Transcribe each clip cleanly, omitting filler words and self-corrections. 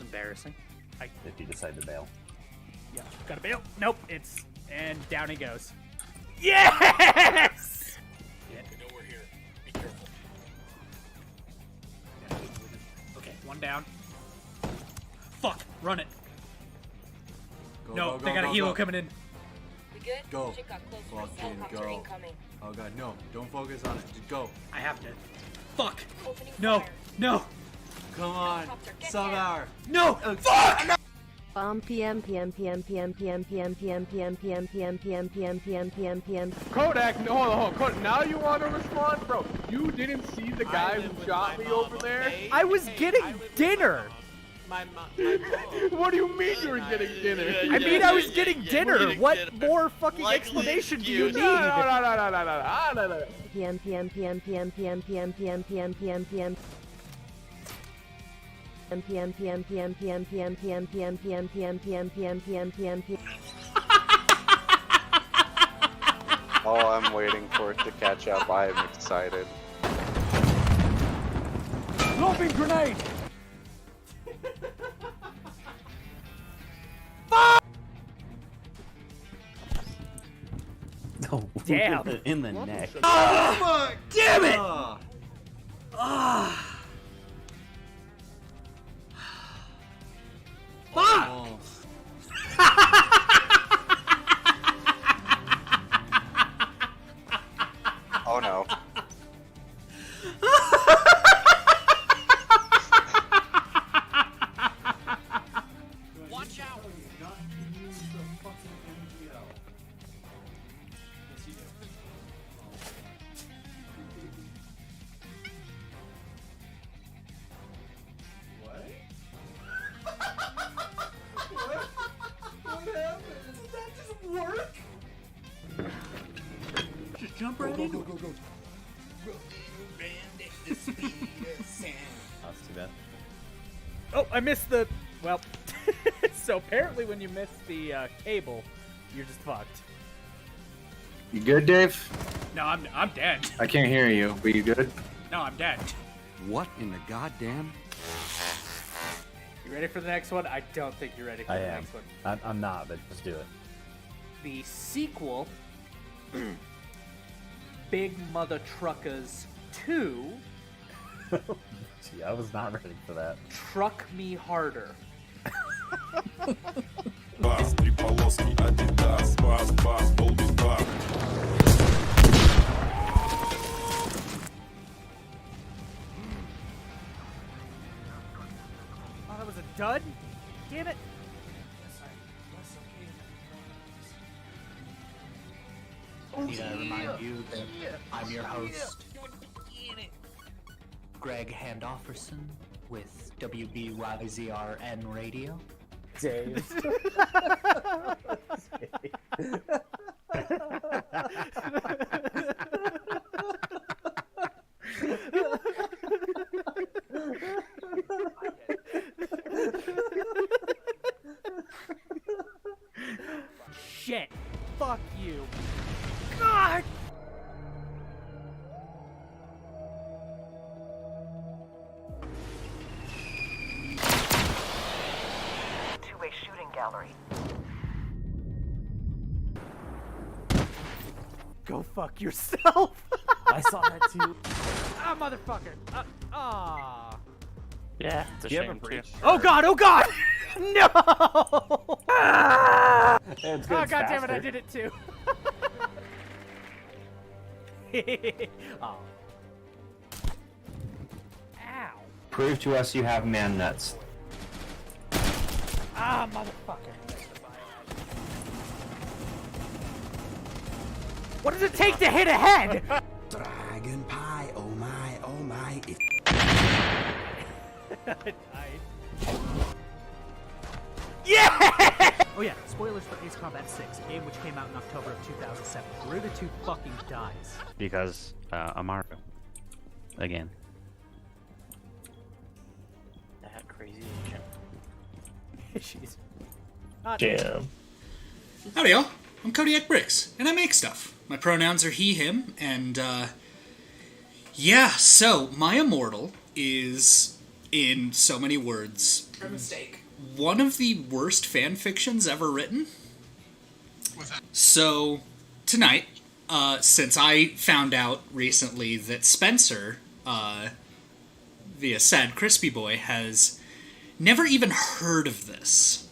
embarrassing. 50 decide to bail. Yeah, gotta bail. Nope, it's... And down he goes. Yes! I know we're here. Be careful. Okay, one down. Fuck, run it. Go, No, go, go, they got a go, helo go. coming in. We good? Go. Shit got close. Fucking Helicopter go. incoming. Oh god, no. Don't focus on it. Just go. I have to. Fuck. Opening No, fire. no, Come on. Helicopter, get Sub down. hour. no! Fuck! PM PM PM PM PM PM PM PM PM PM PM PM PM PM PM. Kodiak, no, hold on. Now you want to respond? Bro, you didn't see the guy who shot me over there? I was getting dinner! My mom. What do you mean you were getting dinner? I mean, I was getting dinner! getting What dinner. more fucking Like explanation do you you. need? No. PM PM PM PM PM PM PM PM PM PM. PM PM PM PM PM PM PM PM PM PM PM PM PM PM. Oh, I'm waiting for it to catch up. I am excited. Lobbing grenade! No. Damn. In the neck. Oh, damn it! Fuck! Oh. Oh no. Watch out. Jump right into it. That's too bad. Oh, I missed the... Well, so apparently when you miss the cable, you're just fucked. You good, Dave? No, I'm dead. I can't hear you, but you good? No, I'm dead. What in the goddamn? You ready for the next one? I don't think you're ready for I the am. next one. I'm not, but just do it. The sequel, Big Mother Truckers 2, Gee, I was not ready for that. Truck Me Harder. Oh, that was a dud? Damn it. Need I remind you that I'm your host, Greg Handofferson with WBYZRN Radio. Dave. Shit. Fuck you. God! Two-way shooting gallery. Go fuck yourself. I saw that too. Ah, motherfucker. Yeah, it's a shame too. Oh god, oh god! No! It's Oh god damn it, I did it too. Oh. Ow. Prove to us you have man nuts. Ah, motherfucker. What does it take to hit a head? Dragon pie, oh my, Yeah! Oh yeah, spoilers for Ace Combat 6, a game which came out in October of 2007. Where the two fucking dies? Because Amaro. Again. That crazy agent. She's not Damn. Howdy all, I'm Kodiak Bricks, and I make stuff. My pronouns are he, him, and yeah, so my immortal is in so many words, A mistake. one of the worst fan fictions ever written. So, tonight, since I found out recently that Spencer, via Sadcrispiboi, has never even heard of this.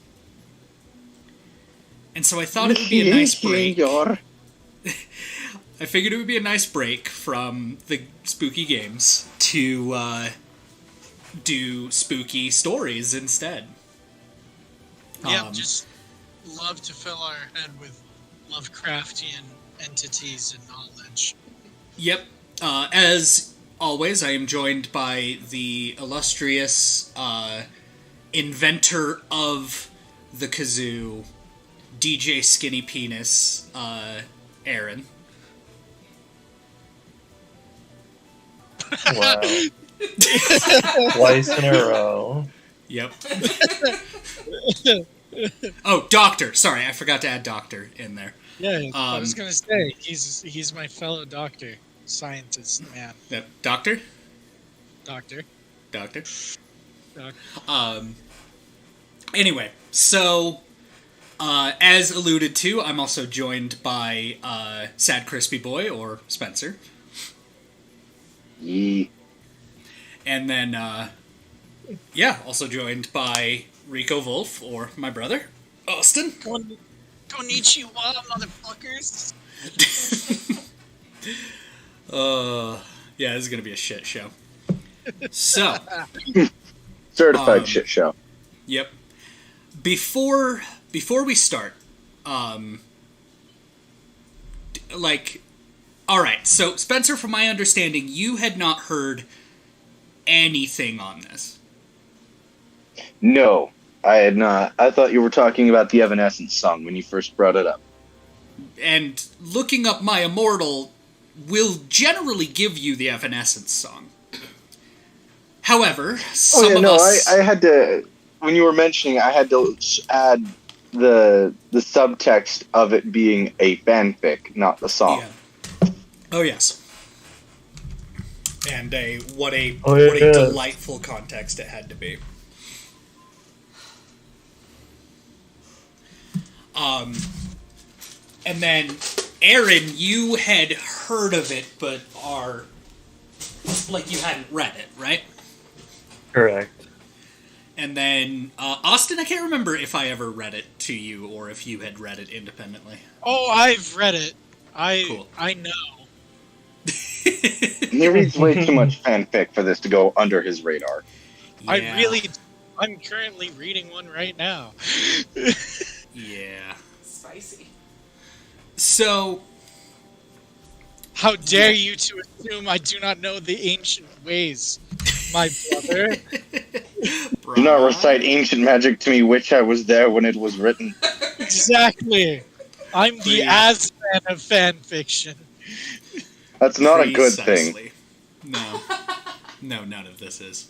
And so I thought it would be a nice break. I figured it would be a nice break from the spooky games to do spooky stories instead. Yeah, just love to fill our head with Lovecraftian entities and knowledge. Yep. As always, I am joined by the illustrious inventor of the kazoo, DJ Skinny Penis, Aaron. Wow. Twice in a row. Yep. Oh, Doctor. Sorry, I forgot to add Doctor in there. Yeah, I was gonna say he's my fellow doctor, scientist man. Yep. Doctor. Doctor. Anyway, so as alluded to, I'm also joined by Sadcrispiboi, or Spencer. Yee. And then, also joined by Reiko Wolf, or my brother, Austin. Konnichiwa, motherfuckers. Yeah, this is gonna be a shit show. So, Certified shit show. Yep. Before we start, alright, so Spencer, from my understanding, you had not heard anything on this. No, I had not. I thought you were talking about the Evanescence song when you first brought it up. And looking up My Immortal will generally give you the Evanescence song. However, I had to, when you were mentioning, I had to add the subtext of it being a fanfic, not the song. Yeah. Oh yes. And what a delightful context it had to be. And then, Aaron, you had heard of it, but you hadn't read it, right? Correct. And then, Austin, I can't remember if I ever read it to you, or if you had read it independently. Oh, I've read it. Cool. I know. He reads way too much fanfic for this to go under his radar. Yeah. I'm currently reading one right now. Yeah. Spicy. So... How dare you to assume I do not know the ancient ways, my brother? Do not recite ancient magic to me, which I was there when it was written. Exactly. I'm the Asman of fan-fiction. That's not a good thing. No. No, none of this is.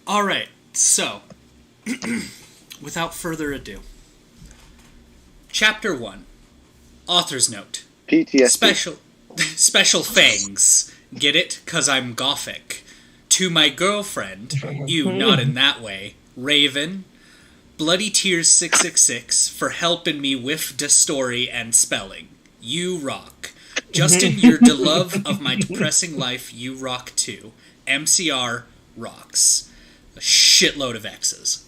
Alright, so... without further ado. Chapter 1. Author's note. PTSD. Special fangs. Get it? 'Cause I'm gothic. To my girlfriend, you not in that way, Raven. Bloody Tears 666 for helping me with the story and spelling. You rock. Justin, you're the love of my depressing life. You rock too. MCR rocks. A shitload of X's.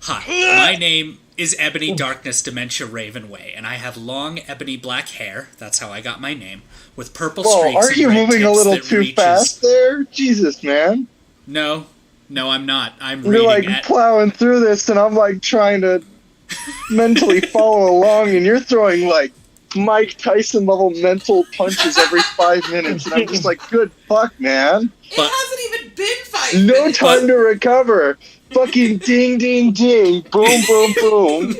Hi, my name is Ebony Darkness Dementia Ravenway, and I have long ebony black hair, that's how I got my name, with purple streaks. Whoa, are you moving a little too fast there? Jesus, man. No, I'm not. I'm You're reading like plowing through this, and I'm like trying to mentally follow along, and you're throwing like Mike Tyson level mental punches every 5 minutes, and I'm just like, good fuck, man. It hasn't even been 5 minutes. No time to recover. Fucking ding, ding, ding, boom, boom, boom.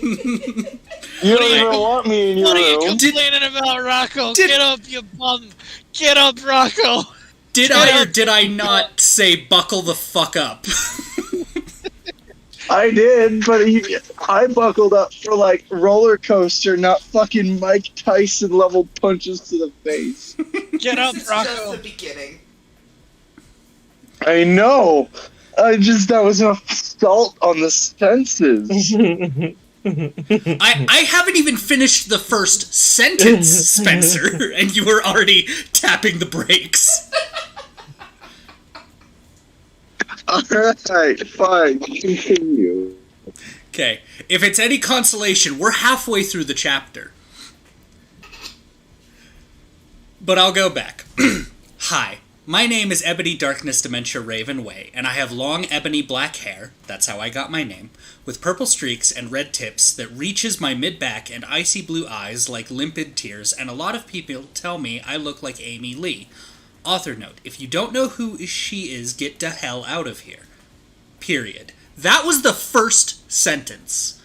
You don't even want me in your room. What are you complaining about, Rocco? Get up, you bum. Get up, Rocco. Did I or did I not say buckle the fuck up? I did, but I buckled up for like roller coaster, not fucking Mike Tyson level punches to the face. Get up, This is Rocco. just the beginning. I know. That was an assault on the senses. I haven't even finished the first sentence, Spencer, and you were already tapping the brakes. Alright, fine. Continue. Okay, if it's any consolation, we're halfway through the chapter. But I'll go back. Hi, my name is Ebony Darkness Dementia Raven Way, and I have long ebony black hair, that's how I got my name, with purple streaks and red tips that reaches my mid-back and icy blue eyes like limpid tears, and a lot of people tell me I look like Amy Lee. Author note, if you don't know who she is, get the hell out of here. Period. That was the first sentence.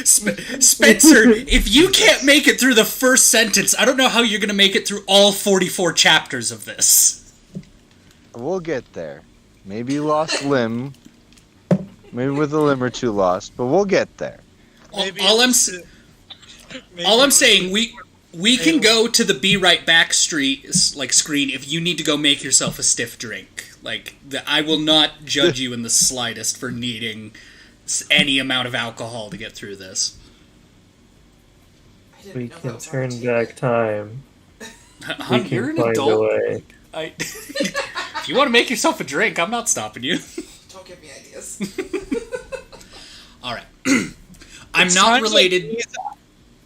Spencer, if you can't make it through the first sentence, I don't know how you're going to make it through all 44 chapters of this. We'll get there. Maybe you lost limb. Maybe with a limb or two lost, but we'll get there. All I'm saying, we can go to the Be Right Back screen if you need to go make yourself a stiff drink. I will not judge you in the slightest for needing any amount of alcohol to get through this. We can turn back time. You're an adult. If you want to make yourself a drink, I'm not stopping you. Don't give me ideas. Alright. I'm not related...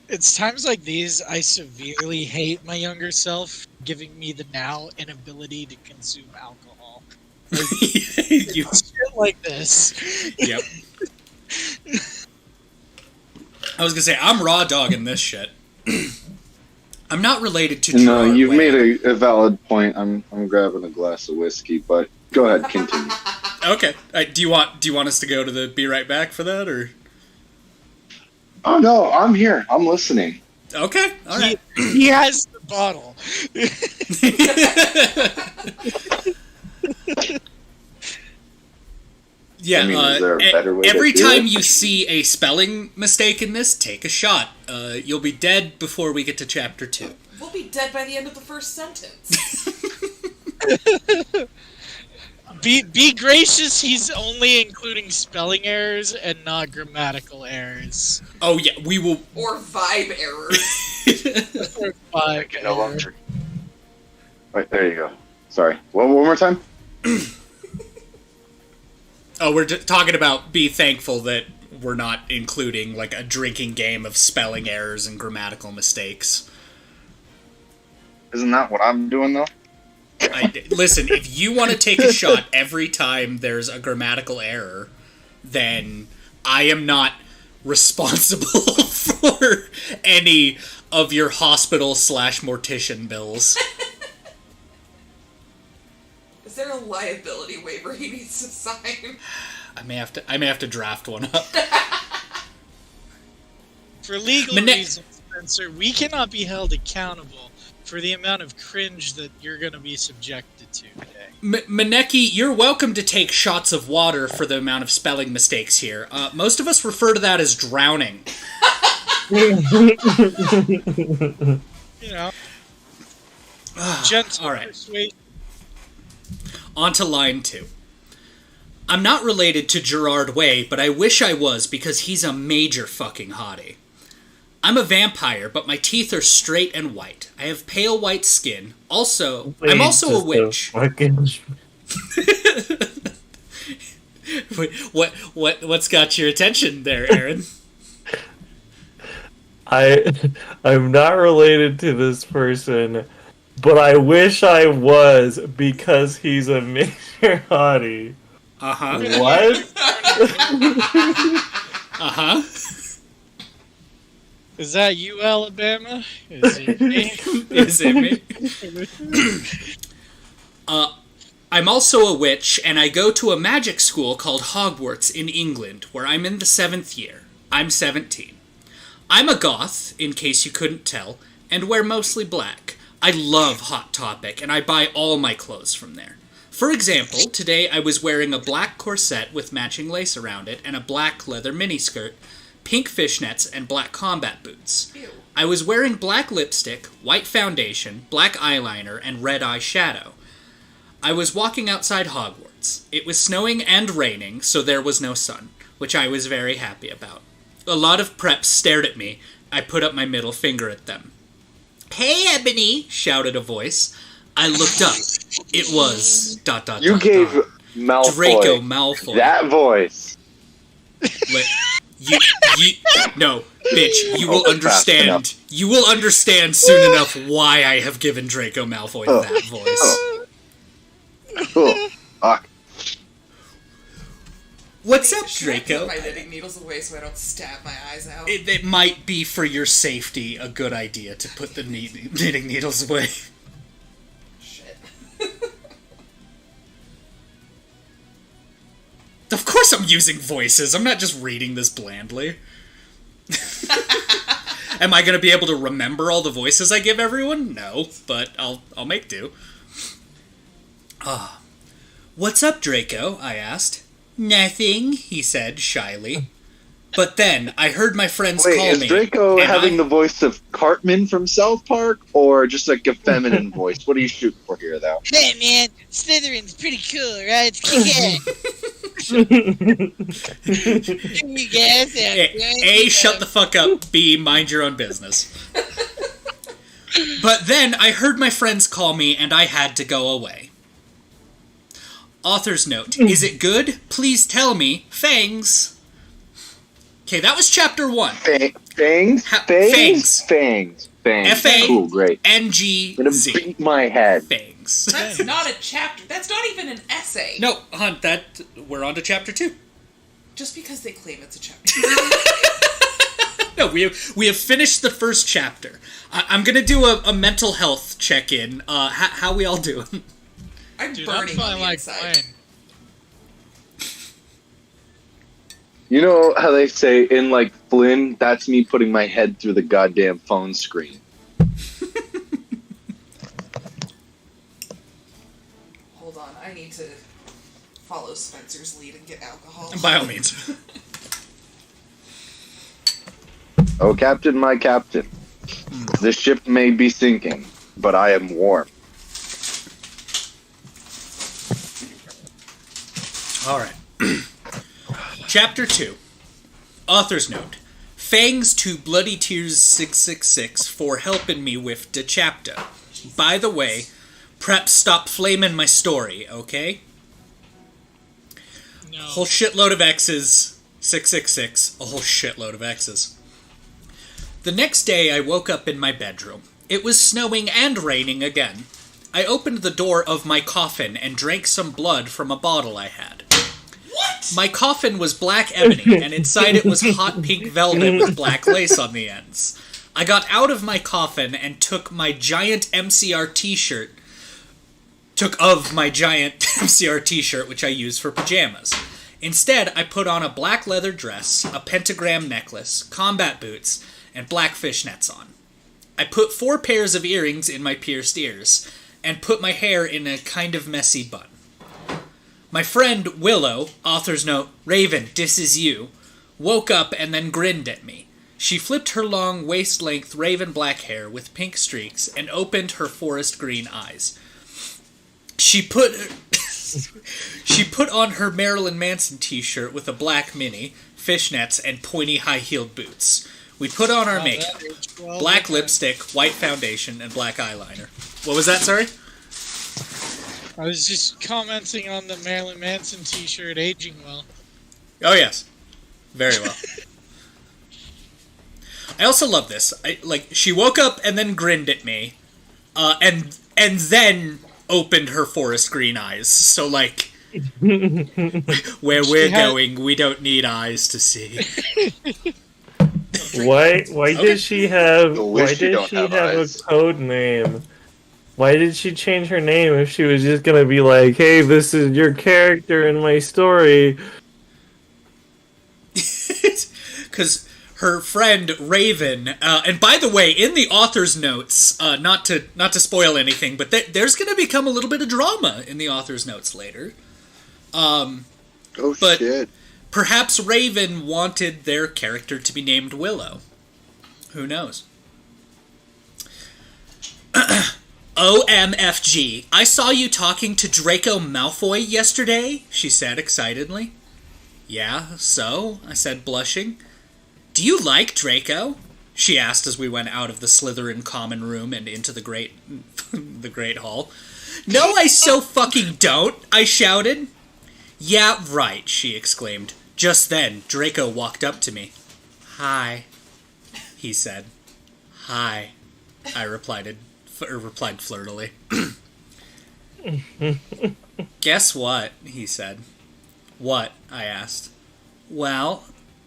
It's times like these I severely hate my younger self, giving me the now inability to consume alcohol. You shit like this. Yep. I was gonna say, I'm raw dogging this shit. I'm not related to No, Gerard you've Way. made a valid point. I'm grabbing a glass of whiskey, but go ahead, continue. Okay. Do you want us to go to the Be Right Back for that, or? Oh no, I'm here. I'm listening. Okay, all right. He has the bottle. Yeah, I mean, is there a better way every to do time it? you see a spelling mistake in this, take a shot. You'll be dead before we get to chapter 2. We'll be dead by the end of the first sentence. Be gracious, he's only including spelling errors and not grammatical errors. Oh yeah, we will... Or vibe errors. Or vibe No longer. Right, there you go. Sorry. One more time? Oh, we're talking about be thankful that we're not including, a drinking game of spelling errors and grammatical mistakes. Isn't that what I'm doing, though? Listen, if you want to take a shot every time there's a grammatical error, then I am not responsible for any of your hospital/mortician bills. Is there a liability waiver he needs to sign? I may have to draft one up. For legal reasons, Spencer, we cannot be held accountable for the amount of cringe that you're going to be subjected to today. Maneki, you're welcome to take shots of water for the amount of spelling mistakes here. Most of us refer to that as drowning. Gentle all right. persuasion. On to line 2. I'm not related to Gerard Way, but I wish I was because he's a major fucking hottie. I'm a vampire, but my teeth are straight and white. I have pale white skin. I'm also a witch. What's got your attention there, Aaron? I'm not related to this person, but I wish I was because he's a major hottie. Uh-huh. What? Uh-huh. Is that you, Alabama? Is it me? Is it me? I'm also a witch, and I go to a magic school called Hogwarts in England, where I'm in the 7th year. I'm 17. I'm a goth, in case you couldn't tell, and wear mostly black. I love Hot Topic, and I buy all my clothes from there. For example, today I was wearing a black corset with matching lace around it and a black leather miniskirt pink fishnets, and black combat boots. I was wearing black lipstick, white foundation, black eyeliner, and red eyeshadow. I was walking outside Hogwarts. It was snowing and raining, so there was no sun, which I was very happy about. A lot of preps stared at me. I put up my middle finger at them. "Hey, Ebony!" shouted a voice. I looked up. It was... ... You gave Malfoy Draco Malfoy. that voice. No, bitch, you will Oh, fast understand. enough. You will understand soon enough why I have given Draco Malfoy that voice. Cool. Fuck. What's up, Should I Draco? put my knitting needles away so I don't stab my eyes out? It might be for your safety a good idea to put the knitting needles away. Shit. Of course I'm using voices. I'm not just reading this blandly. Am I going to be able to remember all the voices I give everyone? No, but I'll make do. What's up, Draco? I asked. Nothing, he said shyly. But then I heard my friends Wait, call is me. Draco and having the voice of Cartman from South Park, or just like a feminine voice? What are you shooting for here, though? Hey man, Slytherin's pretty cool, right? It's kick-ass. A, shut the fuck up. B, mind your own business. But then I heard my friends call me and I had to go away. Author's note. Is it good? Please tell me. Fangs. Okay, that was chapter 1. Fangs? Fangs. Fangs. F-A- Cool, great. N-G-Z. I'm gonna beat my head. Fangs. That's not a chapter. That's not even an essay. No, Hunt, we're on to chapter 2. Just because they claim it's a chapter. No, we have finished the first chapter. I'm gonna do a mental health check-in. How we all doing? I'm Dude, burning on the inside. You know how they say in, like, Flynn, that's me putting my head through the goddamn phone screen. Hold on, I need to follow Spencer's lead and get alcohol. By all means. Oh, Captain, my Captain. The ship may be sinking, but I am warm. Alright. Chapter 2. Author's note. Fangs to Bloody Tears 666 for helping me with the chapter. By the way, prep stop flaming my story, okay? No. Whole shitload of X's. 666. A whole shitload of X's. The next day I woke up in my bedroom. It was snowing and raining again. I opened the door of my coffin and drank some blood from a bottle I had. What? My coffin was black ebony, and inside it was hot pink velvet with black lace on the ends. I got out of my coffin and took of my giant MCR t-shirt, which I use for pajamas. Instead, I put on a black leather dress, a pentagram necklace, combat boots, and black fishnets on. I put 4 pairs of earrings in my pierced ears, and put my hair in a kind of messy bun. My friend Willow, author's note, Raven, this is you, woke up and then grinned at me. She flipped her long, waist-length raven black hair with pink streaks and opened her forest green eyes. She put on her Marilyn Manson t-shirt with a black mini, fishnets, and pointy high-heeled boots. We put on our makeup. Black lipstick, white foundation, and black eyeliner. What was that, sorry? I was just commenting on the Marilyn Manson t-shirt aging well. Oh, yes. Very well. I also love this. She woke up and then grinned at me, and then opened her forest green eyes. So, like, where we're going, we don't need eyes to see. Why did she have a code name? Why did she change her name if she was just gonna be like, hey, this is your character in my story? Because her friend Raven, and by the way, in the author's notes, not to spoil anything, but there's gonna become a little bit of drama in the author's notes later. Shit. Perhaps Raven wanted their character to be named Willow. Who knows? OMFG, I saw you talking to Draco Malfoy yesterday, she said excitedly. Yeah, so? I said, blushing. Do you like Draco? She asked as we went out of the Slytherin common room and into the great hall. No, I so fucking don't, I shouted. Yeah, right, she exclaimed. Just then, Draco walked up to me. Hi, he said. Hi, I replied flirtily. Guess what? He said. What? I asked. Well,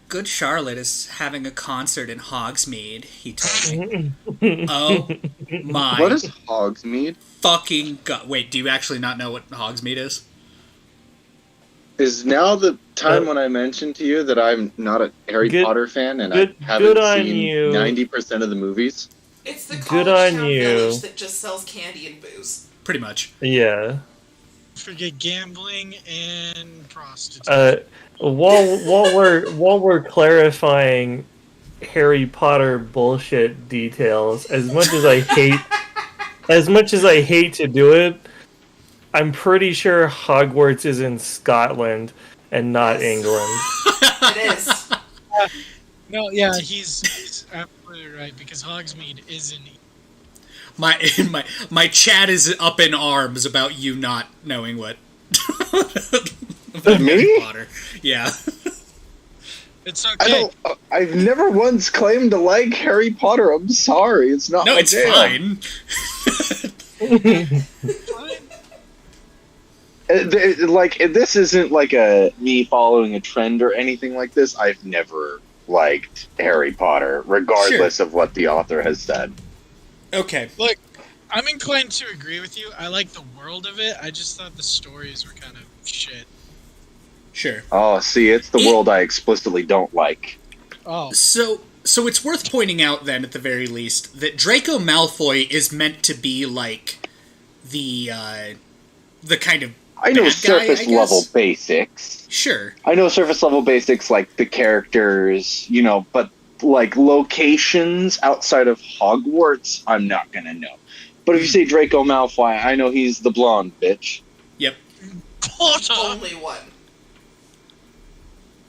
Good Charlotte is having a concert in Hogsmeade, he told me. Oh my. What is Hogsmeade? Fucking God. Wait, do you actually not know what Hogsmeade is? Is now the time when I mentioned to you that I'm not a Harry Potter fan and I haven't seen 90% of the movies? It's the college town village that just sells candy and booze. Pretty much. Yeah. Forget gambling and prostitution. While we're clarifying Harry Potter bullshit details, as much as I hate to do it, I'm pretty sure Hogwarts is in Scotland and not England. It is. No, yeah, he's absolutely right, because Hogsmeade is in My chat is up in arms about you not knowing what about Harry Potter. Yeah. It's okay. I've never once claimed to like Harry Potter. I'm sorry, it's not. No, my it's jam. fine. Like, this isn't like me following a trend or anything like this. I've never liked Harry Potter, regardless of what the author has said. Okay. Look, I'm inclined to agree with you. I like the world of it. I just thought the stories were kind of shit. Sure. Oh, see, it's the world I explicitly don't like. Oh. So it's worth pointing out then, at the very least, that Draco Malfoy is meant to be like the kind of I know bad surface guy, I level guess. basics. Sure. I know surface level basics, like the characters, but like locations outside of Hogwarts, I'm not gonna know. But if you say Draco Malfoy, I know he's the blonde bitch. Yep. Only one.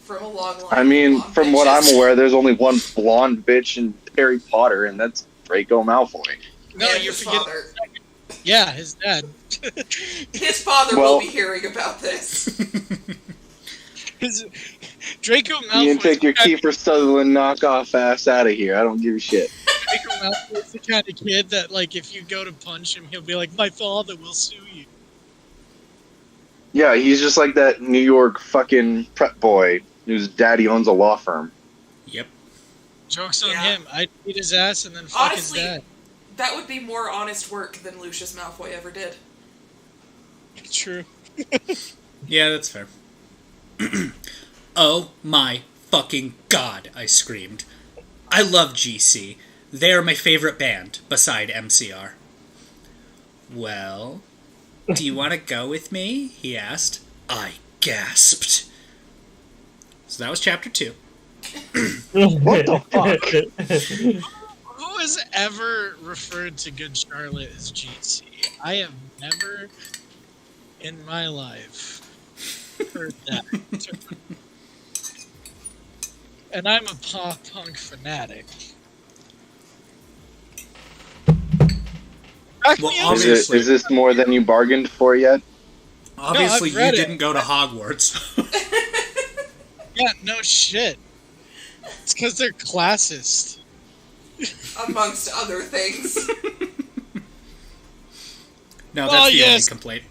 From a long line. I mean, of from blonde what bitches. I'm aware, there's only one blonde bitch in Harry Potter, and that's Draco Malfoy. No, And you're his forgetting. father. Yeah, his dad. His father will be hearing about this. Draco Malfoy. You can take your Kiefer Sutherland knockoff ass out of here. I don't give a shit. Draco Malfoy's the kind of kid that, like, if you go to punch him, he'll be like, "My father will sue you." Yeah, he's just like that New York fucking prep boy whose daddy owns a law firm. Yep. Joke's on him. I'd beat his ass and then fuck Honestly, his dad. that would be more honest work than Lucius Malfoy ever did. True. Yeah, that's fair. Oh my fucking God, I screamed. I love GC. They are my favorite band, beside MCR. Well, do you want to go with me? He asked. I gasped. So that was chapter 2. What the fuck? Who has ever referred to Good Charlotte as GC? I have never in my life heard that. And I'm a pop punk fanatic. Well, Is this more than you bargained for yet? Obviously, No, I've read you it. didn't go to Hogwarts. Yeah, no shit. It's because they're classist. Amongst other things. No, Oh, that's the only yes. complaint.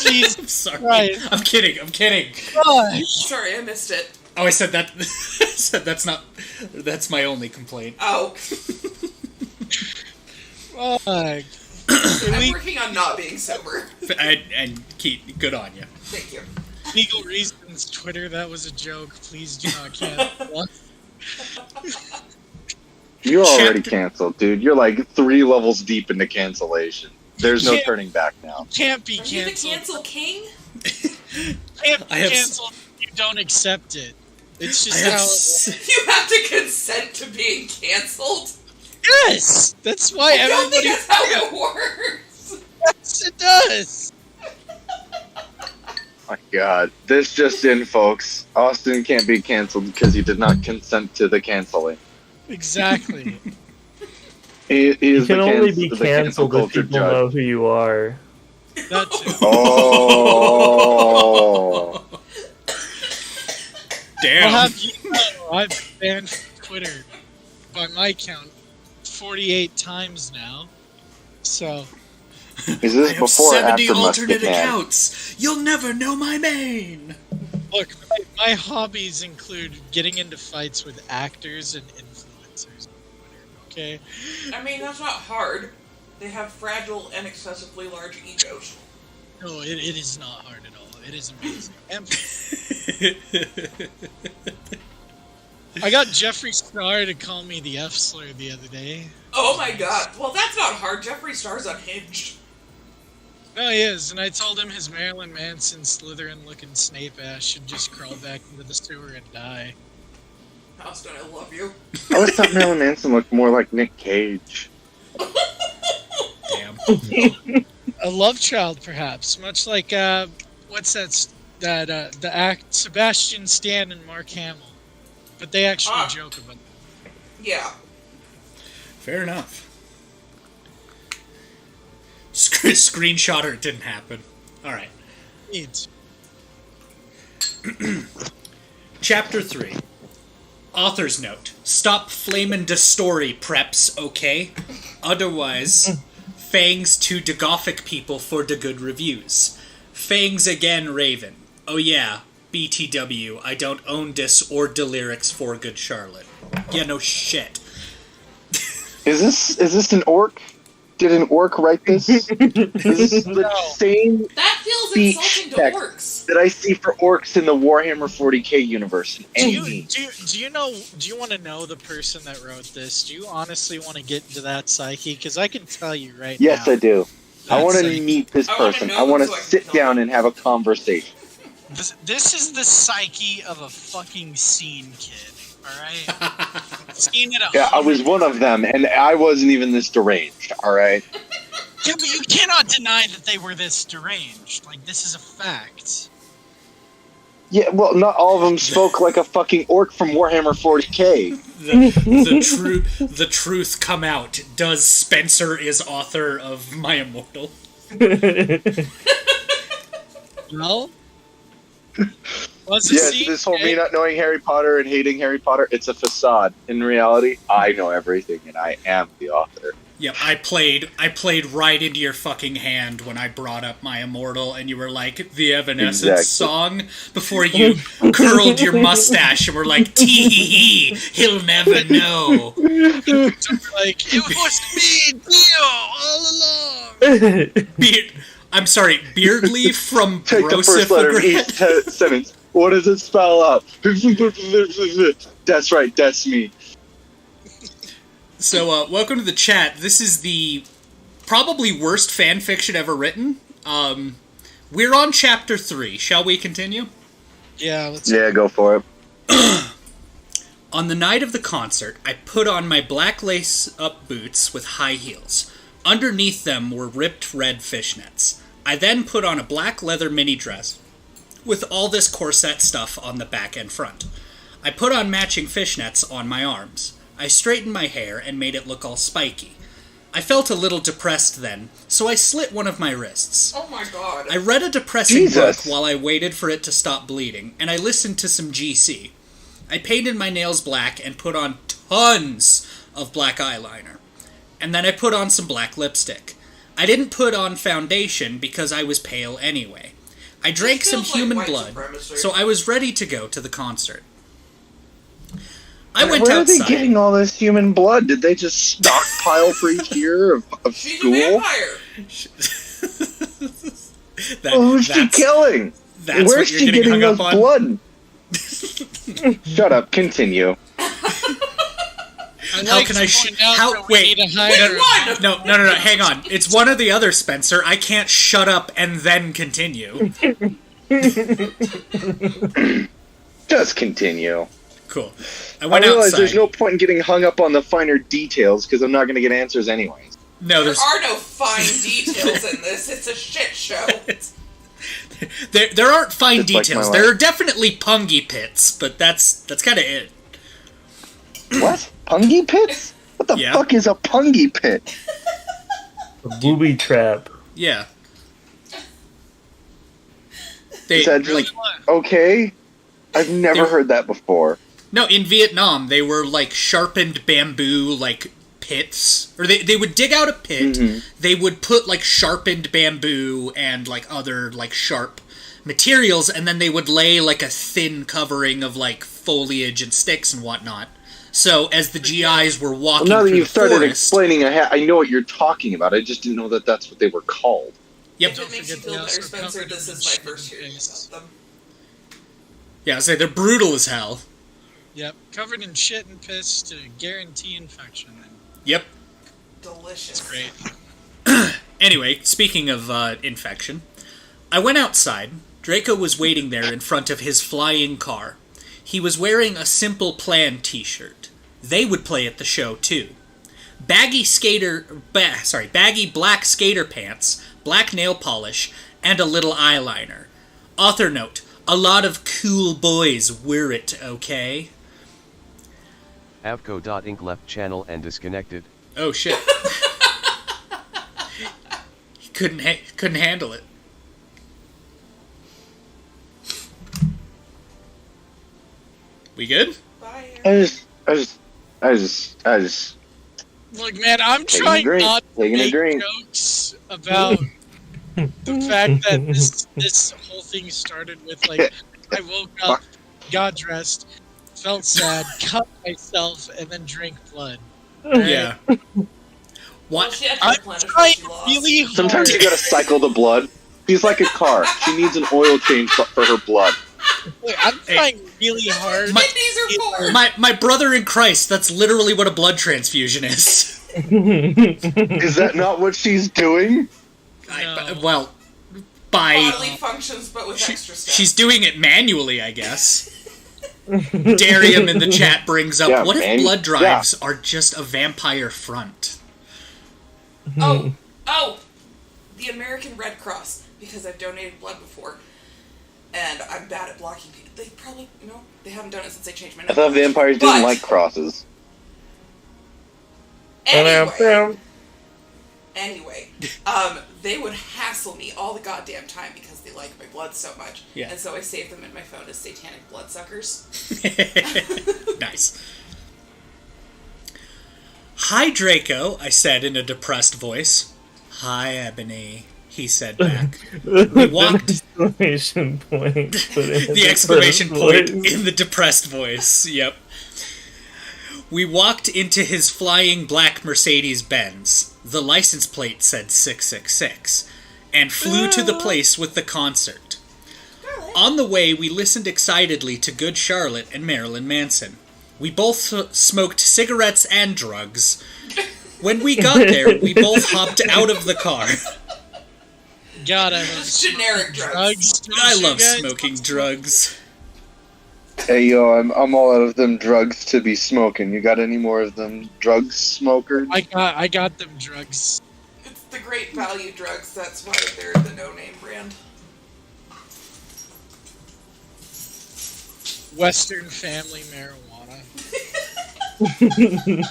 Jesus I'm sorry. Christ. I'm kidding. Sorry, I missed it. Oh, I said that. I said that's my only complaint. Oh. Fuck. I'm working on not being sober. And Keith, good on you. Thank you. Legal reasons, Twitter, that was a joke. Please do not cancel. You're already canceled, dude. You're like 3 levels deep into cancellation. There's no turning back now. Can't be Are you the canceled. cancel king? Can't be I have canceled if you don't accept it. It's just I have how. You have to consent to being canceled? Yes! That's why I don't think everybody. that's how it works! Yes, it does! My God, this just in, folks. Austin can't be canceled because he did not consent to the canceling. Exactly. He You is can the only cancel, be the cancel canceled if culture people judge. know who you are. That too. Oh. Damn. I'll have you know, I've been banned from Twitter, by my count, 48 times now. So. Is this I have before or 70 after alternate Musket Man? accounts. You'll never know my main. Look, my hobbies include getting into fights with actors and influencers on Twitter, okay? I mean, that's not hard. They have fragile and excessively large egos. No, it is not hard at all. It is amazing. I got Jeffree Star to call me the F-slur the other day. Oh my god. Well, that's not hard. Jeffree Star's unhinged. No, he is, and I told him his Marilyn Manson Slytherin-looking Snape ass should just crawl back into the sewer and die. Austin, I love you. I always thought Marilyn Manson looked more like Nick Cage. Damn. A love child, perhaps, much like what's the act Sebastian Stan and Mark Hamill, but they actually joke about that. Yeah. Fair enough. Screenshot or it didn't happen. Alright. Chapter 3. Author's note. Stop flamin' de story, preps, okay? Otherwise, fangs to de gothic people for de good reviews. Fangs again, Raven. Oh yeah, BTW, I don't own dis or de lyrics for Good Charlotte. Yeah, no shit. Is this an orc? Did an orc write this? Is this the same That feels speech insulting to text orcs. that I see for orcs in the Warhammer 40k universe? Do you want to know the person that wrote this? Do you honestly want to get into that psyche? Because I can tell you right now. Yes, I do. I want to psyche. meet this I wanna person. know I want to so I can sit tell down them. and have a conversation. This is the psyche of a fucking scene kid. Alright? Seen it Yeah, I was one of them, and I wasn't even this deranged, alright? Yeah, but you cannot deny that they were this deranged. Like, this is a fact. Yeah, well, not all of them spoke like a fucking orc from Warhammer 40k. The truth come out. Does Spencer is author of My Immortal? No? Yes, this whole me not knowing Harry Potter and hating Harry Potter, it's a facade. In reality, I know everything, and I am the author. Yep, I played right into your fucking hand when I brought up My Immortal, and you were like, the Evanescence song, before you curled your mustache and were like, tee he'll never know. Like, it was me, Theo, all along. I'm sorry, Beardly from Take the first letter of each sentence. What does it spell out? That's right, that's me. So, welcome to the chat. This is the probably worst fanfiction ever written. We're on chapter 3. Shall we continue? Yeah, let's go for it. On the night of the concert, I put on my black lace-up boots with high heels. Underneath them were ripped red fishnets. I then put on a black leather mini dress with all this corset stuff on the back and front. I put on matching fishnets on my arms. I straightened my hair and made it look all spiky. I felt a little depressed then, so I slit one of my wrists. Oh my god. I read a depressing book while I waited for it to stop bleeding, and I listened to some GC. I painted my nails black and put on tons of black eyeliner. And then I put on some black lipstick. I didn't put on foundation because I was pale anyway. I drank some human blood, so I was ready to go to the concert. I went Where outside. are they getting all this human blood? Did they just stockpile for each year of school? Who's she killing? That's Where's she getting those blood? Shut up. Continue. How can I wait? No, hang on. It's one or the other, Spencer. I can't shut up and then continue. Just continue. Cool. I went realize outside. there's no point in getting hung up on the finer details because I'm not going to get answers anyways. No, there are no fine details in this. It's a shit show. There aren't fine It's like details. my There life. are definitely pungy pits, but that's kind of it. What? Pungy pits? What the fuck is a pungy pit? A booby trap. Yeah. Cedric, okay? I've never heard that before. No, in Vietnam, they were like sharpened bamboo, like pits, or they would dig out a pit. Mm-hmm. They would put like sharpened bamboo and like other like sharp materials, and then they would lay like a thin covering of like foliage and sticks and whatnot. So as the GIs were Well, walking now that through you've the started forest, explaining, I know what you're talking about. I just didn't know that that's what they were called. Yep. If it makes you feel better, Spencer, this is my first hearing about them. yeah, I say they're brutal as hell. Yep, covered in shit and piss to guarantee infection. Yep. Delicious. Great. Anyway, speaking of infection, I went outside. Draco was waiting there in front of his flying car. He was wearing a Simple Plan t-shirt. They would play at the show too. Baggy black skater pants, black nail polish, and a little eyeliner. Author note: a lot of cool boys wear it, okay? Avco.inc left channel and disconnected. Oh shit. He couldn't handle it. We good? I just. Look, man, I'm Taking a trying drink, not to taking a make drink. jokes about the fact that this whole thing started with, like, I woke up, got dressed, felt sad, cut myself, and then drank blood. Right? Yeah. What? I'm trying really hard. Sometimes you gotta cycle the blood. She's like a car. She needs an oil change for her blood. Wait, I'm trying really hard. My brother in Christ, that's literally what a blood transfusion is. Is that not what she's doing? Well, by... Bodily functions, but with extra steps. She's doing it manually, I guess. Darium in the chat brings up, what if blood drives are just a vampire front? Oh, the American Red Cross, because I've donated blood before, and I'm bad at blocking people. They probably, they haven't done it since I changed my I number. thought vampires didn't like crosses. Anyway, they would hassle me all the goddamn time because they like my blood so much. Yeah. And so I saved them in my phone as satanic bloodsuckers. Nice. Hi, Draco, I said in a depressed voice. Hi, Ebony, he said back. We walked... Exclamation point. The exclamation point in the depressed voice, yep. We walked into his flying black Mercedes-Benz. The license plate said 666, and flew to the place with the concert. On the way, we listened excitedly to Good Charlotte and Marilyn Manson. We both smoked cigarettes and drugs. When we got there, we both hopped out of the car. God, I love Just generic drugs. I love smoking drugs. Hey yo, I'm all out of them drugs to be smoking. You got any more of them drugs, smoker? I got them drugs. It's the great value drugs, that's why they're the no-name brand. Western family marijuana.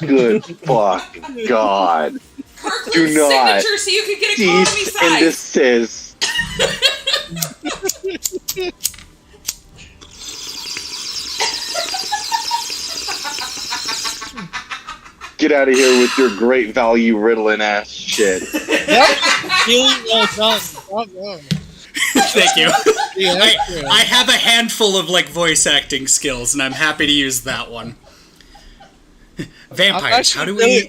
Good fucking God. Do not signature so you can get economy cease and desist. Get out of here with your great value riddling ass shit. Yep. Really well done. Bravo. Thank you. Yeah, I have a handful of like voice acting skills, and I'm happy to use that one. Vampires. How do we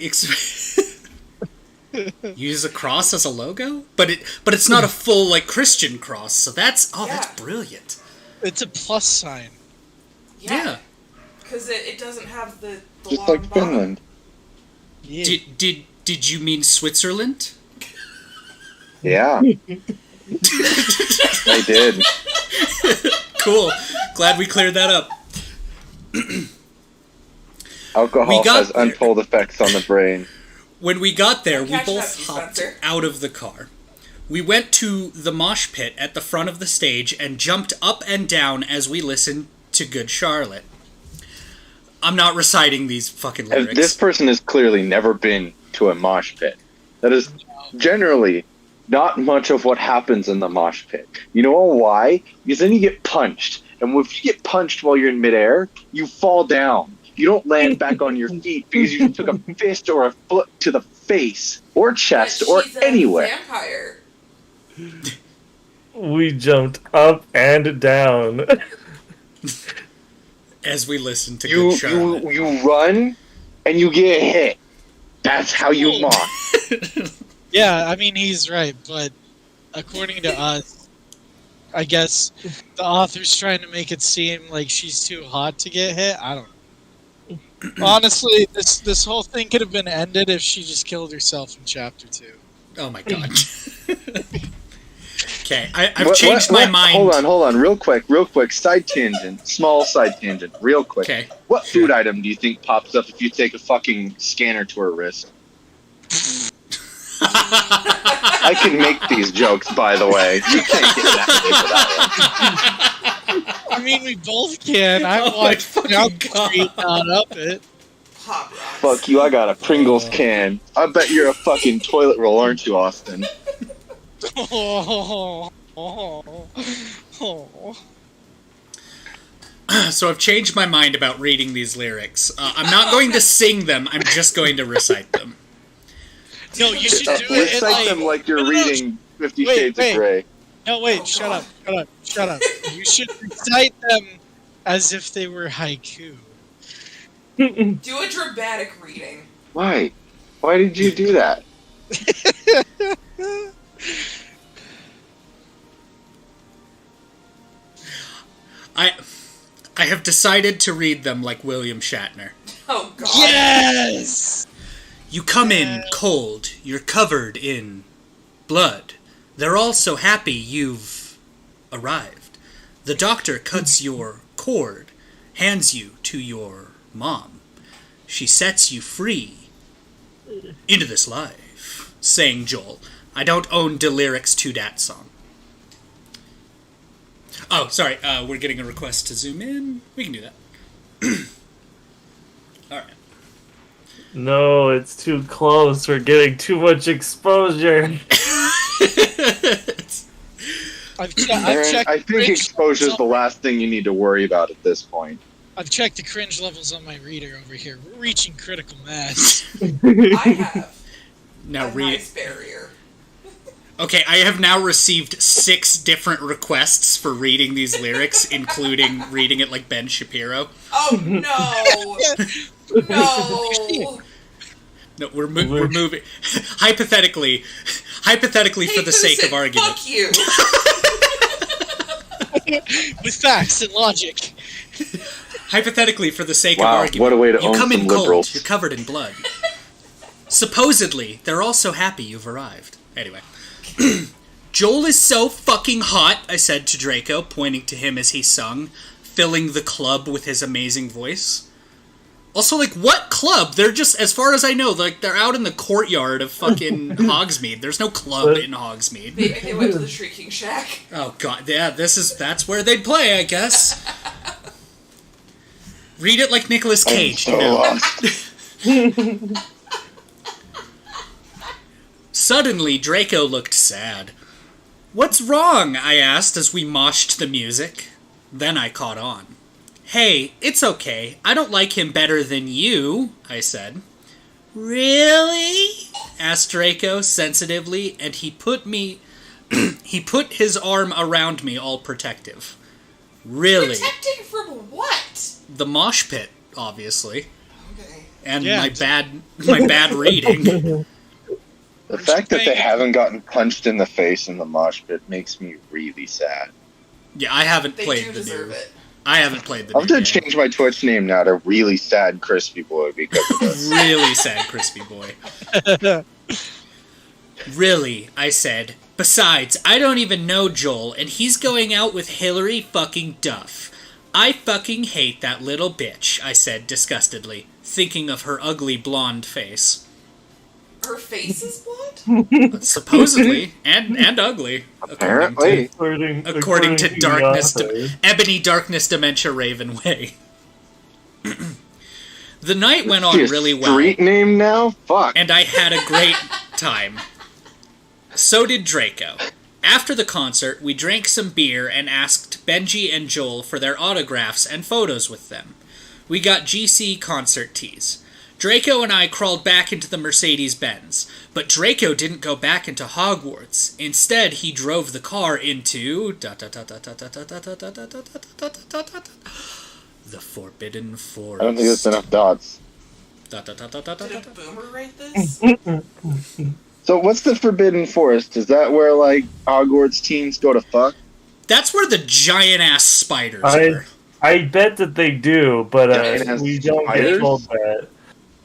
use a cross as a logo? But it's not a full like Christian cross, so that's brilliant. It's a plus sign. Yeah. Because it doesn't have the Just long like bottom. Finland. Yeah. Did you mean Switzerland? Yeah. I did. Cool. Glad we cleared that up. Alcohol has untold effects on the brain. When we got there, we Catch both up, hopped Spencer. out of the car. We went to the mosh pit at the front of the stage and jumped up and down as we listened to Good Charlotte. I'm not reciting these fucking lyrics. This person has clearly never been to a mosh pit. That is generally not much of what happens in the mosh pit. You know why? Because then you get punched. And if you get punched while you're in midair, you fall down. You don't land back on your feet because you took a fist or a foot to the face or chest or She's a anywhere. vampire. We jumped up and down. As we listened to Good Charlotte. You run and you get hit. That's how you mosh. Yeah, I mean, he's right, but according to us, I guess the author's trying to make it seem like she's too hot to get hit. I don't know. Honestly, this whole thing could have been ended if she just killed herself in chapter 2. Oh my god. Okay, I've changed my mind. Hold on, real quick, side tangent, small side tangent, real quick. Okay. What food item do you think pops up if you take a fucking scanner to her wrist? I can make these jokes, by the way. You can't get that into that I mean, we both can. I watched Down the Street, not up it. Pop rocks. Fuck you, I got a Pringles can. I bet you're a fucking toilet roll, aren't you, Austin? So I've changed my mind about reading these lyrics. I'm not going to sing them, I'm just going to recite them. No, you should do it. Recite them like you're reading 50 Shades of Grey. No, wait, shut up. You should recite them as if they were haiku. Do a dramatic reading. Why? Why did you do that? I have decided to read them like William Shatner. Oh god. Yes! You come in cold, you're covered in blood. They're all so happy you've arrived. The doctor cuts your cord, hands you to your mom. She sets you free into this life, sang Joel. I don't own the lyrics to that song. Oh, sorry, we're getting a request to zoom in. We can do that. Alright. No, it's too close. We're getting too much exposure. I've checked. I think exposure is the last thing you need to worry about at this point. I've checked the cringe levels on my reader over here. We're reaching critical mass. I have now a read nice barrier. Okay, I have now received 6 different requests for reading these lyrics, including reading it like Ben Shapiro. Oh no! No! No, we're moving. Hypothetically, for the sake of argument. Fuck you! With facts and logic. Hypothetically, for the sake of Wow, argument. what a way to you own come some in cold, liberals. you're covered in blood. Supposedly, they're all so happy you've arrived. Anyway. Joel is so fucking hot, I said to Draco, pointing to him as he sung, filling the club with his amazing voice. Also, like, what club? They're just, as far as I know, like, they're out in the courtyard of fucking Hogsmeade. There's no club in Hogsmeade. Maybe they went to the Shrieking Shack. Oh god, yeah, that's where they'd play, I guess. Read it like Nicolas Cage, you know. Suddenly, Draco looked sad. What's wrong? I asked as we moshed the music. Then I caught on. Hey, it's okay. I don't like him better than you, I said. Really? Asked Draco sensitively, and he put his arm around me all protective. Really? Protecting from what? The mosh pit, obviously. Okay. And my bad reading. The fact that they haven't gotten punched in the face in the mosh pit makes me really sad. Yeah, I haven't They played do the deserve new. it. I haven't played the I'm new gonna game. change my Twitch name now to Really Sad Crispy Boy because of this. Really sad, Crispy Boy. Really, I said, Besides, I don't even know Joel, and he's going out with Hillary fucking Duff. I fucking hate that little bitch, I said disgustedly, thinking of her ugly blonde face. Her face is blonde? Supposedly, and ugly. Apparently. According to Ebony Darkness Dementia Raven Way. The night went on really well. Street name now? Fuck. And I had a great time. So did Draco. After the concert, we drank some beer and asked Benji and Joel for their autographs and photos with them. We got GC concert tees. Draco and I crawled back into the Mercedes-Benz, but Draco didn't go back into Hogwarts. Instead, he drove the car into the Forbidden Forest. I don't think there's enough dots. Did a boomer write this? So what's the Forbidden Forest? Is that where, like, Hogwarts teens go to fuck? That's where the giant-ass spiders are. I bet that they do, but we don't get told that.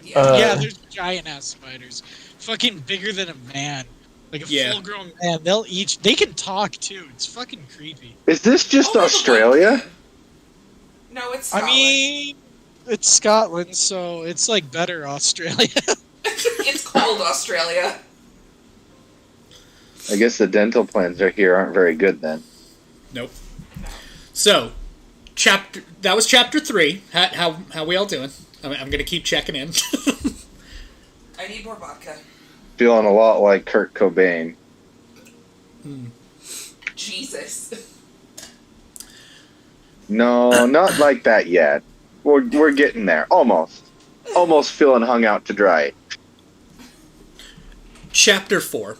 Yeah, there's giant-ass spiders. Fucking bigger than a man. Like a full-grown man. They can talk, too. It's fucking creepy. Is this just Australia? No, it's Scotland. I mean, it's Scotland, so it's like better Australia. It's cold Australia. I guess the dental plans here aren't very good then. Nope. So, that was chapter 3. How we all doing? I'm gonna keep checking in. I need more vodka. Feeling a lot like Kurt Cobain. Jesus. No, not like that yet. We're getting there. Almost feeling hung out to dry. Chapter 4.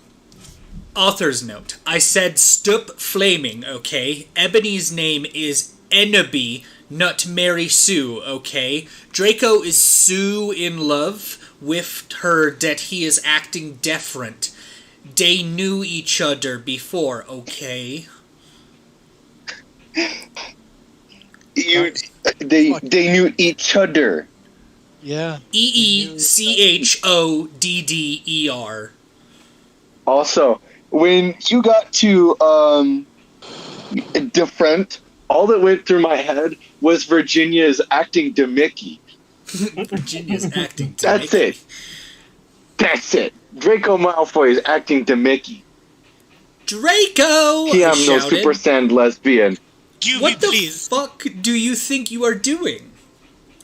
Author's note. I said stup flaming, okay? Ebony's name is Ennaby, not Mary Sue, okay? Draco is Sue in love with her that he is acting different. They knew each other before, okay? They knew each other. Yeah. EECHODDER. Also, when you got to different, all that went through my head was Virginia's acting to Mickey. Virginia's acting to That's Mickey. it. That's it. Draco Malfoy is acting to Mickey. Draco! He I am no shouted. Super Saiyan lesbian. What the fuck do you think you are doing?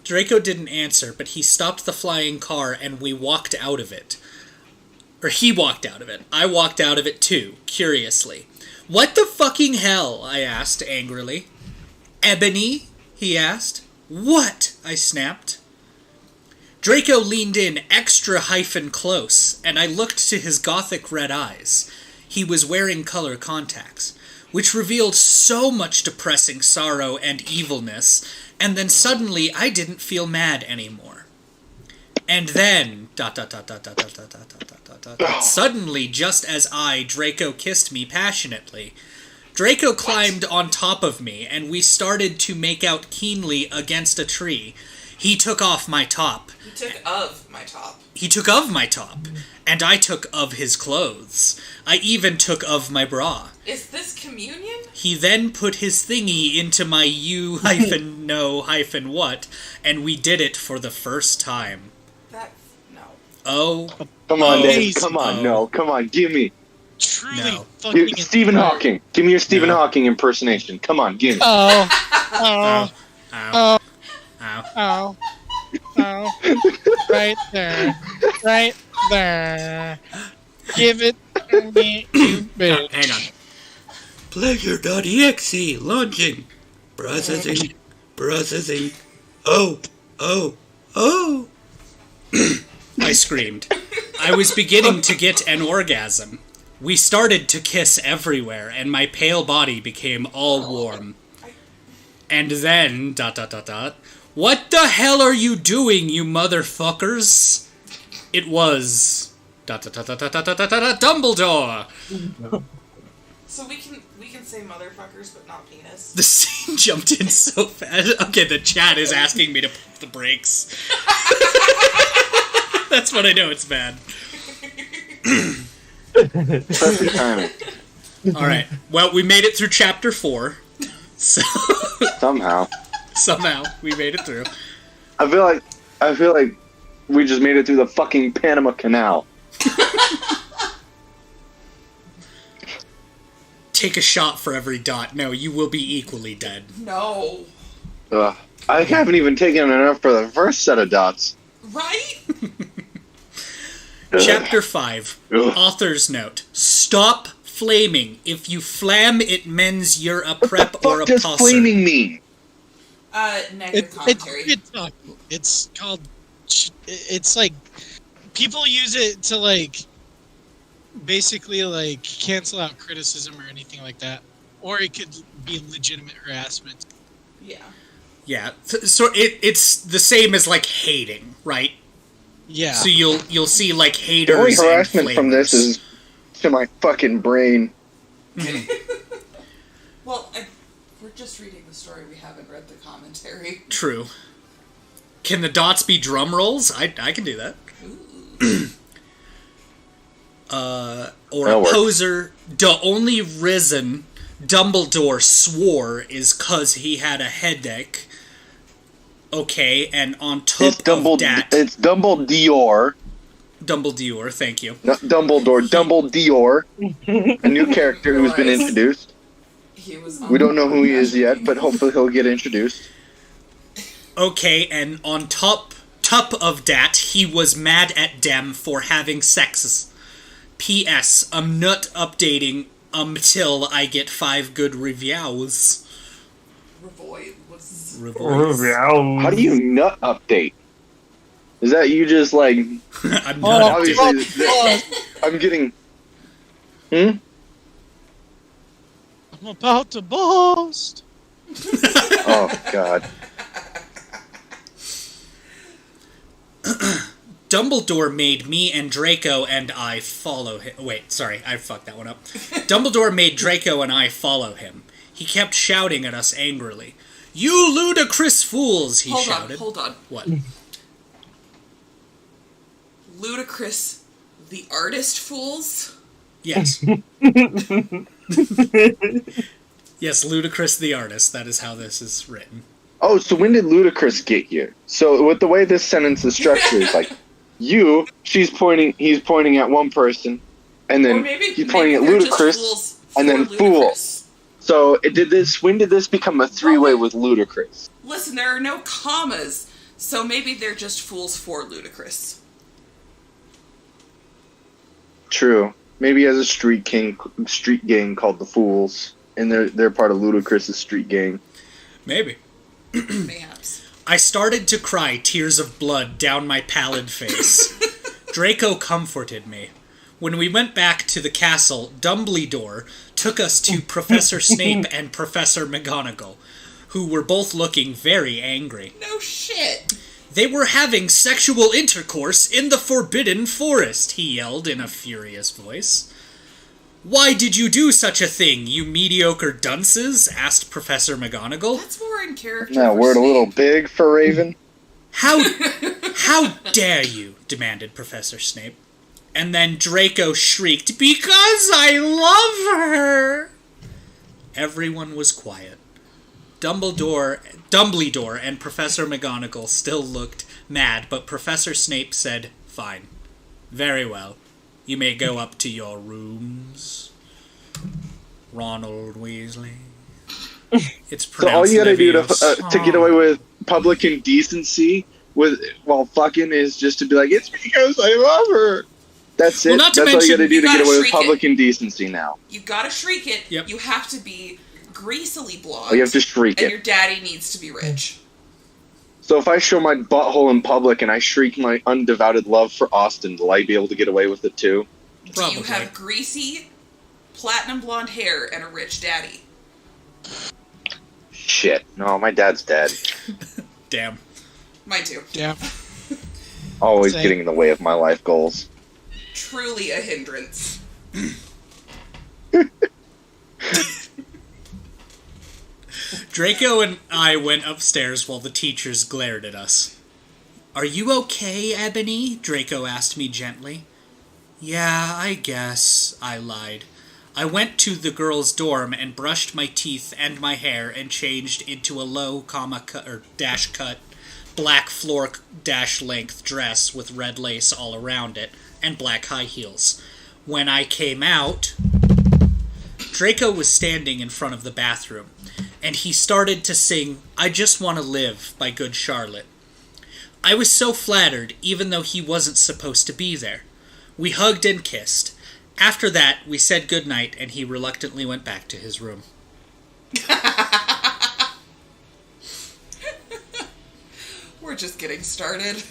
Draco didn't answer, but he stopped the flying car and we walked out of it. Or he walked out of it. I walked out of it too, curiously. What the fucking hell? I asked angrily. Ebony? He asked. What? I snapped. Draco leaned in extra close, and I looked to his gothic red eyes. He was wearing color contacts, which revealed so much depressing sorrow and evilness, and then suddenly I didn't feel mad anymore. And then... Suddenly, just as Draco kissed me passionately. Draco climbed on top of me, and we started to make out keenly against a tree. He took off my top. He took of my top. He took of my top, and I took of his clothes. I even took of my bra. Is this communion? He then put his thingy into my you-no-what, and we did it for the first time. No. Oh. Come on, Dave. Come on, no. Come on, give me. Truly fucking Stephen Hawking. Give me your Stephen Hawking impersonation. Come on, give me. Oh. Right there. Right there. Give it to me, you bitch. Hang on. Pleasure.exe launching. Processing. Oh. I screamed. I was beginning to get an orgasm. We started to kiss everywhere, and my pale body became all warm. And then... What the hell are you doing, you motherfuckers? It was... Dumbledore! So we can say motherfuckers, but not penis. The scene jumped in so fast. Okay, the chat is asking me to pump the brakes. That's when I know it's bad. Perfect timing. All right. Well, we made it through chapter 4. So Somehow we made it through. I feel like we just made it through the fucking Panama Canal. Take a shot for every dot. No, you will be equally dead. No. I haven't even taken enough for the first set of dots. Right? Chapter 5. Author's note. Stop flaming. If you flam, it means you're a prep or a What does pusser. flaming mean? Negative commentary. It's called. It's like people use it to like basically like cancel out criticism or anything like that, or it could be legitimate harassment. Yeah. Yeah. So it's the same as like hating, right? Yeah. So you'll see like The haters. only and harassment from this flamers. is to my fucking brain. Well, we're just reading the story. We haven't read the commentary. True. Can the dots be drum rolls? I can do that. Or That'll a work. poser. The only reason Dumbledore swore is cause he had a headache. Okay, and on top It's of that, It's Dumbledore. Dumbledore. Thank you. Not Dumbledore. Dumbledore. A new character who's been introduced. We don't know who he is yet, but hopefully he'll get introduced. Okay, and on top of that, he was mad at them for having sex. P.S. I'm not updating until I get 5 good reviews. How do you not update? Is that you just like... I'm not obviously, I'm getting... I'm about to bust. Oh, God. Dumbledore made me and Draco and I follow him. Wait, sorry, I fucked that one up. Dumbledore made Draco and I follow him. He kept shouting at us angrily. You ludicrous fools, he shouted. Hold on. What? Ludicrous, the artist fools? Yes. Yes, Ludicrous the artist. That is how this is written. Oh, so when did Ludacris get here? So with the way this sentence is structured, it's like, he's pointing at one person, and then he's pointing at Ludacris, and then fool. So when did this become a three-way with Ludacris? Listen, there are no commas, so maybe they're just fools for Ludacris. True. Maybe he has a street gang called the Fools, and they're part of Ludacris's street gang. Maybe. Mayhaps. I started to cry tears of blood down my pallid face. Draco comforted me. When we went back to the castle, Dumbledore took us to Professor Snape and Professor McGonagall, who were both looking very angry. No shit. They were having sexual intercourse in the Forbidden Forest, he yelled in a furious voice. Why did you do such a thing, you mediocre dunces? Asked Professor McGonagall. That's more in character. That word a little big for Raven. How dare you? Demanded Professor Snape. And then Draco shrieked, because I love her! Everyone was quiet. Dumbledore and Professor McGonagall still looked mad, but Professor Snape said, fine. Very well. You may go up to your rooms. Ronald Weasley. It's pronounced So all you gotta do Leviosa. to get away with public indecency while fucking is just to be like, it's because I love her. That's it. Well, not to That's all you mention- gotta do You to get gotta away with shriek public indecency now. You gotta shriek it. Yep. You have to be greasily blonde. Oh, you have to shriek and it. your daddy needs to be rich. So if I show my butthole in public and I shriek my undevoted love for Austin, will I be able to get away with it too? Do you have greasy, platinum blonde hair and a rich daddy? Shit. No, my dad's dead. Damn. Mine too. Yeah. Always Same. getting in the way of my life goals. Truly a hindrance. Draco and I went upstairs while the teachers glared at us. Are you okay, Ebony? Draco asked me gently. Yeah, I guess, I lied. I went to the girls' dorm and brushed my teeth and my hair and changed into a low dash cut black floor dash length dress with red lace all around it and black high heels. When I came out, Draco was standing in front of the bathroom, and he started to sing I Just Want to Live by Good Charlotte. I was so flattered, even though he wasn't supposed to be there. We hugged and kissed. After that, we said goodnight, and he reluctantly went back to his room. We're just getting started.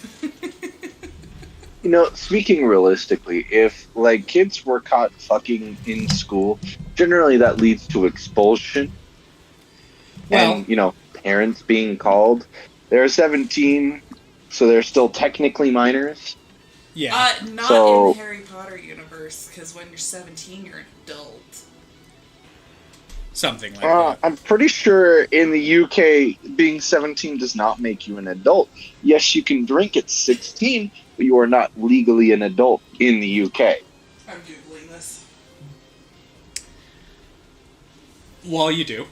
You know, speaking realistically, if, like, kids were caught fucking in school, generally that leads to expulsion. Well, and, you know, parents being called. They're 17, so they're still technically minors. Yeah. Not So- in the Harry Potter universe, because when you're 17, you're an adult. Something like that. I'm pretty sure in the UK, being 17 does not make you an adult. Yes, you can drink at 16, but you are not legally an adult in the UK. I'm Googling this. While you do.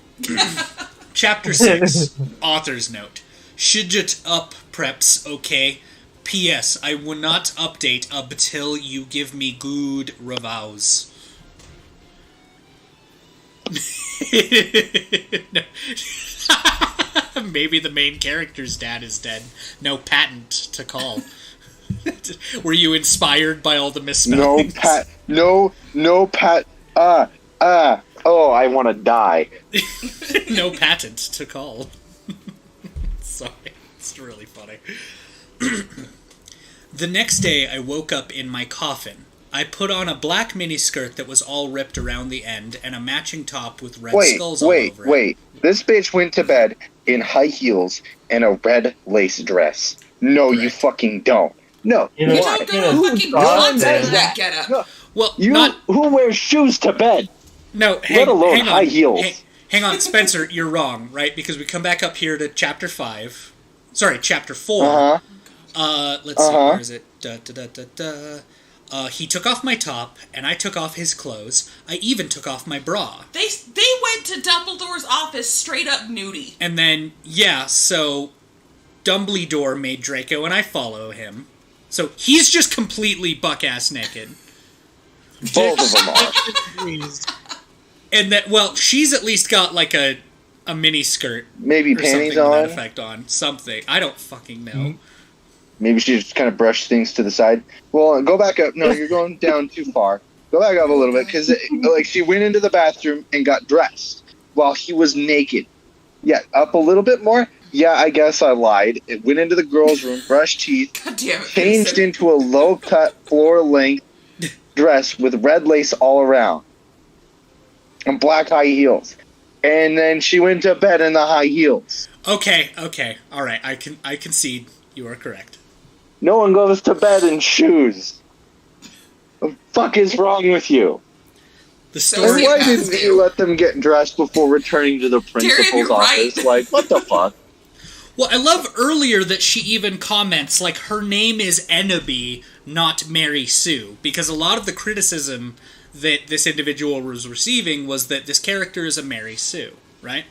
Chapter 6, Author's Note. Shidget up preps, okay? P.S. I will not update until you give me good reviews. No. Maybe the main character's dad is dead. No patent to call. Were you inspired by all the misspellings? Oh, I want to die. No patent to call. Sorry, it's really funny. The next day, I woke up in my coffin. I put on a black miniskirt that was all ripped around the end and a matching top with red skulls all over it. Wait. This bitch went to bed in high heels and a red lace dress. No, you fucking don't. No. You don't go to fucking concert in that getup. No. Well, who wears shoes to bed? No, let alone high heels. Hang on, Spencer, you're wrong, right? Because we come back up here to chapter 5. Sorry, chapter 4. Let's see, where is it? He took off my top, and I took off his clothes. I even took off my bra. They went to Dumbledore's office straight up nudie. And then, so Dumbledore made Draco, and I follow him. So he's just completely buck-ass naked. Both of them are. And that, well, she's at least got like a mini skirt, maybe or panties something to that on. effect on something. I don't fucking know. Maybe she just kind of brushed things to the side. Well, go back up. No, you're going down too far. Go back up a little bit, because like she went into the bathroom and got dressed while he was naked. Yeah, up a little bit more. Yeah, I guess I lied. It went into the girls' room, brushed teeth, God damn it, changed into a low-cut, floor-length dress with red lace all around and black high heels. And then she went to bed in the high heels. Okay, all right. I concede. You are correct. No one goes to bed in shoes. What the fuck is wrong with you? The story. And why didn't you let them get dressed before returning to the principal's office? Like, what the fuck? Well, I love earlier that she even comments, like, her name is Ennaby, not Mary Sue. Because a lot of the criticism that this individual was receiving was that this character is a Mary Sue, right?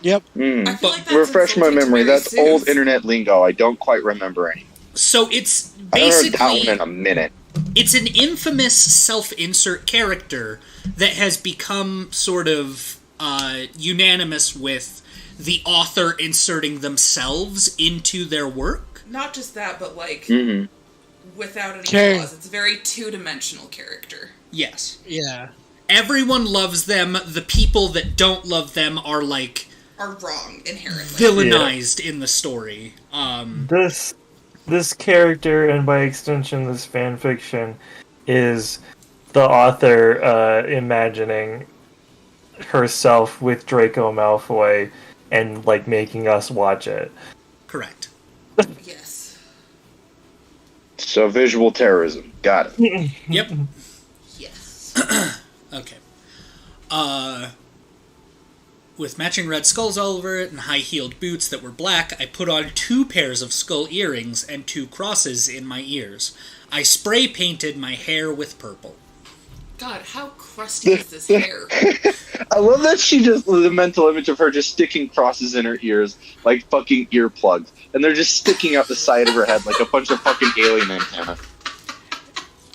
Yep. But refresh my memory. That's old internet lingo. I don't quite remember anymore. So it's I haven't heard basically... that one in a minute. It's an infamous self-insert character that has become sort of unanimous with the author inserting themselves into their work. Not just that, but like without any flaws. It's a very two-dimensional character. Yes. Yeah. Everyone loves them. The people that don't love them are like are wrong inherently. Villainized in the story. This character, and by extension this fanfiction, is the author imagining herself with Draco Malfoy and like making us watch it. Correct. Yes. So visual terrorism. Got it. Yep. Yes. Okay. With matching red skulls all over it and high-heeled boots that were black, I put on 2 pairs of skull earrings and 2 crosses in my ears. I spray-painted my hair with purple. God, how crusty is this hair? I love that she just, the mental image of her just sticking crosses in her ears like fucking earplugs. And they're just sticking out the side of her head like a bunch of fucking alien antenna.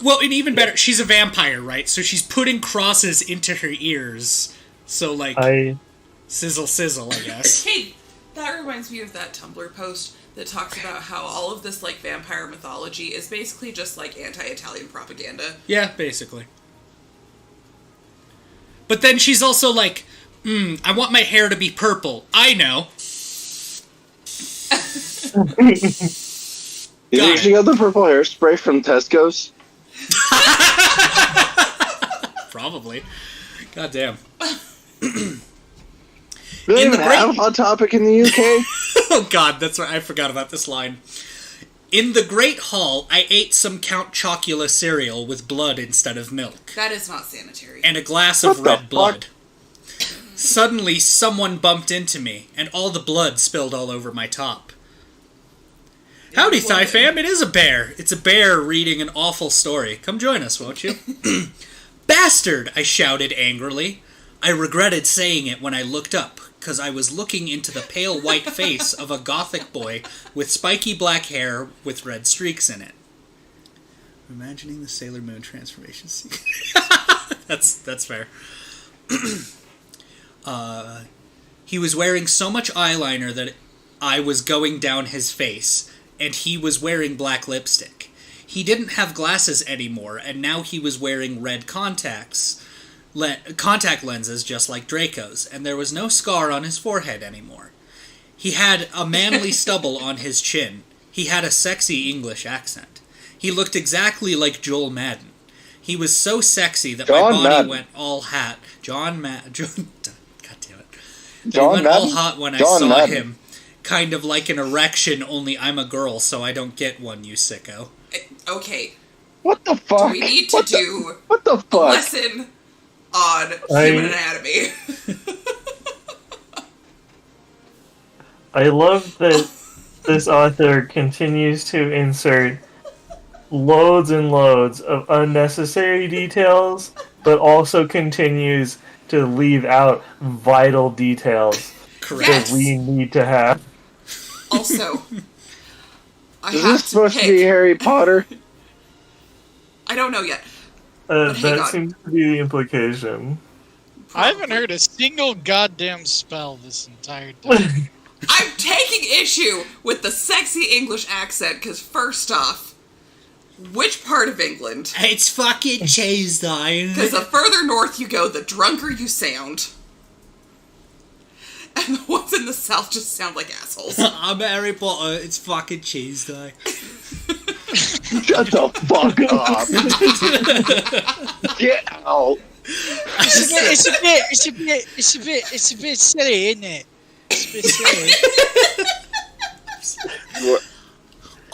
Well, and even better, she's a vampire, right? So she's putting crosses into her ears. So, like, sizzle, sizzle, I guess. Hey, that reminds me of that Tumblr post that talks about how all of this, like, vampire mythology is basically just, like, anti-Italian propaganda. Yeah, basically. But then she's also like, I want my hair to be purple. I know. You think she got the purple hairspray from Tesco's? Probably. God damn. Really even have Hot Topic in the UK? Oh god, that's right. I forgot about this line. In the Great Hall, I ate some Count Chocula cereal with blood instead of milk. That is not sanitary. And a glass of red blood. Suddenly, someone bumped into me, and all the blood spilled all over my top. Howdy, Thigh Fam, it is a bear. It's a bear reading an awful story. Come join us, won't you? Bastard, I shouted angrily. I regretted saying it when I looked up, because I was looking into the pale white face of a gothic boy with spiky black hair with red streaks in it. Imagining the Sailor Moon transformation scene. That's fair. He was wearing so much eyeliner that I was going down his face, and he was wearing black lipstick. He didn't have glasses anymore, and now he was wearing red contact lenses just like Draco's, and there was no scar on his forehead anymore. He had a manly stubble on his chin. He had a sexy English accent. He looked exactly like Joel Madden. He was so sexy that my body went all hot. God damn it. Went all hot when I saw him. Kind of like an erection, only I'm a girl, so I don't get one, you sicko. Okay. What the fuck? Do we need to do what the fuck? A lesson on human anatomy? I love that this author continues to insert loads and loads of unnecessary details, but also continues to leave out vital details that we need to have. Also, is this supposed to be Harry Potter? I don't know yet. That seems to be the implication. I haven't heard a single goddamn spell this entire time. I'm taking issue with the sexy English accent, because first off, which part of England? It's fucking Tuesday. Because the further north you go, the drunker you sound. And the ones in the south just sound like assholes. I'm Harry Potter, it's fucking Tuesday. Shut the fuck up. Get out. It's a bit silly, isn't it? It's a bit silly.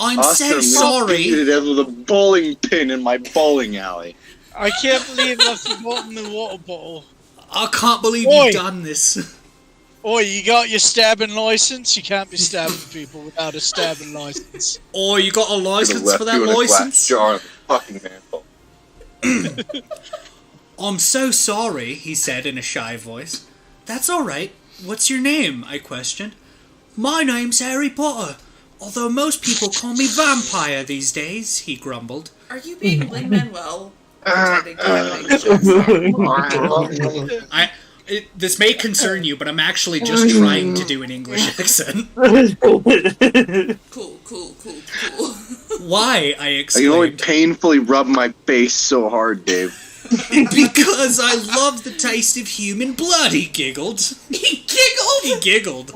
I'm so sorry. It with a bowling pin in my bowling alley. I can't believe I've forgotten the water bottle. I can't believe you've done this. Oi, you got your stabbing license? You can't be stabbing people without a stabbing license. Oh, you got a license for that license? Jar of fucking mantle. I'm so sorry, he said in a shy voice. That's alright. What's your name? I questioned. My name's Harry Potter, although most people call me Vampire these days, he grumbled. Are you being Lin-Manuel? This may concern you, but I'm actually just trying to do an English accent. Cool. Why? I exclaimed. I can only painfully rub my face so hard, Dave. Because I love the taste of human blood, he giggled. He giggled? He giggled.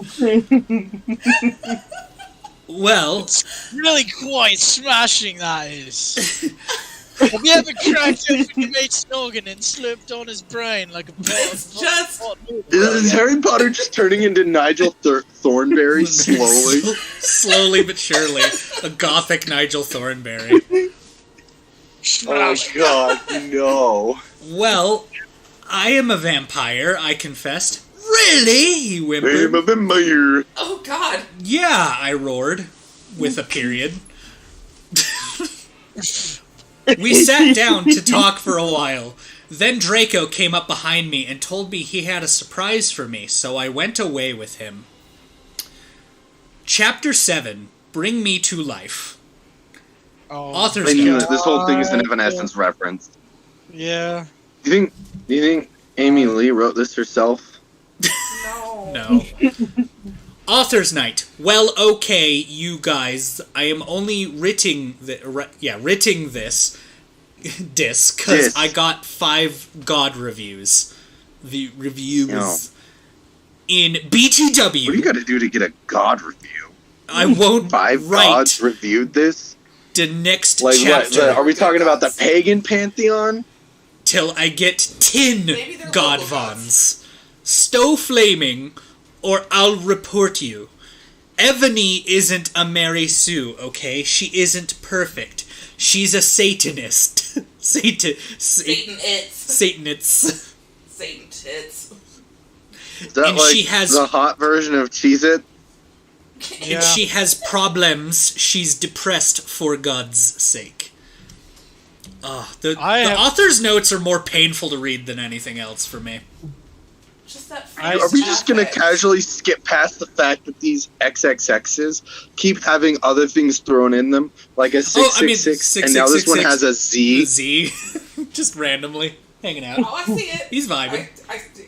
Well... It's really quite smashing, that is. Have you ever cracked open your mate's noggin and slipped on his brain like a pot? Is Harry Potter just turning into Nigel Thornberry slowly? Slowly but surely. A gothic Nigel Thornberry. Oh god, no. Well, I am a vampire, I confessed. Really? He whimpered. I'm a vampire. Oh god. Yeah, I roared. With a period. We sat down to talk for a while. Then Draco came up behind me and told me he had a surprise for me, so I went away with him. Chapter 7, Bring Me to Life. Author's I knew note. that this whole thing is an Evanescence reference. Yeah. Do you think Amy Lee wrote this herself? No. Author's Night. Well, okay, you guys. I am only writing this disc because I got 5 God reviews. The reviews in BTW. What do you got to do to get a God review? I won't 5 write gods reviewed this? the next Like chapter. what? Are we talking about the pagan pantheon? Till I get 10 Godvons. Stow flaming, or I'll report you. Ebony isn't a Mary Sue, okay? She isn't perfect. She's a Satanist. Satan-its. Satanits. Satan-tits. Is that And like she has- the hot version of Cheez-It? And she has problems. She's depressed for God's sake. The author's notes are more painful to read than anything else for me. Just that Are we just going to casually skip past the fact that these XXXs keep having other things thrown in them? Like a 666, and now this one has a Z? Z. Just randomly hanging out. Oh, I see it. He's vibing.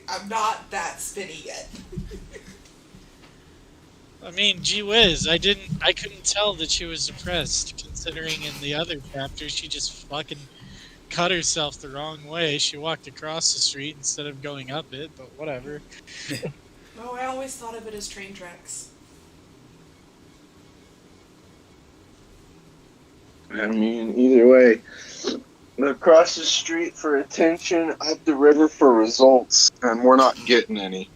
I'm not that spinny yet. I mean, gee whiz, I couldn't tell that she was depressed, considering in the other chapter she just fucking cut herself the wrong way. She walked across the street instead of going up it, but whatever. Oh, I always thought of it as train tracks. I mean, either way. Across the street for attention, up the river for results, and we're not getting any.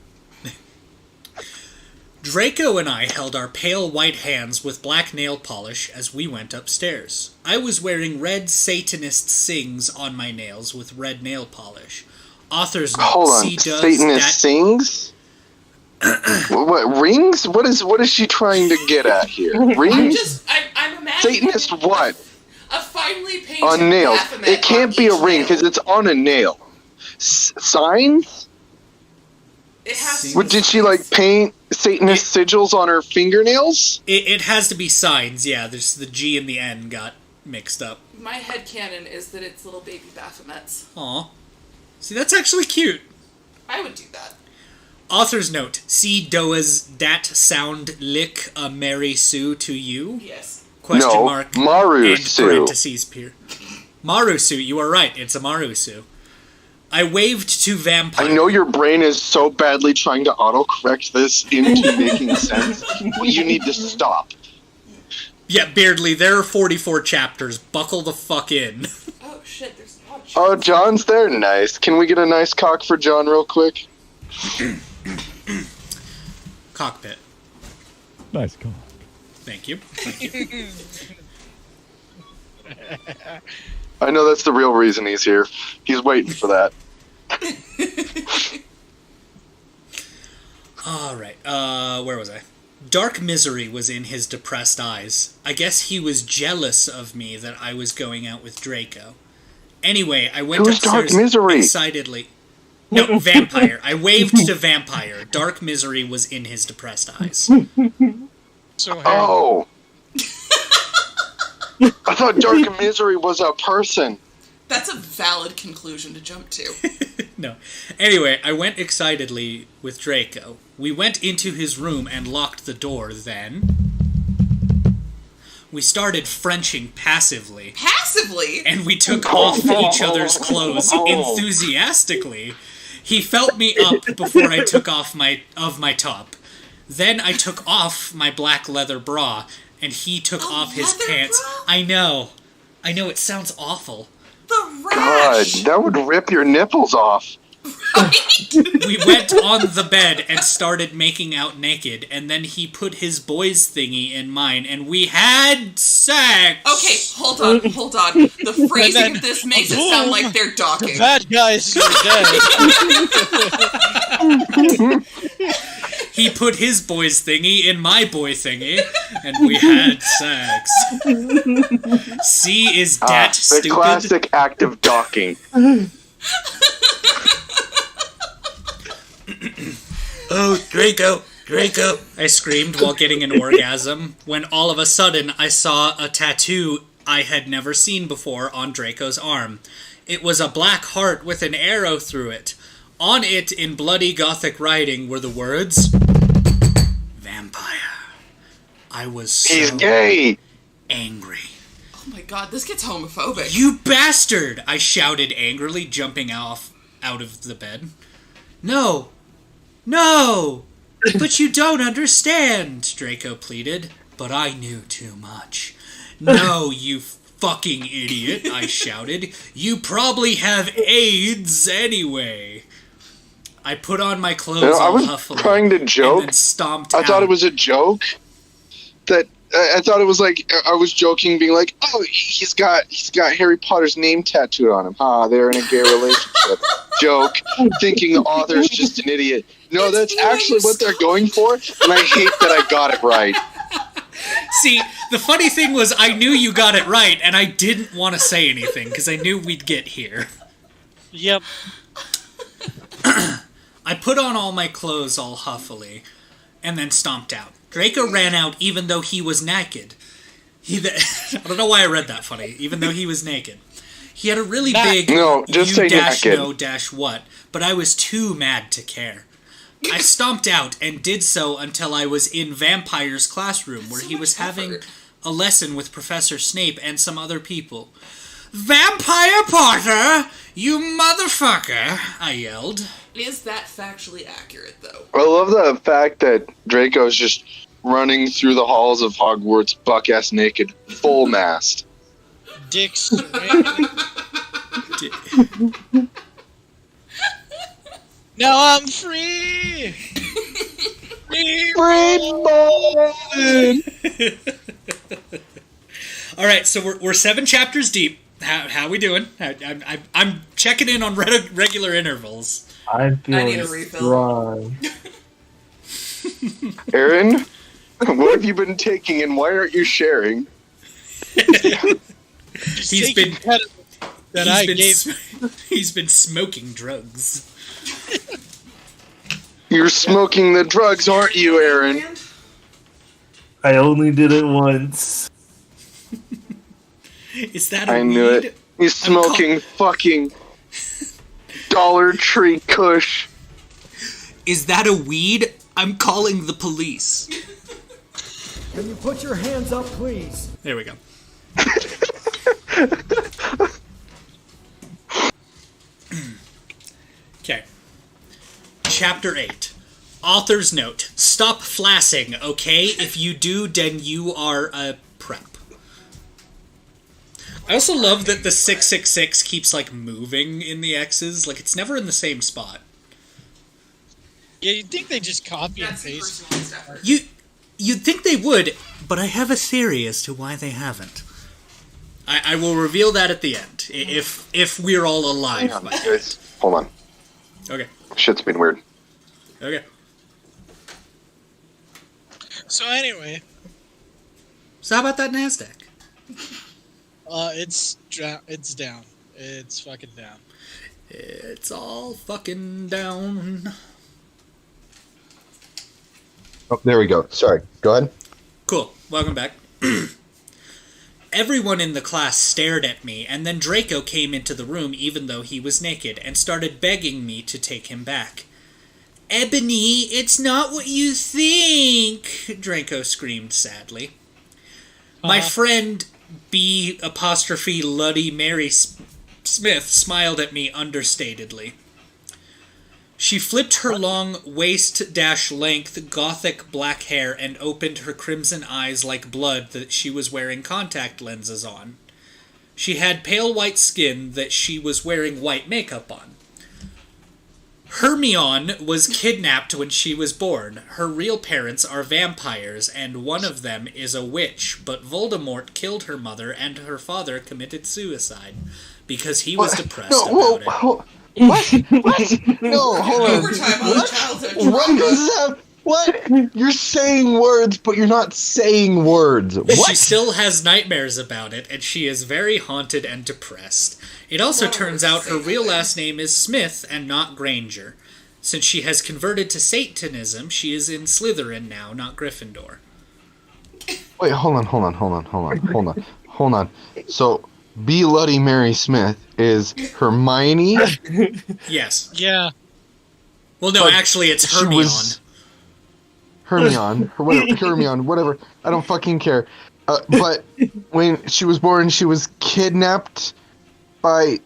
Draco and I held our pale white hands with black nail polish as we went upstairs. I was wearing red Satanist sings on my nails with red nail polish. Author's note. Hold on, Satanist sings? What, rings? What is she trying to get at here? Rings? I'm imagining Satanist what? a finely painted On nails. Baphomet It can't on be a each ring nail. because it's on a nail. Signs? It has What, did she like paint Satanist sigils on her fingernails? It has to be signs, yeah. There's the G and the N got mixed up. My headcanon is that it's little baby Baphomets. Aw. See, that's actually cute. I would do that. Author's note. See Doa's dat sound lick a Mary Sue to you? Yes. Question No, mark. Maru and Sue. parentheses peer. Maru Sue, you are right. It's a Maru Sue. I waved to Vampire. I know your brain is so badly trying to autocorrect this into making sense. You need to stop. Yeah, Beardley, there are 44 chapters. Buckle the fuck in. Oh shit, there's a lot of Oh, John's there. Nice. Can we get a nice cock for John real quick? Cockpit. Nice cock. Thank you. Thank you. I know that's the real reason he's here. He's waiting for that. Alright, where was I? Dark misery was in his depressed eyes. I guess he was jealous of me that I was going out with Draco. Anyway, I went Who's upstairs Dark Misery? excitedly. No, Vampire. I waved to Vampire. Dark misery was in his depressed eyes. So Oh! I thought Dark Misery was a person. That's a valid conclusion to jump to. No. Anyway, I went excitedly with Draco. We went into his room and locked the door. Then we started Frenching passively. Passively? And we took off each other's clothes enthusiastically. He felt me up before I took off my top. Then I took off my black leather bra, and he took off his pants. Bra? I know, it sounds awful. The God, rash! that would rip your nipples off. We went on the bed and started making out naked, and then he put his boys thingy in mine, and we had sex! Okay, hold on. The phrasing of this makes it sound like they're docking. The bad guys are dead. He put his boys thingy in my boy thingy, and we had sex. C is dat The stupid. classic act of docking. Oh, Draco! Draco! I screamed while getting an orgasm, when all of a sudden I saw a tattoo I had never seen before on Draco's arm. It was a black heart with an arrow through it. On it, in bloody Gothic writing, were the words, Vampire. I was so He's gay! angry. Oh my god, this gets homophobic. You bastard! I shouted angrily, jumping out of the bed. No! No! But you don't understand, Draco pleaded. But I knew too much. No, you fucking idiot, I shouted. You probably have AIDS anyway. I put on my clothes all I was huffily, trying to joke. and then stomped I out. thought it was a joke. I thought it was like I was joking, being like, "Oh, he's got Harry Potter's name tattooed on him." They're in a gay relationship. Joke, thinking the author's just an idiot. No, that's actually what they're going for, and I hate that I got it right. See, the funny thing was I knew you got it right, and I didn't want to say anything, because I knew we'd get here. Yep. I put on all my clothes all huffily, and then stomped out. Draco ran out even though he was naked. I don't know why I read that funny, even though he was naked. He had a really big just say naked. "no-what," but I was too mad to care. I stomped out and did so until I was in Vampire's classroom, where he was having a lesson with Professor Snape and some other people. "Vampire Potter, you motherfucker!" I yelled. Is that factually accurate, though? I love the fact that Draco's just running through the halls of Hogwarts buck-ass naked, full mast. Dick swinging. Now I'm free! Free Bowden! Alright, so we're 7 chapters deep. How we doing? I'm checking in on regular intervals. I need a refill. Wrong. Aaron, what have you been taking and why aren't you sharing? He's been smoking drugs. You're smoking the drugs, aren't you, Aaron? I only did it once. Is that a I weed? knew it. He's smoking fucking Dollar Tree Kush. Is that a weed? I'm calling the police. Can you put your hands up, please? There we go. Okay. Chapter 8. Author's note. Stop flassing, okay? If you do, then you are a prep. I also love that the 666 keeps, like, moving in the X's. Like, it's never in the same spot. Yeah, you'd think they just copy and paste. You'd think they would, but I have a theory as to why they haven't. I will reveal that at the end, if we're all alive. Hang on, guys. Hold on. Okay. Shit's been weird. Okay. So anyway. So how about that NASDAQ? It's down. It's fucking down. It's all fucking down. Oh, there we go. Sorry. Go ahead. Cool. Welcome back. Everyone in the class stared at me, and then Draco came into the room even though he was naked, and started begging me to take him back. "Ebony, it's not what you think," Draco screamed sadly. My friend B' Luddy Mary Smith smiled at me understatedly. She flipped her long waist-length gothic black hair and opened her crimson eyes like blood that she was wearing contact lenses on. She had pale white skin that she was wearing white makeup on. Hermione was kidnapped when she was born. Her real parents are vampires, and one of them is a witch, but Voldemort killed her mother and her father committed suicide because he was depressed about it. What? What? No, hold on. Overtime on childhood trauma. What? You're saying words, but you're not saying words. What? She still has nightmares about it, and she is very haunted and depressed. It also turns out her real last name is Smith and not Granger. Since she has converted to Satanism, she is in Slytherin now, not Gryffindor. Wait, hold on. So, Bloody Mary Smith is Hermione? Yes. Yeah. Well, no, actually, it's Hermione. Hermione, whatever. I don't fucking care. But when she was born, she was kidnapped by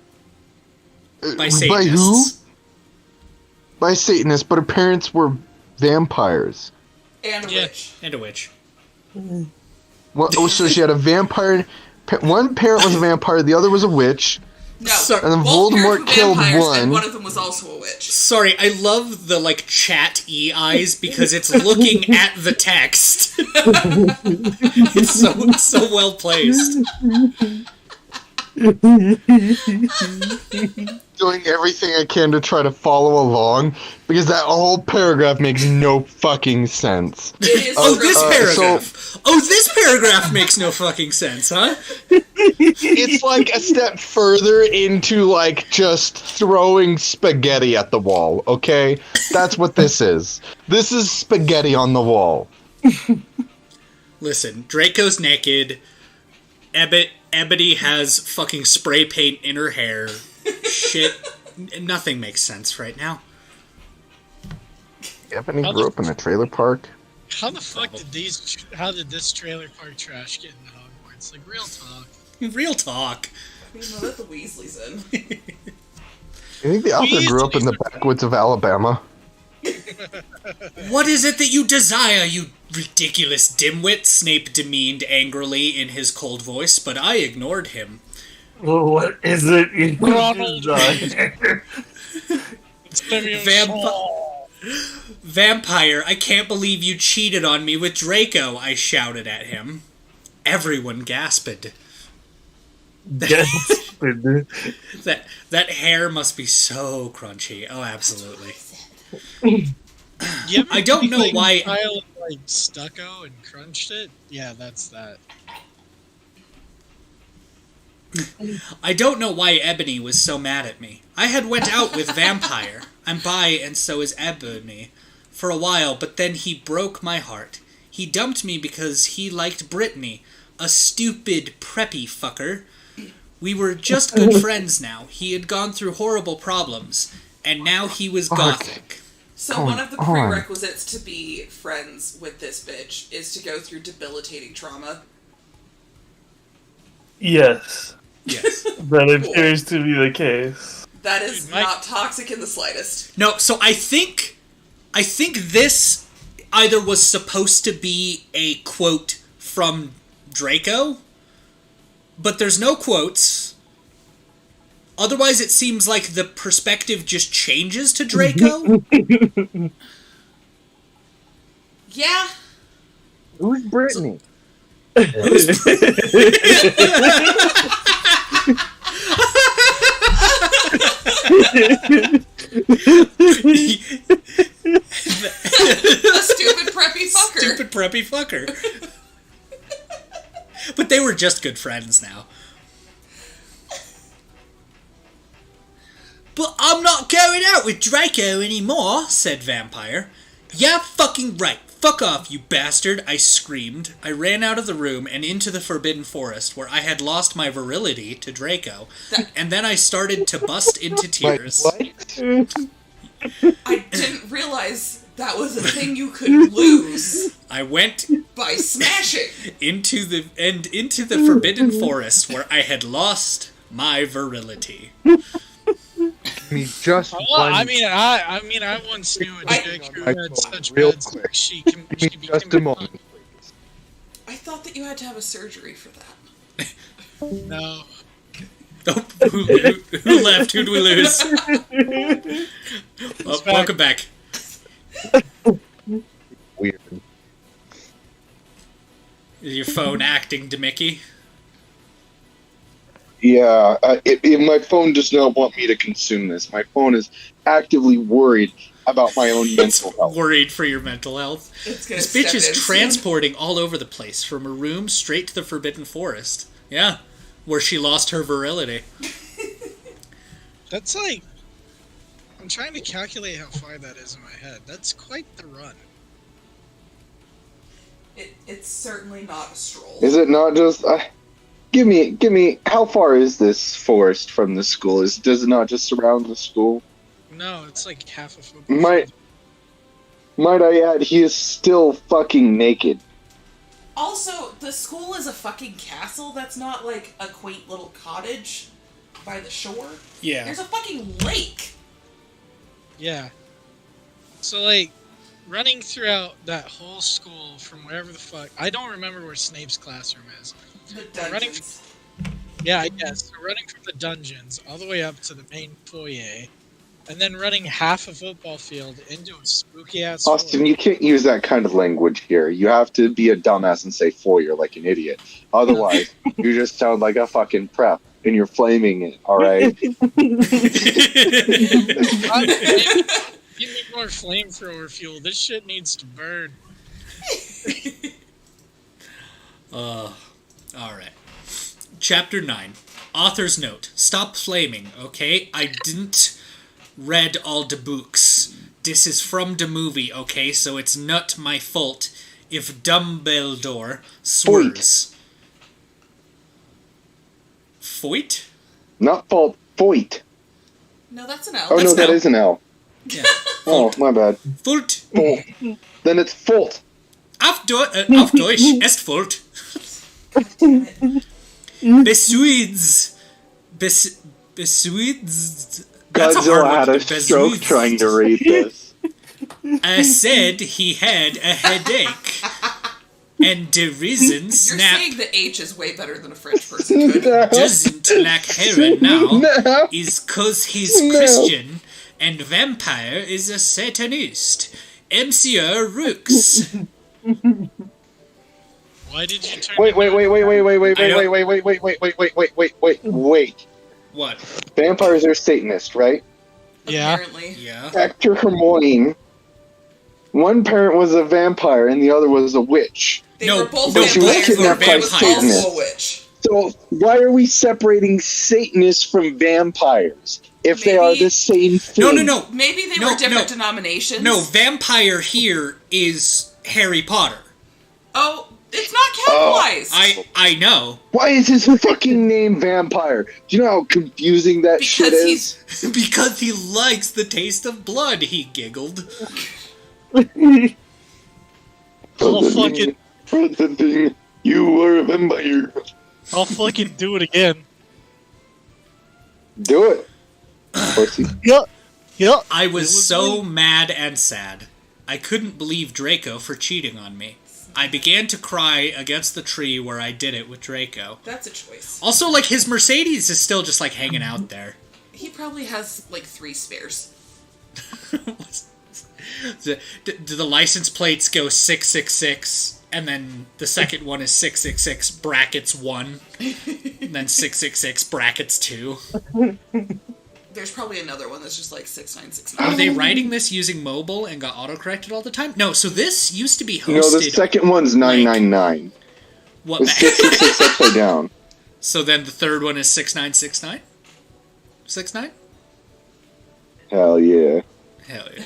Satanists. By who? By Satanists, but her parents were vampires. And a witch. And a witch. Well, so she had a vampire. One parent was a vampire, the other was a witch. No, and then both Voldemort parents were killed vampires, one. and one of them was also a witch. Sorry, I love the, chat eyes because it's looking at the text. It's so well placed. Doing everything I can to try to follow along, because that whole paragraph makes no fucking sense. This paragraph makes no fucking sense, huh? It's like a step further into, just throwing spaghetti at the wall, okay? That's what this is. This is spaghetti on the wall. Listen, Draco's naked. Ebony has fucking spray paint in her hair. Shit. Nothing makes sense right now. Ebony grew up in a trailer park. How the fuck how did this trailer park trash get into Hogwarts? Real talk. Real talk. I mean, let the Weasleys in. I think the author grew up in the backwoods of Alabama. What is it that you desire, you ridiculous dimwit? Snape demeaned angrily in his cold voice, but I ignored him. Well, what is it you Ronald desire? Vampire, I can't believe you cheated on me with Draco, I shouted at him. Everyone gasped. That hair must be so crunchy. Oh, absolutely. Yeah, I don't know why. Pile of, stucco and crunched it. Yeah, that's that. I don't know why Ebony was so mad at me. I had went out with Vampire. I'm bi and so is Ebony. For a while, but then he broke my heart. He dumped me because he liked Brittany. A stupid, preppy fucker. We were just good friends now. He had gone through horrible problems. And now he was gothic. So one of the prerequisites to be friends with this bitch is to go through debilitating trauma. Yes. Yes. That appears to be the case. That is not toxic in the slightest. No, so I think this either was supposed to be a quote from Draco, but there's no quotes. Otherwise, it seems like the perspective just changes to Draco. Yeah. Who's Brittany? A stupid preppy fucker. Stupid preppy fucker. But they were just good friends now. But I'm not going out with Draco anymore, said Vampire. Yeah, fucking right. Fuck off, you bastard, I screamed. I ran out of the room and into the Forbidden Forest, where I had lost my virility to Draco. And then I started to bust into tears. I didn't realize that was a thing you could lose. I went by smashing into the Forbidden Forest, where I had lost my virility. I once knew a chick who had such bad sex she became just a moment. I thought that you had to have a surgery for that. No. Oh, who left? Who do we lose? Oh, welcome back. Weird. Is your phone acting to Mickey? Yeah, my phone does not want me to consume this. My phone is actively worried about my own mental health. Worried for your mental health. It's gonna This bitch step is in transporting all over the place, from a room straight to the Forbidden Forest. Yeah, where she lost her virility. That's like... I'm trying to calculate how far that is in my head. That's quite the run. It's certainly not a stroll. Is it not just... Give me... How far is this forest from the school? Does it not just surround the school? No, it's like half a football. Might I add, he is still fucking naked. Also, the school is a fucking castle. That's not like a quaint little cottage by the shore. Yeah. There's a fucking lake. Yeah. So, like, running throughout that whole school from wherever the fuck... I don't remember where Snape's classroom is. The dungeons. Yeah, I guess. So running from the dungeons all the way up to the main foyer, and then running half a football field into a spooky-ass Austin, you can't use that kind of language here. You have to be a dumbass and say foyer like an idiot. Otherwise, you just sound like a fucking prep, and you're flaming it, alright? Give me more flamethrower fuel. This shit needs to burn. Alright. Chapter 9. Author's note. Stop flaming, okay? I didn't read all the books. This is from the movie, okay? So it's not my fault if Dumbledore swears. Foyt? Not fault, foit. No, that's an L. Oh, no, that is an L. Yeah. Oh, my bad. Folt. Then it's fault. Auf Deutsch est Folt. Besuids. Besuids. That's a hard Godzilla one had to a do. stroke trying to read this. I said he had a headache. And the reason You're Snap saying the H is way better than a French person could. doesn't like heroin now is 'cause he's Christian and vampire is a satanist. Monsieur Rooks. Why did you turn... Wait. What? Vampires are Satanists, right? Yeah. Apparently. Yeah. Hector Hermione. One parent was a vampire and the other was a witch. They were both But she was vampires, kidnapped but by was also a Satanists. witch. So why are we separating Satanists from vampires if they are the same thing? No. Maybe they were different denominations. No, vampire here is Harry Potter. Oh, it's not capitalized. I know. Why is his fucking name Vampire? Do you know how confusing that shit is? Because he likes the taste of blood, he giggled. I'll fucking... You were a vampire. I'll fucking do it again. Do it. Pussy. Yep. I was so mad and sad. I couldn't believe Draco for cheating on me. I began to cry against the tree where I did it with Draco. That's a choice. Also, like, his Mercedes is still just, like, hanging out there. He probably has, like, 3 spares. Do the license plates go 666, and then the second one is 666 brackets 1, and then 666 brackets 2? There's probably another one that's just like 6969. Are they writing this using mobile and got autocorrected all the time? No, so this used to be hosted... No, the second one's 999. What? It's 666 upside down. So then the third one is 6969? 69? Hell yeah. Hell yeah.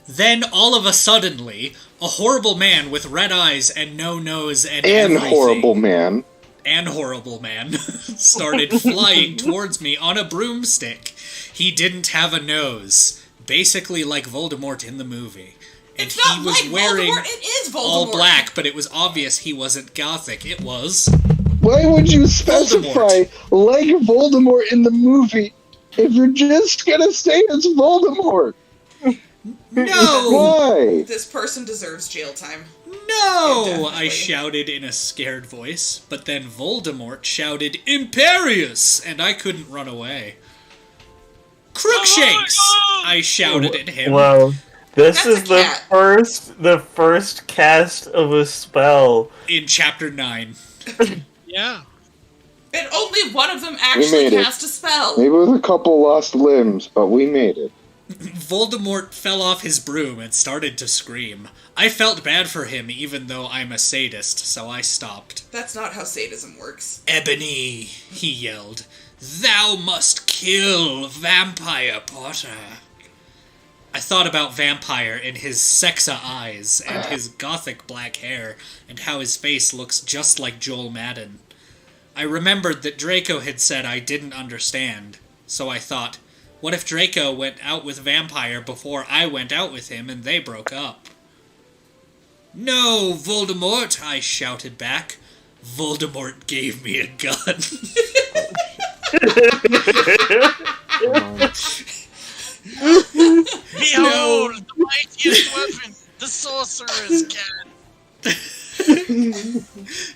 Then, all of a suddenly, a horrible man with red eyes and no nose and everything, horrible man. and horrible man started flying towards me on a broomstick. He didn't have a nose, basically like Voldemort in the movie. And It's not he was like wearing Voldemort, it is Voldemort. all black, but it was obvious he wasn't gothic. It was. Why would you specify like Voldemort in the movie if you're just gonna say it's Voldemort? No! Why? This person deserves jail time. No! I shouted in a scared voice, but then Voldemort shouted, Imperious! And I couldn't run away. Crookshanks! I shouted at him. Wow. This is the first cast of a spell. In chapter 9. Yeah. And only one of them actually made it. cast a spell. Maybe with a couple lost limbs, but we made it. Voldemort fell off his broom and started to scream. I felt bad for him even though I'm a sadist, so I stopped. That's not how sadism works. Ebony, he yelled. Thou must kill Vampire Potter. I thought about Vampire and his sexa eyes and his gothic black hair and how his face looks just like Joel Madden. I remembered that Draco had said I didn't understand, so I thought, what if Draco went out with Vampire before I went out with him and they broke up? No, Voldemort, I shouted back. Voldemort gave me a gun. Behold, the mightiest weapon, the sorcerer's cat.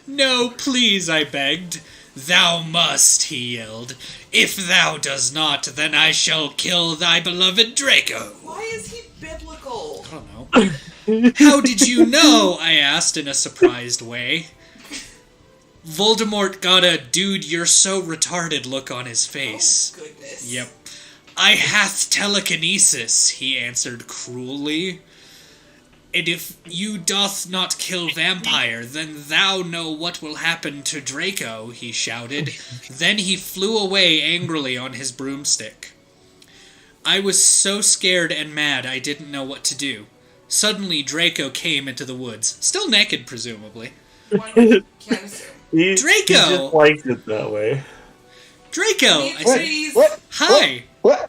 No, please, I begged. Thou must, he yelled. If thou does not, then I shall kill thy beloved Draco. Why is he biblical? I don't know. How did you know? I asked in a surprised way. Voldemort got a dude you're so retarded look on his face. Oh, goodness. Yep. I hath telekinesis, he answered cruelly. And if you doth not kill Vampire, then thou know what will happen to Draco, he shouted. Then he flew away angrily on his broomstick. I was so scared and mad I didn't know what to do. Suddenly Draco came into the woods, still naked presumably. He Draco! just liked it that way. Draco! I said, What? hi! What?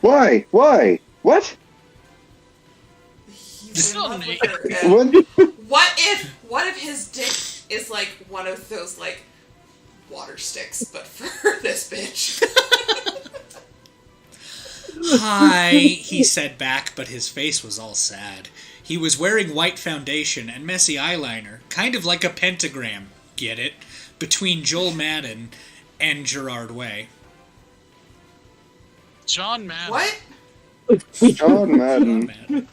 Why? Why? What? He's in love with her. What? What if his dick is like one of those like water sticks, but for this bitch? Hi, he said back, but his face was all sad. He was wearing white foundation and messy eyeliner, kind of like a pentagram, get it, between Joel Madden and Gerard Way. John Madden. What? John Madden.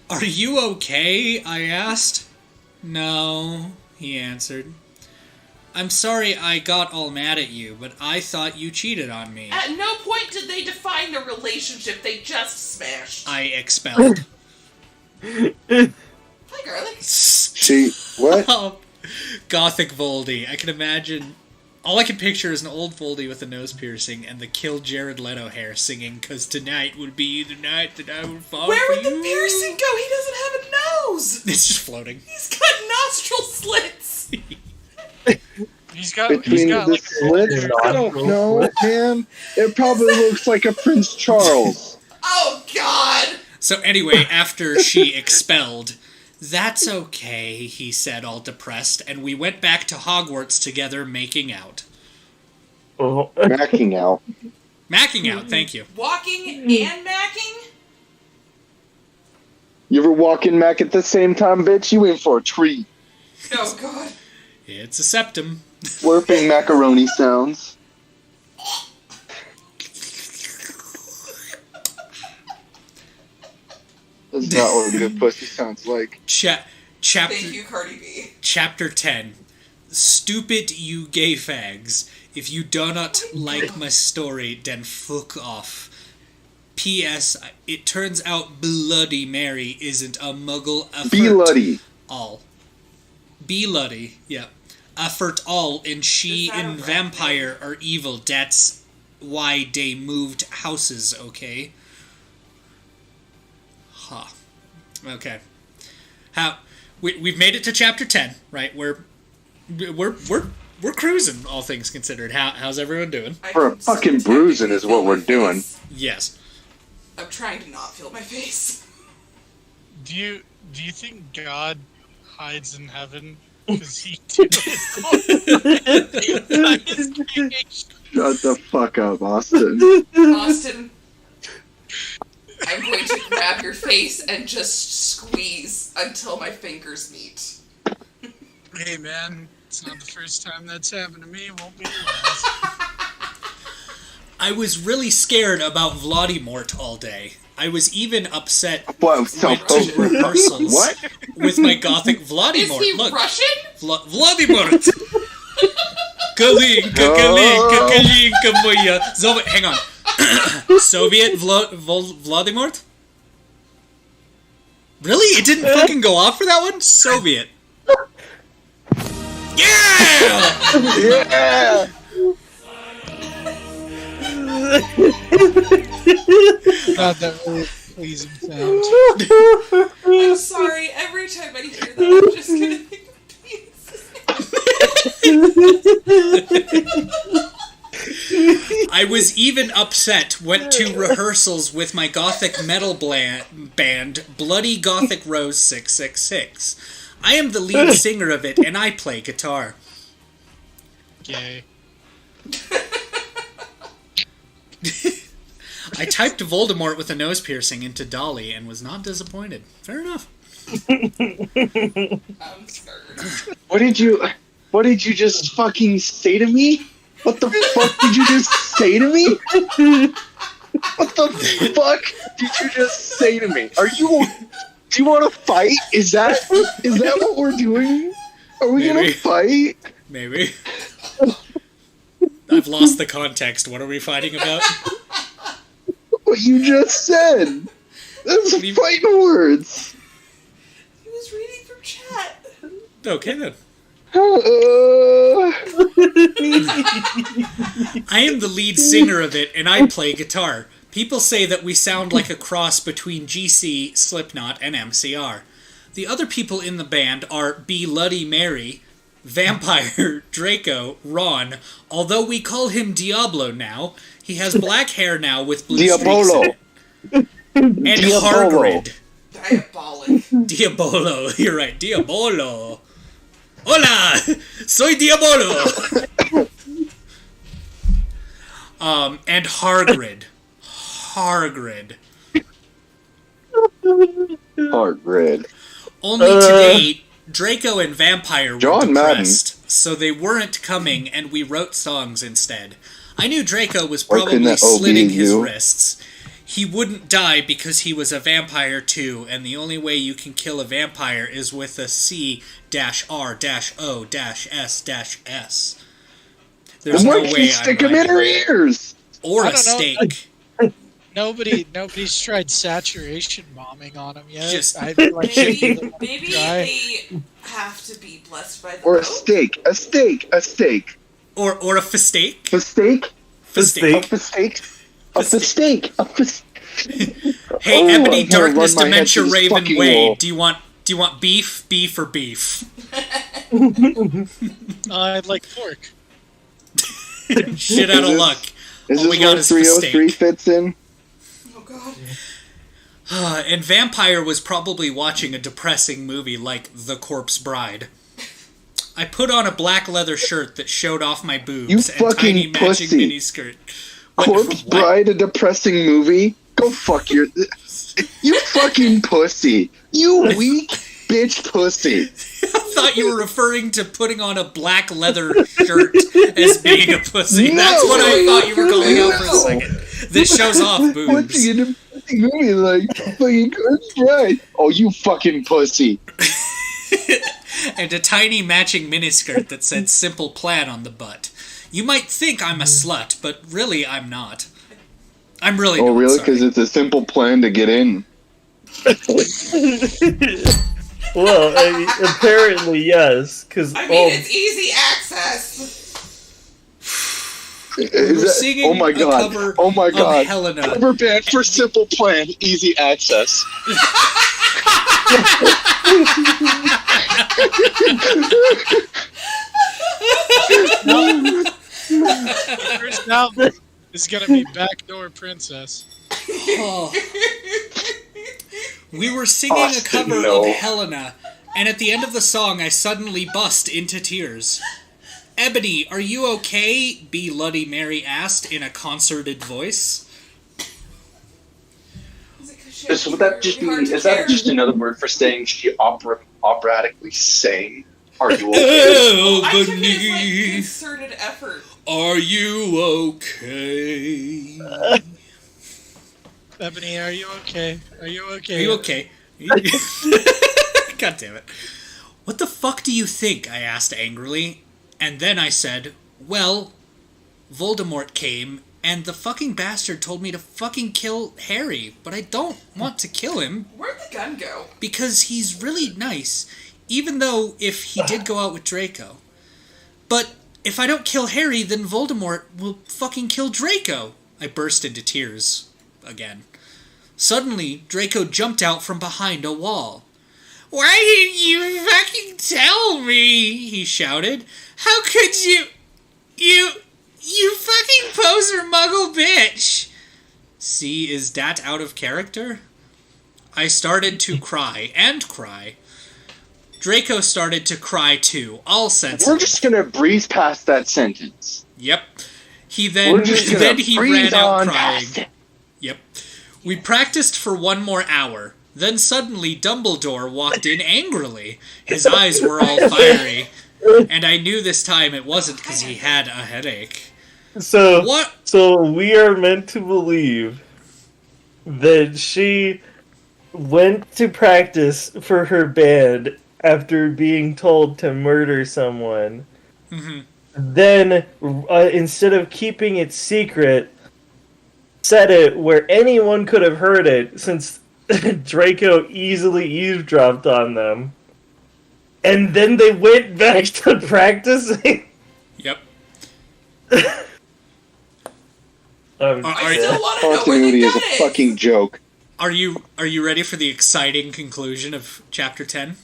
Are you okay? I asked. No, he answered. I'm sorry I got all mad at you, but I thought you cheated on me. At no point did they define the relationship. They just smashed. I expelled. Hi, Garlic. See, what? Oh, Gothic Voldy. I can imagine... All I can picture is an old Voldy with a nose piercing and the Kill Jared Leto hair singing, "'Cause tonight would be the night that I would fall Where for would the you." piercing go? He doesn't have a nose. It's just floating. He's got nostril slits. He's got Between the like slits? I don't know, man. It probably looks like a Prince Charles. Oh, God. So anyway, after she expelled, "That's okay," he said, all depressed, and we went back to Hogwarts together making out. Oh. Macking out. Macking out, thank you. Walking and macking? You ever walk in Mac at the same time, bitch? You in for a treat. Oh, God. It's a septum. Slurping macaroni sounds. That's not what a good pussy sounds like. Chapter. Thank you, Cardi B. Chapter 10. Stupid you gay fags. If you do not like my story, then fuck off. P.S. It turns out Bloody Mary isn't a muggle effort Bloody. all. Bloody, yeah. Effort all, and she and Vampire are evil. That's why they moved houses, okay? Huh. Okay. How we've made it to chapter 10, right? We're cruising, all things considered. How's everyone doing? We're fucking bruising is what we're doing. Yes. I'm trying to not feel my face. Do you think God hides in heaven? Because he did Shut the fuck up, Austin. Austin, I'm going to grab your face and just squeeze until my fingers meet. Hey man, it's not the first time that's happened to me. It won't be the last. I was really scared about Voldemort all day. I was even upset What? went to rehearsals What? with my gothic Voldemort. Is he Look, Russian? Vladimir! Kalinka, moya. Hang on. Soviet Vladimir? Really? It didn't fucking go off for that one? Soviet. Yeah! Yeah! God, that really pleasing sound. I'm sorry, every time I hear that, I'm just gonna think I was even upset, went to rehearsals with my gothic metal band, Bloody Gothic Rose 666. I am the lead singer of it, and I play guitar. Gay. I typed Voldemort with a nose piercing into Dolly and was not disappointed. Fair enough. I'm scared. What did you just fucking say to me? What the fuck did you just say to me? What the fuck did you just say to me? Do you want to fight? Is that what we're doing? Are we gonna fight? Maybe. I've lost the context. What are we fighting about? What you just said. That's fighting words. He was reading from chat. Okay then. I am the lead singer of it, and I play guitar. People say that we sound like a cross between GC, Slipknot, and MCR. The other people in the band are Bloody Mary, Vampire, Draco, Ron. Although we call him Diablo now, he has black hair now with blue streaks in it. And Hargrid. Diabolo. You're right, Diabolo. Hola! Soy Diabolo! And Hargrid. Hargrid. Only today, Draco and Vampire were depressed, so they weren't coming and we wrote songs instead. I knew Draco was probably slitting his wrists. He wouldn't die because he was a vampire too, and the only way you can kill a vampire is with a C-R-O-S-S. There's no way stick him in her ears. Or a steak. Nobody's tried saturation bombing on him yet. Maybe they have to be blessed by the Or a steak. Or a fistake. Hey, Ebony Darkness Dementia Raven Wade, do you want beef or beef? I'd like pork. Shit out of luck. Is All we got this where is 303 fits in? Oh god. And Vampire was probably watching a depressing movie like The Corpse Bride. I put on a black leather shirt that showed off my boobs and tiny matching miniskirt. Corpse Bride, a depressing movie? Go fuck your... You fucking pussy. You weak bitch pussy. I thought you were referring to putting on a black leather shirt as being a pussy. No, that's what I thought you were calling out for a second. That shows off boobs. Watching a depressing movie like fucking Corpse Bride. Oh, you fucking pussy. And a tiny matching miniskirt that said Simple Plan on the butt. You might think I'm a slut, but really I'm not. I'm really not. Oh, really? Because it's a simple plan to get in. Well, I mean, apparently yes. Because it's easy access. Oh my god! Oh my god! Helena. Cover band for Simple Plan, easy access. First album is gonna be Backdoor Princess. Oh. We were singing a cover of Helena, and at the end of the song I suddenly bust into tears. Ebony, are you okay? Bloody Mary asked in a concerted voice. So would that just be? Is that just another word for saying she operatically sang? Are you okay? I took it as like concerted effort. Are you okay? Ebony, are you okay? Are you okay? Are you okay? God damn it. "What the fuck do you think?" I asked angrily. And then I said, "Well, Voldemort came, and the fucking bastard told me to fucking kill Harry, but I don't want to kill him." Where'd the gun go? Because he's really nice, even though if he did go out with Draco. But if I don't kill Harry, then Voldemort will fucking kill Draco. I burst into tears again. Suddenly, Draco jumped out from behind a wall. "Why didn't you fucking tell me?" he shouted. "How could you... You fucking poser muggle bitch!" See, is that out of character? I started to cry, and cry. Draco started to cry too, all sensitive. We're just gonna breeze past that sentence. Yep. He We're just gonna he breeze ran out on crying. past it. Yep. We practiced for 1 more hour. Then suddenly Dumbledore walked in angrily. His eyes were all fiery. And I knew this time it wasn't because he had a headache. So, What? So we are meant to believe that she went to practice for her band after being told to murder someone. Mm-hmm. Then, instead of keeping it secret, said it where anyone could have heard it, since Draco easily eavesdropped on them. And then they went back to practicing. Yep. I still want to know where they Continuity is got a it. fucking joke. Are you ready for the exciting conclusion of Chapter 10?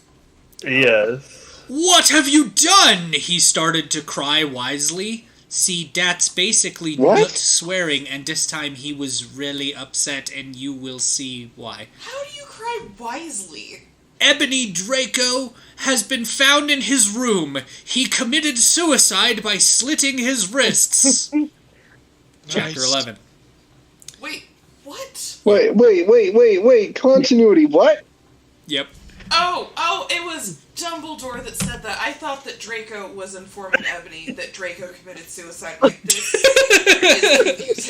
Yes. "What have you done?" he started to cry wisely. See, that's basically What? not swearing, and this time he was really upset, and you will see why. How do you cry wisely? Ebony Draco has been found in his room. He committed suicide by slitting his wrists. Chapter 11. Wait, what? Wait. Continuity, what? Yep. Oh, it was Dumbledore that said that. I thought that Draco was informing Ebony that Draco committed suicide. Like, this is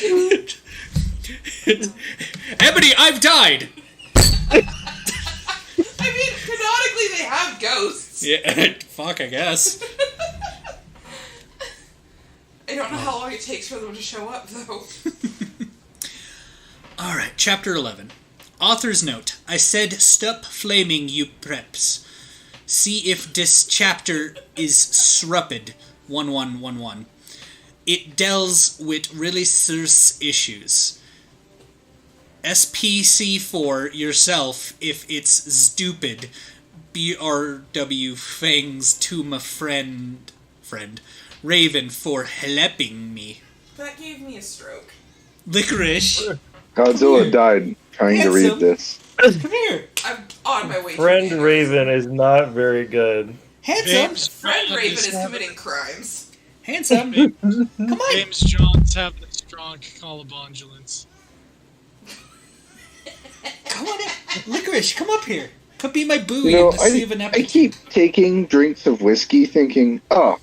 confusing. Ebony, I've died! I mean, canonically they have ghosts. Yeah, fuck, I guess. I don't know how long it takes for them to show up, though. Alright, Chapter 11. Author's note. I said stop flaming, you preps. See if this chapter is srupid. 1111. It deals with really serious issues. SPC4 yourself if it's stupid. BRW fangs to my friend Raven for helping me. That gave me a stroke. Licorice. Godzilla died trying to read this. Come here. I'm on my way to Friend it. Raven is not very good. Handsome. Friend Raven is committing crimes. Handsome. Come on. James Jones having a strong collarbondulance. Come on in. Licorice, come up here. Come be my buoy You know, in the sea of an I epic. keep taking drinks of whiskey thinking, oh,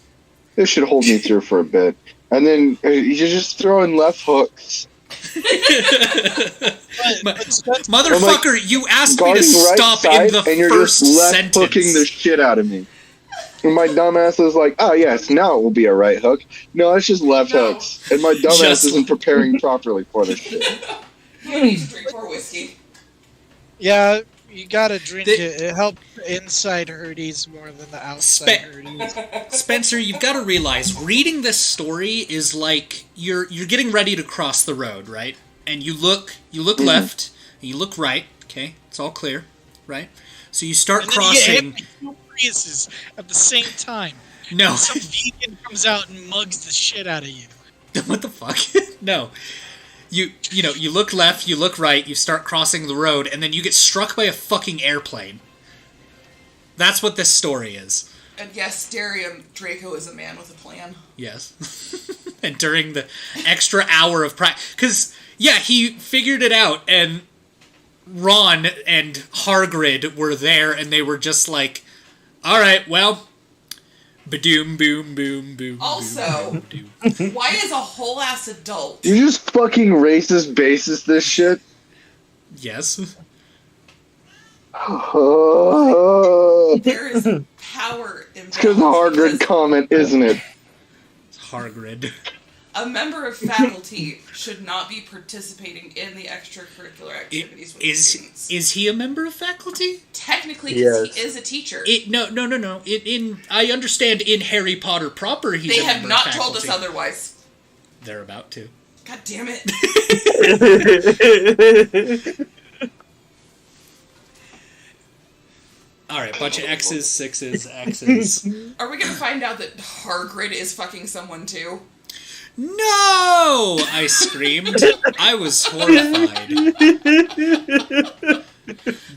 this should hold me through for a bit. And then you're just throwing left hooks. Motherfucker, you asked me to stop in the and you're first just left sentence. hooking the shit out of me. And my dumbass is like, oh yes, now it will be a right hook. No, it's just left hooks. And my dumbass isn't preparing properly for this shit. You need to drink more whiskey. Yeah, you gotta drink it. It helps the inside hurties more than the outside hurties. Spencer, you've got to realize, reading this story is like you're getting ready to cross the road, right? And you look left, and you look right. Okay, it's all clear, right? So you start And then you crossing. get hit by 2 Priuses at the same time. No. Some vegan comes out and mugs the shit out of you. What the fuck? No. You look left, you look right, you start crossing the road, and then you get struck by a fucking airplane. That's what this story is. And yes, Darium Draco is a man with a plan. Yes. And during the extra hour of practice... Because, yeah, he figured it out, and Ron and Hargrid were there, and they were just like, alright, well... Ba-doom, boom, boom, boom. Also, why is a whole ass adult? You just fucking racist basis this shit. Yes. There is power in It's because the Hargrid comment, isn't it? Hargrid. A member of faculty should not be participating in the extracurricular activities with students. Is he a member of faculty? Technically, because he is a teacher. No. I understand in Harry Potter proper he's They a have member not of faculty. told us otherwise. They're about to. God damn it. Alright, bunch of X's, 6's, X's. Are we gonna find out that Hargrid is fucking someone too? No! I screamed. I was horrified.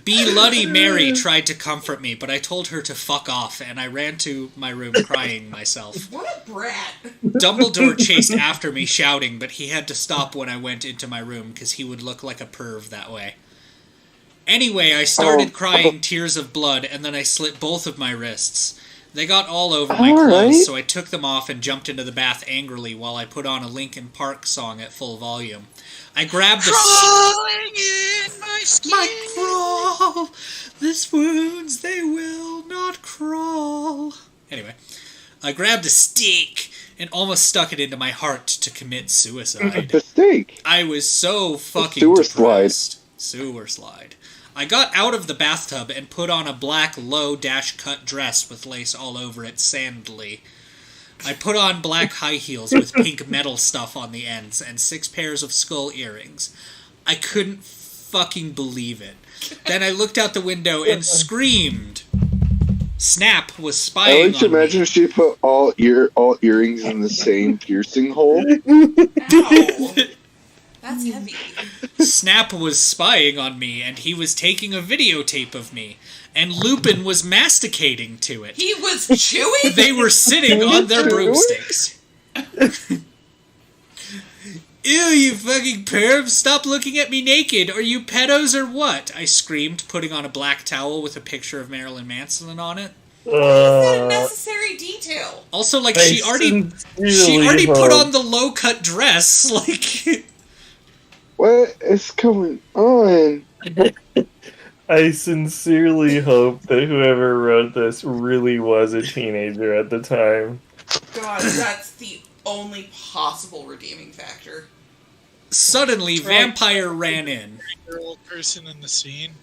Bloody Mary tried to comfort me, but I told her to fuck off, and I ran to my room crying myself. What a brat. Dumbledore chased after me shouting, but he had to stop when I went into my room, because he would look like a perv that way. Anyway, I started crying tears of blood, and then I slit both of my wrists. They got all over my clothes, so I took them off and jumped into the bath angrily while I put on a Linkin Park song at full volume. I grabbed the... Crawling in my skin. My crawl! This wounds, they will not crawl. Anyway, I grabbed a stick and almost stuck it into my heart to commit suicide. The steak. I was so fucking Sewer depressed. Sewer slide. I got out of the bathtub and put on a black low dash-cut dress with lace all over it sandily. I put on black high heels with pink metal stuff on the ends and 6 pairs of skull earrings. I couldn't fucking believe it. Then I looked out the window and screamed. Snap was I spying like to on me. imagine she put all earrings in the same piercing hole. Ow. That's heavy. Snap was spying on me, and he was taking a videotape of me, and Lupin was masticating to it. He was chewing? They were sitting on their broomsticks. Ew, you fucking perv, stop looking at me naked. Are you pedos or what? I screamed, putting on a black towel with a picture of Marilyn Manson on it. Why is that a necessary detail? Also, like, she already put on the low-cut dress, like... What is going on? I sincerely hope that whoever wrote this really was a teenager at the time. God, that's the only possible redeeming factor. Suddenly, Vampire ran in. Girl person in the scene.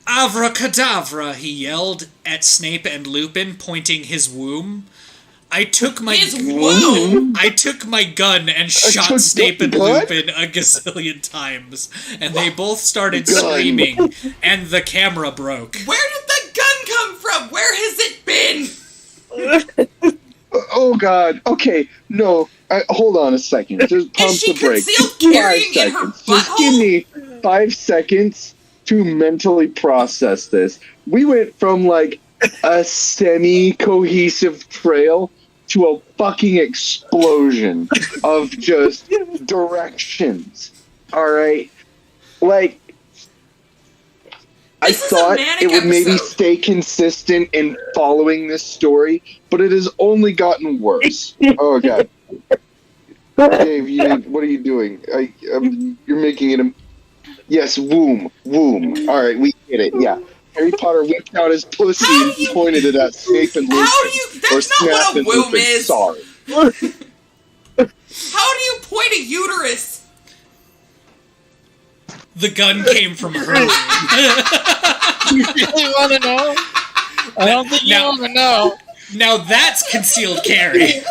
Avracadabra, he yelled at Snape and Lupin, pointing his womb. I took my gun and shot Snape and Lupin a gazillion times, and they both started screaming, and the camera broke. Where did the gun come from? Where has it been? Oh God. Okay. No. Hold on a second. Just pump the brakes. Just give me 5 seconds to mentally process this. We went from like a semi-cohesive trail to a fucking explosion of just directions. Alright? Like, I thought it would maybe stay consistent in following this story, but it has only gotten worse. Oh God. Dave, what are you doing? You're making it yes, womb. Alright, we get it, yeah. Harry Potter whipped out his pussy and pointed it at Snape and Lupin. That's not what a womb is. Sorry. How do you point a uterus? The gun came from her. You really want to know? I don't think you want to know. Now that's concealed carry.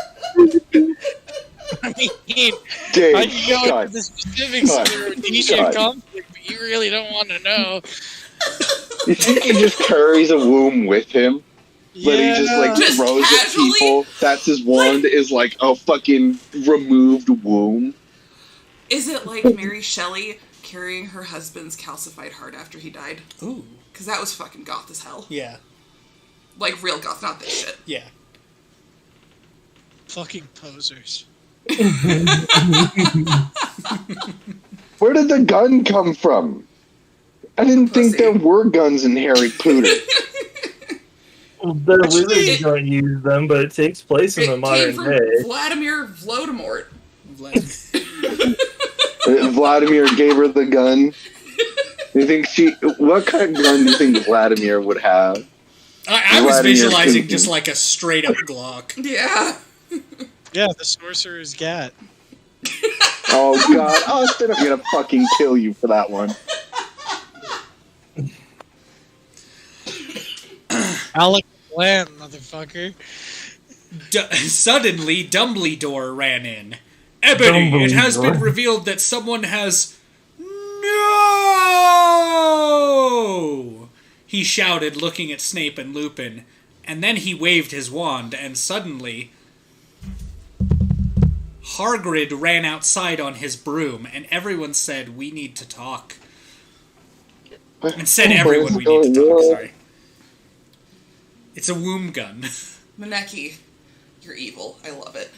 I mean, Dave, I can go into the specifics of the Rhodesia conflict, but you really don't want to know. You think he just carries a womb with him? But he just like throws at people. That's his wand, is like a fucking removed womb. Is it like Mary Shelley carrying her husband's calcified heart after he died? Ooh. Because that was fucking goth as hell. Yeah. Like real goth, not this shit. Yeah. Fucking posers. Where did the gun come from? I didn't think there were guns in Harry Potter. Well, they really don't use them, but it takes place in the modern day. Vladimir Voldemort. Vladimir gave her the gun. You think what kind of gun do you think Vladimir would have? I was Vladimir visualizing Putin. just like a straight up Glock. Yeah. Yeah, the sorcerer's gat. Oh god, Austin, I'm gonna fucking kill you for that one. Alec Bland, motherfucker. Suddenly, Dumbledore ran in. Ebony, it has been revealed that someone has... No! He shouted, looking at Snape and Lupin, and then he waved his wand, and suddenly... Hagrid ran outside on his broom, and everyone said, "We need to talk." And said everyone, "We need to talk," sorry. It's a womb gun. Maneki, you're evil. I love it.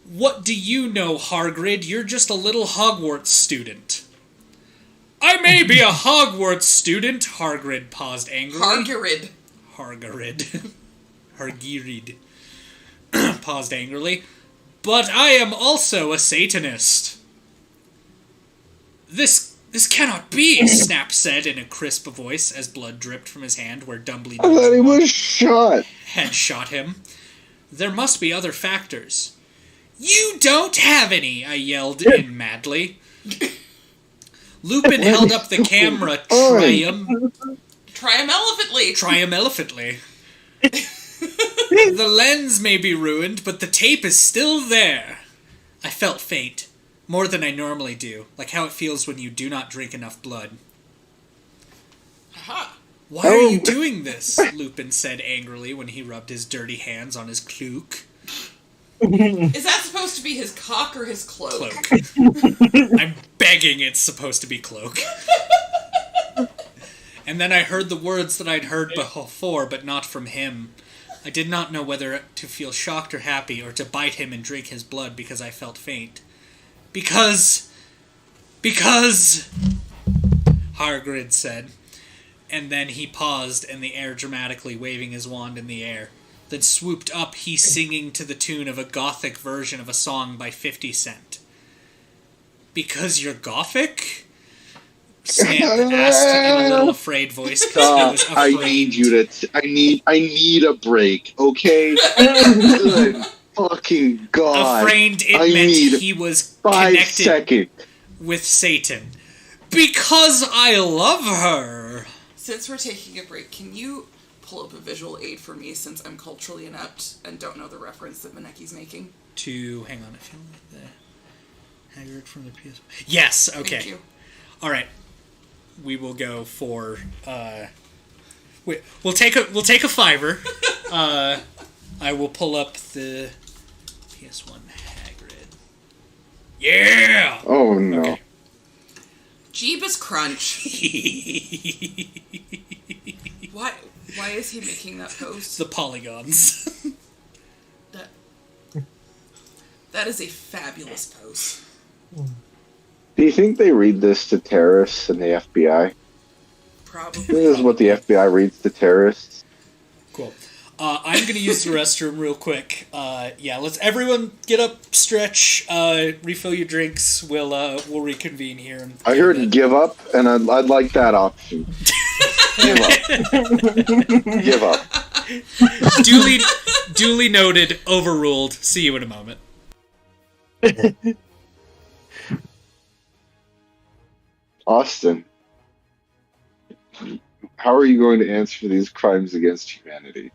What do you know, Hagrid? You're just a little Hogwarts student. I may be a Hogwarts student, Hagrid paused angrily. Hagrid. Paused angrily. But I am also a Satanist. This cannot be, Snap said in a crisp voice as blood dripped from his hand where Dumbledore I thought he was shot. had shot him. There must be other factors. You don't have any, I yelled in madly. Lupin held up the camera triumphantly. The lens may be ruined, but the tape is still there. I felt faint, more than I normally do, like how it feels when you do not drink enough blood. Why are you doing this? Lupin said angrily when he rubbed his dirty hands on his cloak. Is that supposed to be his cock or his cloak? I'm begging it's supposed to be cloak. And then I heard the words that I'd heard before, but not from him. I did not know whether to feel shocked or happy, or to bite him and drink his blood because I felt faint. Because... Hagrid said. And then he paused in the air dramatically, waving his wand in the air. Then swooped up, he singing to the tune of a gothic version of a song by 50 Cent. Because you're gothic? Snap asked in a little afraid voice because he was afraid. I need you to... I need a break, okay? Good fucking god. Afraid it meant he was connected with Satan. Because I love her. Since we're taking a break, can you pull up a visual aid for me since I'm culturally inept and don't know the reference that Maneki's making? Hang on, I feel like the Hagrid from the PS... Yes, okay. Thank you. Alright. We will go for, we'll take a $5. I will pull up the PS1 Hagrid. Yeah! Oh, no. Okay. Jeebus Crunch. Why is he making that post? The polygons. That is a fabulous post. Do you think they read this to terrorists in the FBI? Probably. This is what the FBI reads to terrorists. Cool. I'm going to use the restroom real quick. Yeah, let's everyone get up, stretch, refill your drinks. We'll reconvene here. I heard give up, and I'd like that option. Give up. Give up. Duly noted, overruled. See you in a moment. Austin, how are you going to answer for these crimes against humanity?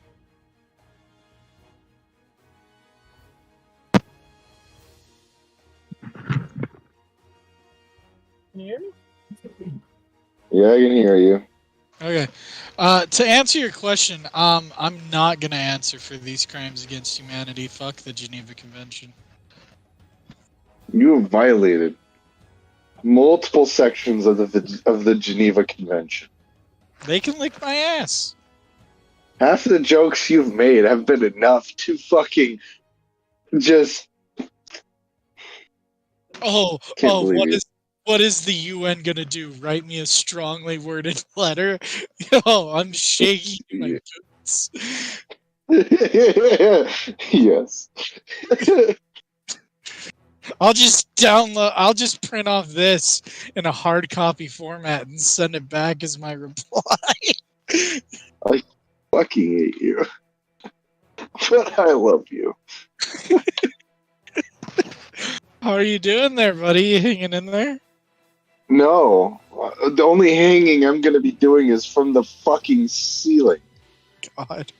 Yeah, I can hear you. Okay. To answer your question, I'm not gonna answer for these crimes against humanity. Fuck the Geneva Convention. You have violated multiple sections of the Geneva Convention. They can lick my ass. Half of the jokes you've made have been enough to fucking just... What is the UN gonna do? Write me a strongly worded letter? I'm shaking my boots. Yes. I'll just download. I'll just print off this in a hard copy format and send it back as my reply. I fucking hate you. But I love you. How are you doing there, buddy? You hanging in there? No. The only hanging I'm gonna be doing is from the fucking ceiling. God.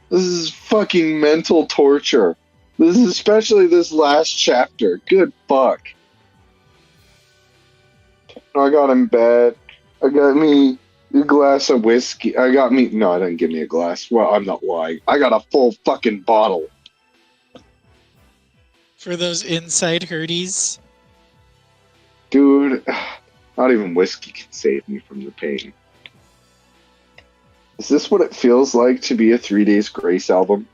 This is fucking mental torture. This is especially this last chapter. Good fuck. I got in bed. I got me a glass of whiskey. No, I didn't give me a glass. Well, I'm not lying. I got a full fucking bottle. For those inside hurties. Dude, not even whiskey can save me from the pain. Is this what it feels like to be a 3 Days Grace album?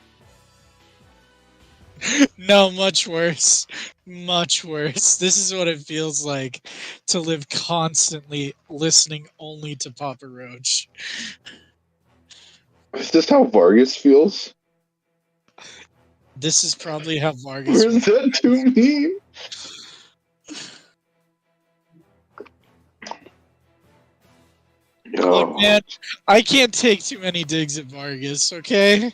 No, much worse. Much worse. This is what it feels like to live constantly listening only to Papa Roach. Is this how Vargas feels? This is probably how Vargas... Or is that too mean? Look, man, I can't take too many digs at Vargas, okay?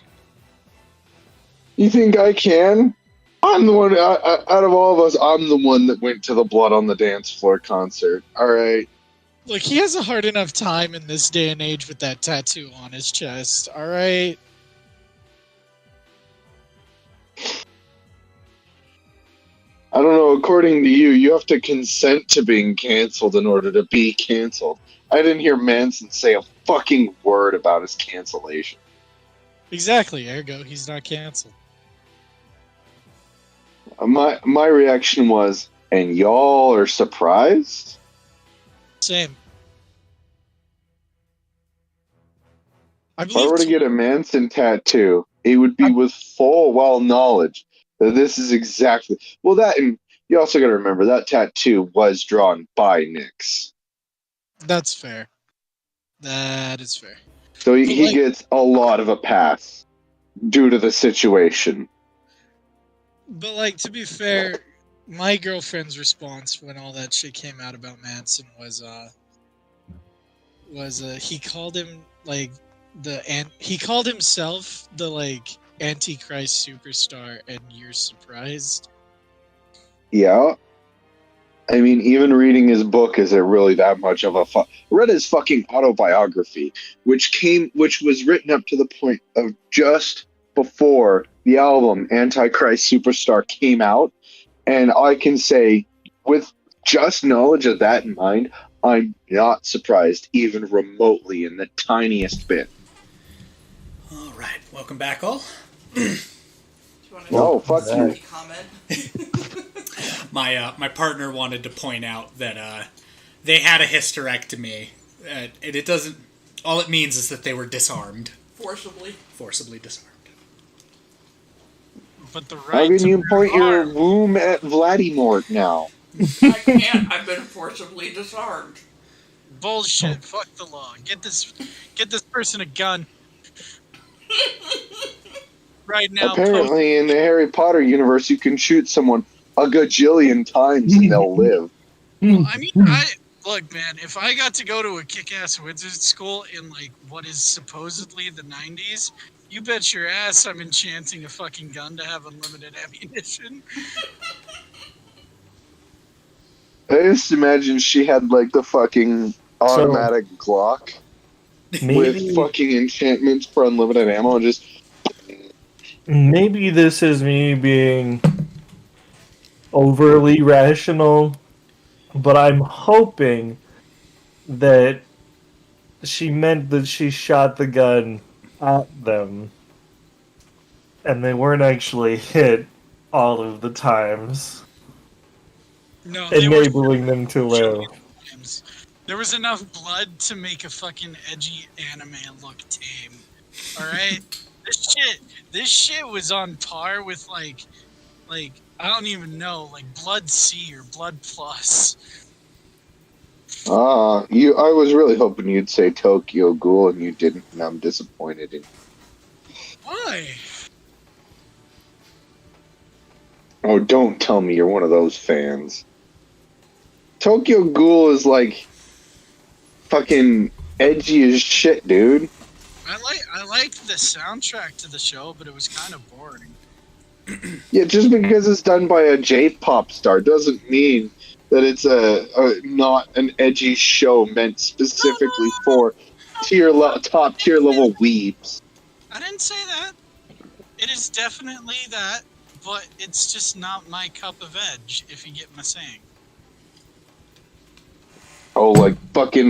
You think I can? I'm the one, out of all of us, I'm the one that went to the Blood on the Dance Floor concert. Alright? Look, he has a hard enough time in this day and age with that tattoo on his chest, alright? I don't know, according to you, you have to consent to being canceled in order to be canceled. I didn't hear Manson say a fucking word about his cancellation. Exactly, ergo, he's not canceled. My reaction was, and y'all are surprised? Same. If I were to get a Manson tattoo, it would be with full knowledge that this is exactly... Well, that, and you also got to remember, that tattoo was drawn by Nyx. That's fair. That is fair. So he gets a lot of a pass due to the situation. But, like, to be fair, my girlfriend's response when all that shit came out about Manson was he called him, like, he called himself the, like, Antichrist superstar, and you're surprised? Yeah. I mean, even reading his book isn't really that much of a read his fucking autobiography, which was written up to the point of just before the album Antichrist Superstar came out, and I can say, with just knowledge of that in mind, I'm not surprised even remotely in the tiniest bit. All right, welcome back, all. No, fuck you. My partner wanted to point out that they had a hysterectomy, and it doesn't. All it means is that they were disarmed. Forcibly disarmed. But the How can you point your womb at Vladimort now? I can't. I've been forcibly disarmed. Bullshit. Fuck the law. Get this person a gun. Right now. Apparently, in the Harry Potter universe, you can shoot someone a gajillion times and they'll live. Well, I mean, look, man, if I got to go to a kick-ass wizard school in, like, what is supposedly the 90s, you bet your ass I'm enchanting a fucking gun to have unlimited ammunition. I just imagine she had, like, the fucking automatic Glock with fucking enchantments for unlimited ammo and just... Maybe this is me being overly rational, but I'm hoping that she meant that she shot the gun at them and they weren't actually hit all of the times, enabling them to live. There was enough blood to make a fucking edgy anime look tame. Alright? This shit was on par with like I don't even know, like Blood C or Blood Plus. I was really hoping you'd say Tokyo Ghoul and you didn't, and I'm disappointed in you. Why? Oh, don't tell me you're one of those fans. Tokyo Ghoul is like fucking edgy as shit, dude. I liked the soundtrack to the show, but it was kind of boring. Yeah, just because it's done by a J-pop star doesn't mean that it's not an edgy show meant specifically for top tier level weebs. I didn't say that. It is definitely that, but it's just not my cup of edge, if you get my saying. Oh, like fucking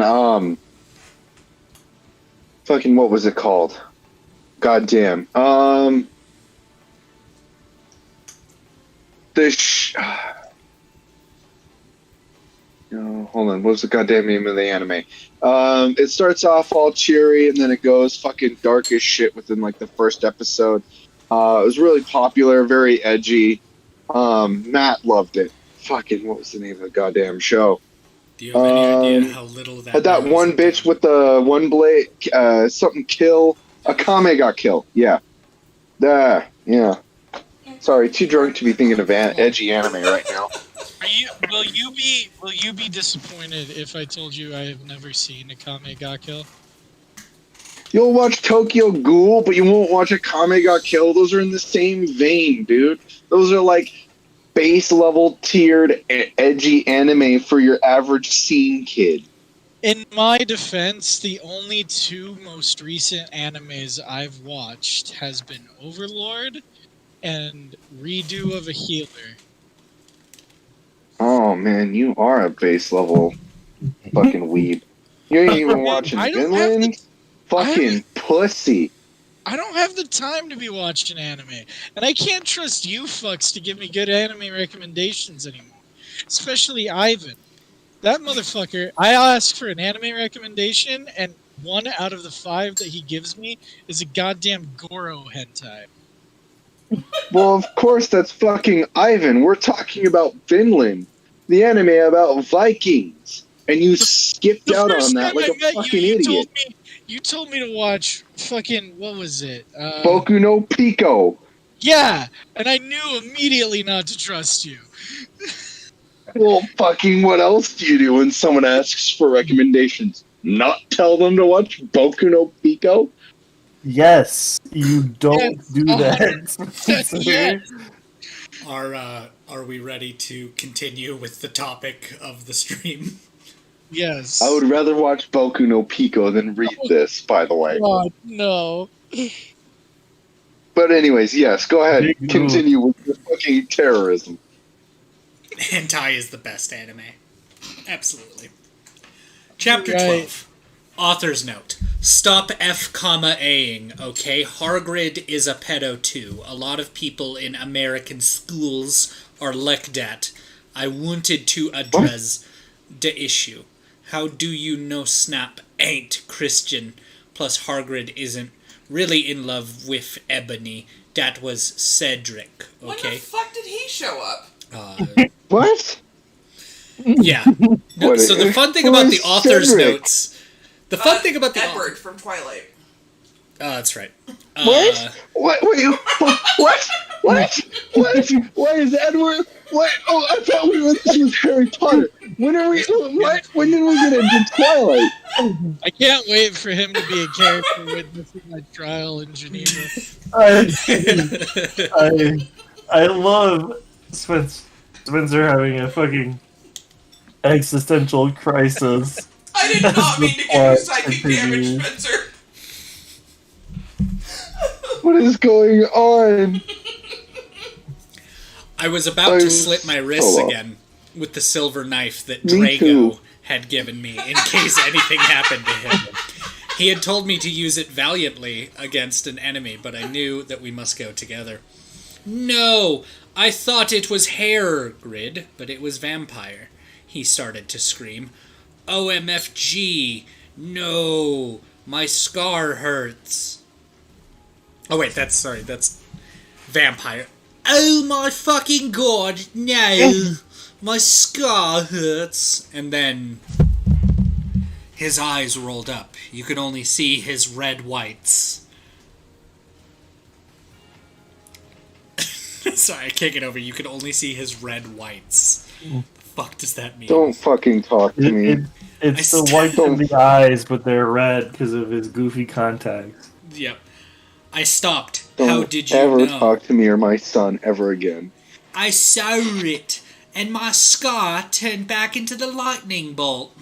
what was it called? Goddamn. Hold on, what was the goddamn name of the anime? It starts off all cheery and then it goes fucking dark as shit within like the first episode. It was really popular, very edgy. Matt loved it. Fucking, what was the name of the goddamn show? Do you have any idea how little that had that one bitch with the one blade, something kill. Akame got killed. Yeah. Yeah. Sorry, too drunk to be thinking of edgy anime right now. Will you be disappointed if I told you I have never seen Akame ga Kill? You'll watch Tokyo Ghoul, but you won't watch Akame ga Kill. Those are in the same vein, dude. Those are like base level tiered edgy anime for your average scene kid. In my defense, the only two most recent animes I've watched has been Overlord and Redo of a Healer. Oh man, you are a base level fucking weeb. You ain't even watching Vinland? Fucking pussy. I don't have the time to be watching anime. And I can't trust you fucks to give me good anime recommendations anymore. Especially Ivan. That motherfucker, I ask for an anime recommendation, and 1 out of the 5 that he gives me is a goddamn Goro hentai. Well, of course, that's fucking Ivan. We're talking about Vinland, the anime about Vikings. And you skipped out on that like a fucking idiot. You told me to watch fucking, what was it? Boku no Pico. Yeah, and I knew immediately not to trust you. Well, fucking what else do you do when someone asks for recommendations? Not tell them to watch Boku no Pico? Yes, you don't do that. Yes. Are we ready to continue with the topic of the stream? Yes. I would rather watch Boku no Pico than read this, by the way. God, no. But anyways, yes, go ahead. Continue with your fucking terrorism. Hentai is the best anime. Absolutely. Chapter 12. Author's note. Stop F-A-ing, okay? Hargrid is a pedo too. A lot of people in American schools are like that. I wanted to address the issue. How do you know Snap ain't Christian? Plus Hargrid isn't really in love with Ebony. That was Cedric, okay? When the fuck did he show up? What? Yeah. No, so the fun thing about the author's notes... The fun thing about the... Edward from Twilight. Oh, that's right. What? What? Wait, what? What? What is Edward? What? Oh, I thought this was Harry Potter. When are we? What? When did we get into Twilight? I can't wait for him to be a character witness in my trial in Geneva. I love Spencer having a fucking existential crisis. I did not mean to give you psychic damage, Spencer. What is going on? I was about to slit my wrists again with the silver knife that Drago had given me in case anything happened to him. He had told me to use it valiantly against an enemy, but I knew that we must go together. No, I thought it was Hargrid, but it was vampire. He started to scream. OMFG, no, my scar hurts. Oh wait, that's vampire. Oh my fucking god, no, my scar hurts. And then his eyes rolled up. You could only see his red whites. Sorry, I can't get over. You can only see his red whites. The fuck does that mean? Don't fucking talk to me. It's the whites in the eyes, but they're red because of his goofy contacts. Yep. I stopped. How Don't did you ever know? talk to me or my son ever again. I saw it, and my scar turned back into the lightning bolt.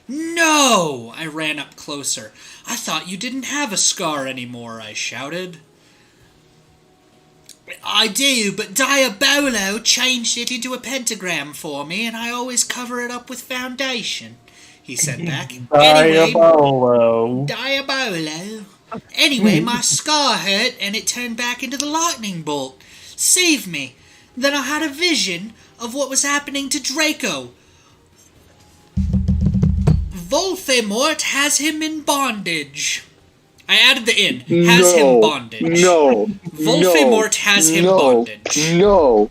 No! I ran up closer. I thought you didn't have a scar anymore, I shouted. I do, but Diabolo changed it into a pentagram for me, and I always cover it up with foundation, he said back. Diabolo. Diabolo. Anyway, my scar hurt, and it turned back into the lightning bolt. Save me. Then I had a vision of what was happening to Draco. Voldemort has him in bondage. I added the in. Has him bondage. No. Voldemort has him bondage. No.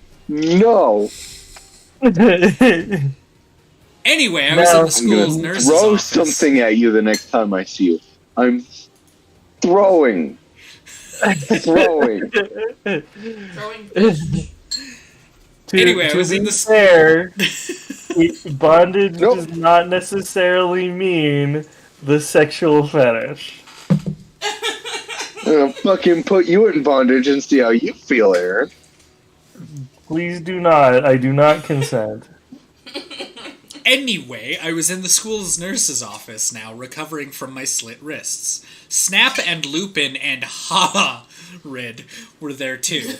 Anyway, I was in the school's I'm gonna nurse's throw office. something at you the next time I see you. I'm throwing. Throwing. Anyway, I was in the fair, bondage does not necessarily mean the sexual fetish. I'm gonna fucking put you in bondage and see how you feel, Aaron. Please do not. I do not consent. Anyway, I was in the school's nurse's office now, recovering from my slit wrists. Snap and Lupin and Rid were there too.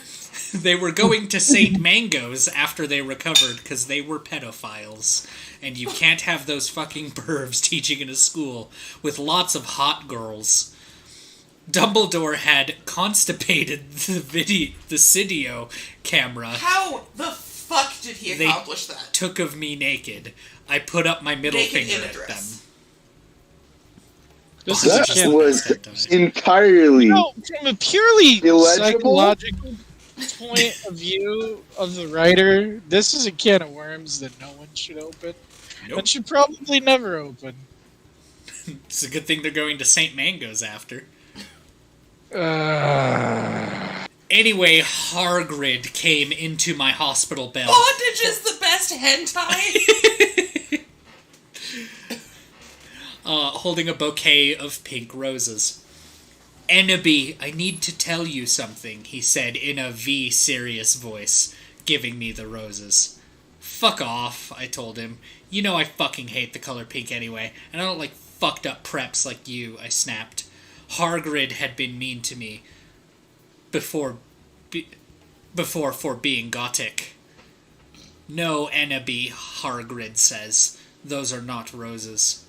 They were going to St. Mango's after they recovered because they were pedophiles. And you can't have those fucking pervs teaching in a school with lots of hot girls. Dumbledore had constipated the Sidio camera. How the fuck did he accomplish that? Took of me naked. I put up my middle Naked finger in a at them. dress. That was entirely from a purely illegible. psychological point of view of the writer, this is a can of worms that no one should open. Nope. And should probably never open. It's a good thing they're going to St. Mango's after. Anyway, Hargrid came into my hospital bed. Bondage is the best hentai! Holding a bouquet of pink roses. Ennaby, I need to tell you something, he said in a serious voice, giving me the roses. Fuck off, I told him. You know I fucking hate the color pink anyway, and I don't like fucked up preps like you, I snapped. Hargrid had been mean to me before for being gothic. No, Ennaby, Hargrid says. Those are not roses.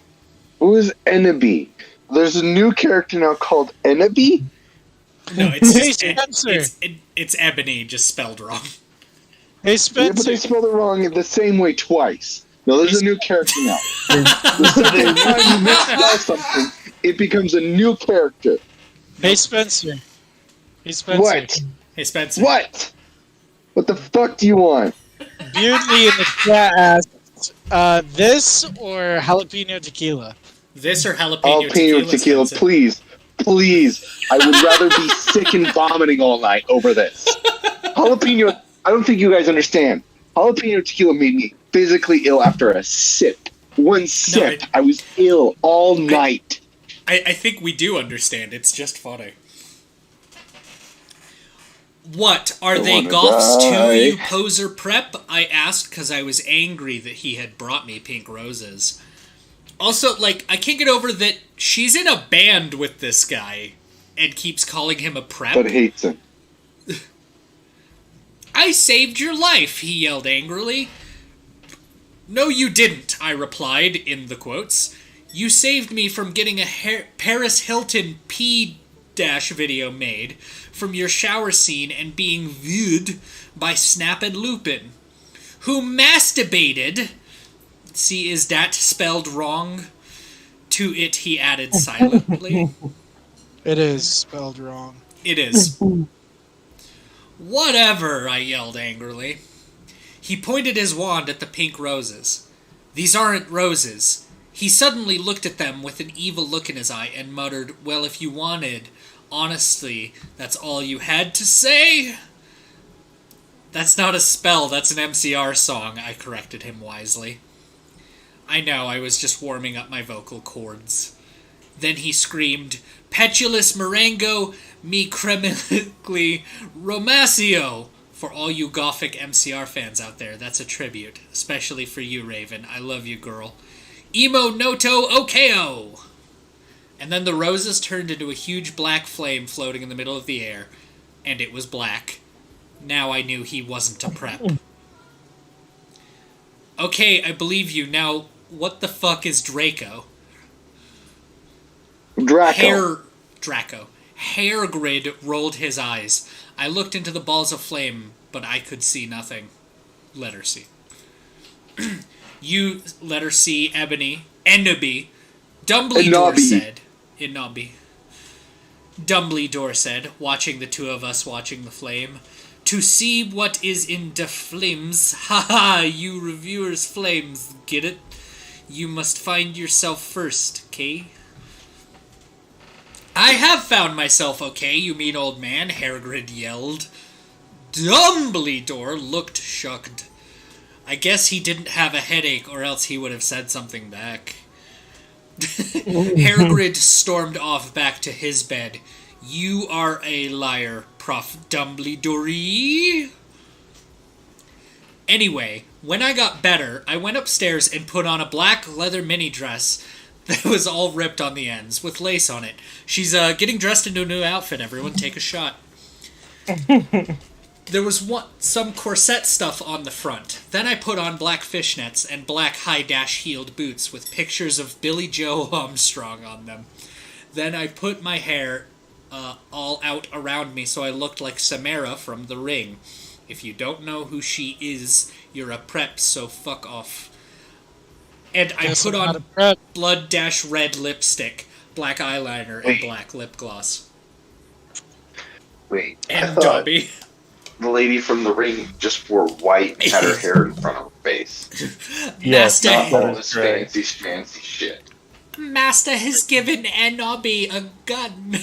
Who is Ennaby? There's a new character now called Ennaby? No, it's Hey, just Spencer. it's Ebony, just spelled wrong. Hey, Yeah, but Spencer. they spelled it wrong the same way twice. No, there's a new character now. The second time you misspell something, it becomes a new character. Hey, Spencer. Hey, Spencer. What? Hey, Spencer. What? What the fuck do you want? Beardly in the chat asked, this or jalapeno tequila? This or jalapeno Tequila, Spencer? please. Please. I would rather be sick and vomiting all night over this. Jalapeno, I don't think you guys understand. Jalapeno tequila made me physically ill after a sip. One sip. I was ill all night. I think we do understand. It's just funny. What, are they wanna goths too, die. you poser prep? I asked because I was angry that he had brought me pink roses. Also, like, I can't get over that she's in a band with this guy and keeps calling him a prep. But hates him. I saved your life, he yelled angrily. No, you didn't, I replied, in the quotes. You saved me from getting a Paris Hilton P-video made from your shower scene and being viewed by Snap and Lupin, who masturbated. See, is that spelled wrong? To it, he added silently. It is spelled wrong. It is. Whatever, I yelled angrily. He pointed his wand at the pink roses. These aren't roses. He suddenly looked at them with an evil look in his eye and muttered, well, if you wanted, honestly, that's all you had to say? That's not a spell, that's an MCR song, I corrected him wisely. I know, I was just warming up my vocal cords. Then he screamed, Petulus Marengo mi cremically Romasio! For all you Gothic MCR fans out there, that's a tribute. Especially for you, Raven. I love you, girl. Emo Noto Okeo! And then the roses turned into a huge black flame floating in the middle of the air. And it was black. Now I knew he wasn't a prep. Okay, I believe you. Now, what the fuck is Draco? Draco. Hairgrid rolled his eyes. I looked into the balls of flame, but I could see nothing. Letter C. You, letter C, Ebony, Enoby. Dumbledore said... Enoby. Dumbledore said, watching the two of us watching the flame. To see what is in the flames. Haha, you reviewers flames, get it? You must find yourself first, okay? I have found myself okay, you mean old man, Hairgrid yelled. Dumbledore looked shocked. I guess he didn't have a headache, or else he would have said something back. Hairgrid stormed off back to his bed. You are a liar, Prof. Dumbledore. Anyway, when I got better, I went upstairs and put on a black leather mini dress that was all ripped on the ends, with lace on it. She's getting dressed into a new outfit, everyone. Take a shot. There was some corset stuff on the front. Then I put on black fishnets and black high-dash-heeled boots with pictures of Billy Joe Armstrong on them. Then I put my hair all out around me so I looked like Samara from The Ring. If you don't know who she is, you're a prep, so fuck off. And I put on blood-red lipstick, black eyeliner, and black lip gloss. Wait. And Dobby. The lady from The Ring just wore white and had her hair in front of her face. Yes, not all this fancy shit. Master has given Enobi a gun.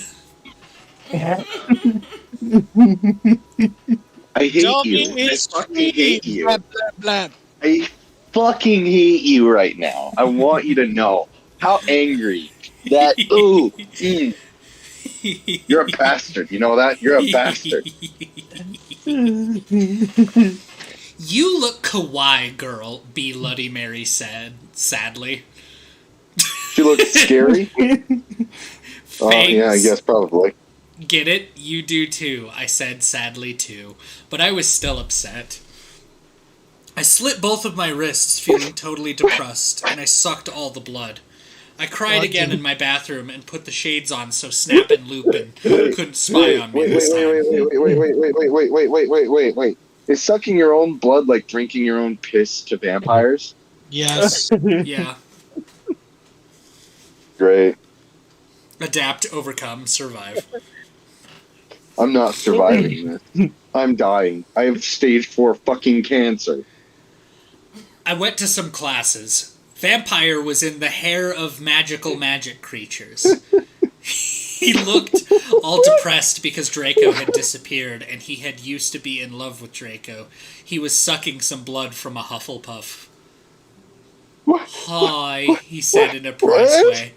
I hate you. I fucking hate you. Blah, blah, blah. I fucking hate you right now. I want you to know how angry that. Ooh. You're a bastard. You know that? You're a bastard. You look kawaii, girl, B. Bloody Mary said, sadly. She looks scary? Oh, yeah, I guess probably. Get it? You do too, I said sadly too. But I was still upset. I slit both of my wrists, feeling totally depressed, and I sucked all the blood. I cried again in my bathroom and put the shades on so Snap and Lupin couldn't spy on me this time. Wait. Is sucking your own blood like drinking your own piss to vampires? Yes. Yeah. Great. Adapt, overcome, survive. I'm not surviving this. I'm dying. I have stage 4 fucking cancer. I went to some classes. Vampire was in the hair of magical magic creatures. He looked all depressed because Draco had disappeared, and he had used to be in love with Draco. He was sucking some blood from a Hufflepuff. Hi, he said in a price way.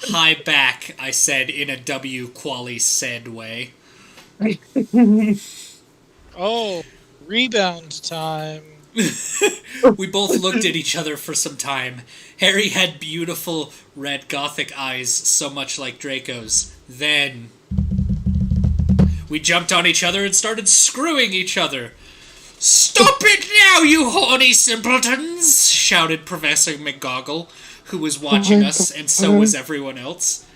Hi back, I said in a W. Quali said way. Oh, rebound time. We both looked at each other for some time. Harry had beautiful red gothic eyes, so much like Draco's. Then we jumped on each other and started screwing each other. Stop it now, you horny simpletons! Shouted Professor McGoggle, who was watching us, and so was everyone else.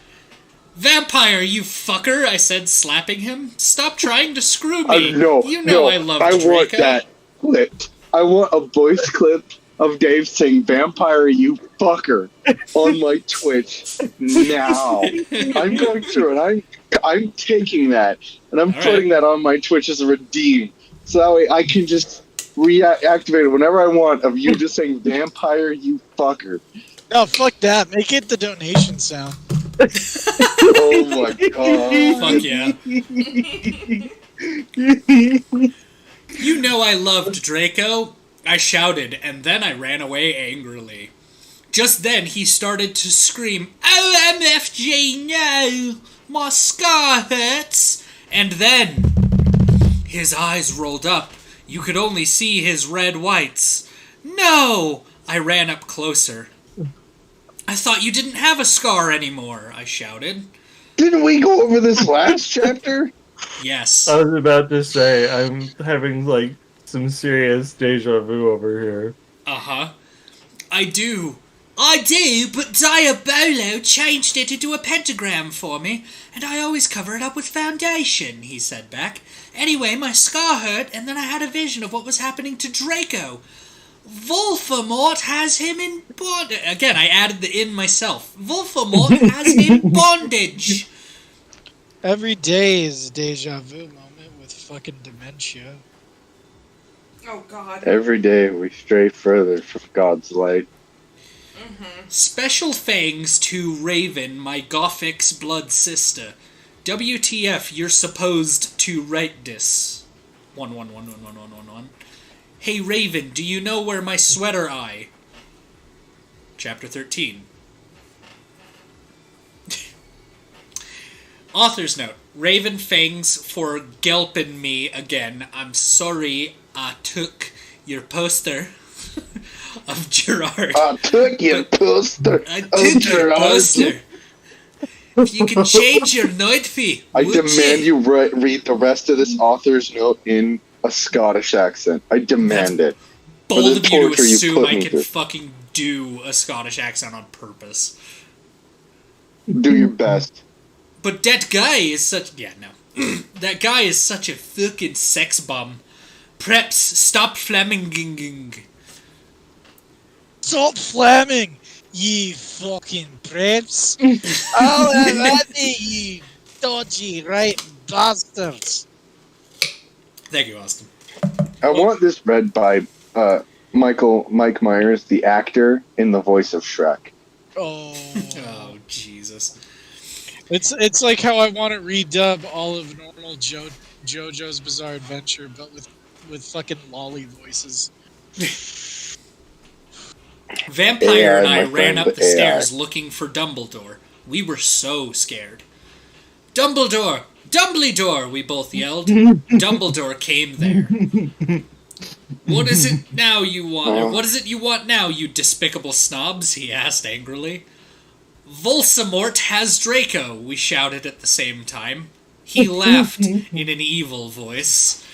Vampire, you fucker, I said, slapping him. Stop trying to screw me. I love Draco. I want that clipped. I want a voice clip of Dave saying, Vampire, you fucker, on my Twitch now. I'm going through it. I'm taking that, and I'm putting that on my Twitch as a redeem. So that way I can just reactivate it whenever I want of you just saying, Vampire, you fucker. No, fuck that. Make it the donation sound. Oh my god. Fuck yeah. You know I loved Draco, I shouted, and then I ran away angrily. Just then he started to scream, "OMFG, no! My scar hurts!" And then his eyes rolled up. You could only see his red whites. "No!" I ran up closer. "I thought you didn't have a scar anymore," I shouted. Didn't we go over this last chapter? Yes. I was about to say, I'm having, like, some serious deja vu over here. Uh-huh. I do, but Diabolo changed it into a pentagram for me, and I always cover it up with foundation, he said back. Anyway, my scar hurt, and then I had a vision of what was happening to Draco. Voldemort has him in bondage. Again, I added the "in" myself. Voldemort has him in bondage. Every day is a deja vu moment with fucking dementia. Oh, God. Every day we stray further from God's light. Special thanks to Raven, my Gothic's blood sister. WTF, you're supposed to write this. 111111111. Hey Raven, do you know where my sweater eye? Chapter 13. Author's note. Raven Fangs for gelping me again. I'm sorry I took your poster of Gerard. I took your poster If you can change your note fee, I demand you read the rest of this author's note in a Scottish accent. I demand it. Bold of you to torture you assume put I me can through. fucking do a Scottish accent on purpose. Do your best. But that guy is such... Yeah, no. That guy is such a fucking sex bum. Preps, stop flaminging. Stop flaming, ye fucking preps. I'll have at you, dodgy right bastards. Thank you, Austin. I want this read by Mike Myers, the actor, in the voice of Shrek. Oh, Jesus. It's like how I want to redub all of normal JoJo's Bizarre Adventure, but with fucking lolly voices. Vampire and I my ran friend, up the AI. stairs looking for Dumbledore. We were so scared. Dumbledore! Dumbledore! We both yelled. Dumbledore came there. What is it now you want? What is it you want now, you despicable snobs? He asked angrily. Voldemort has Draco, we shouted at the same time. He laughed in an evil voice.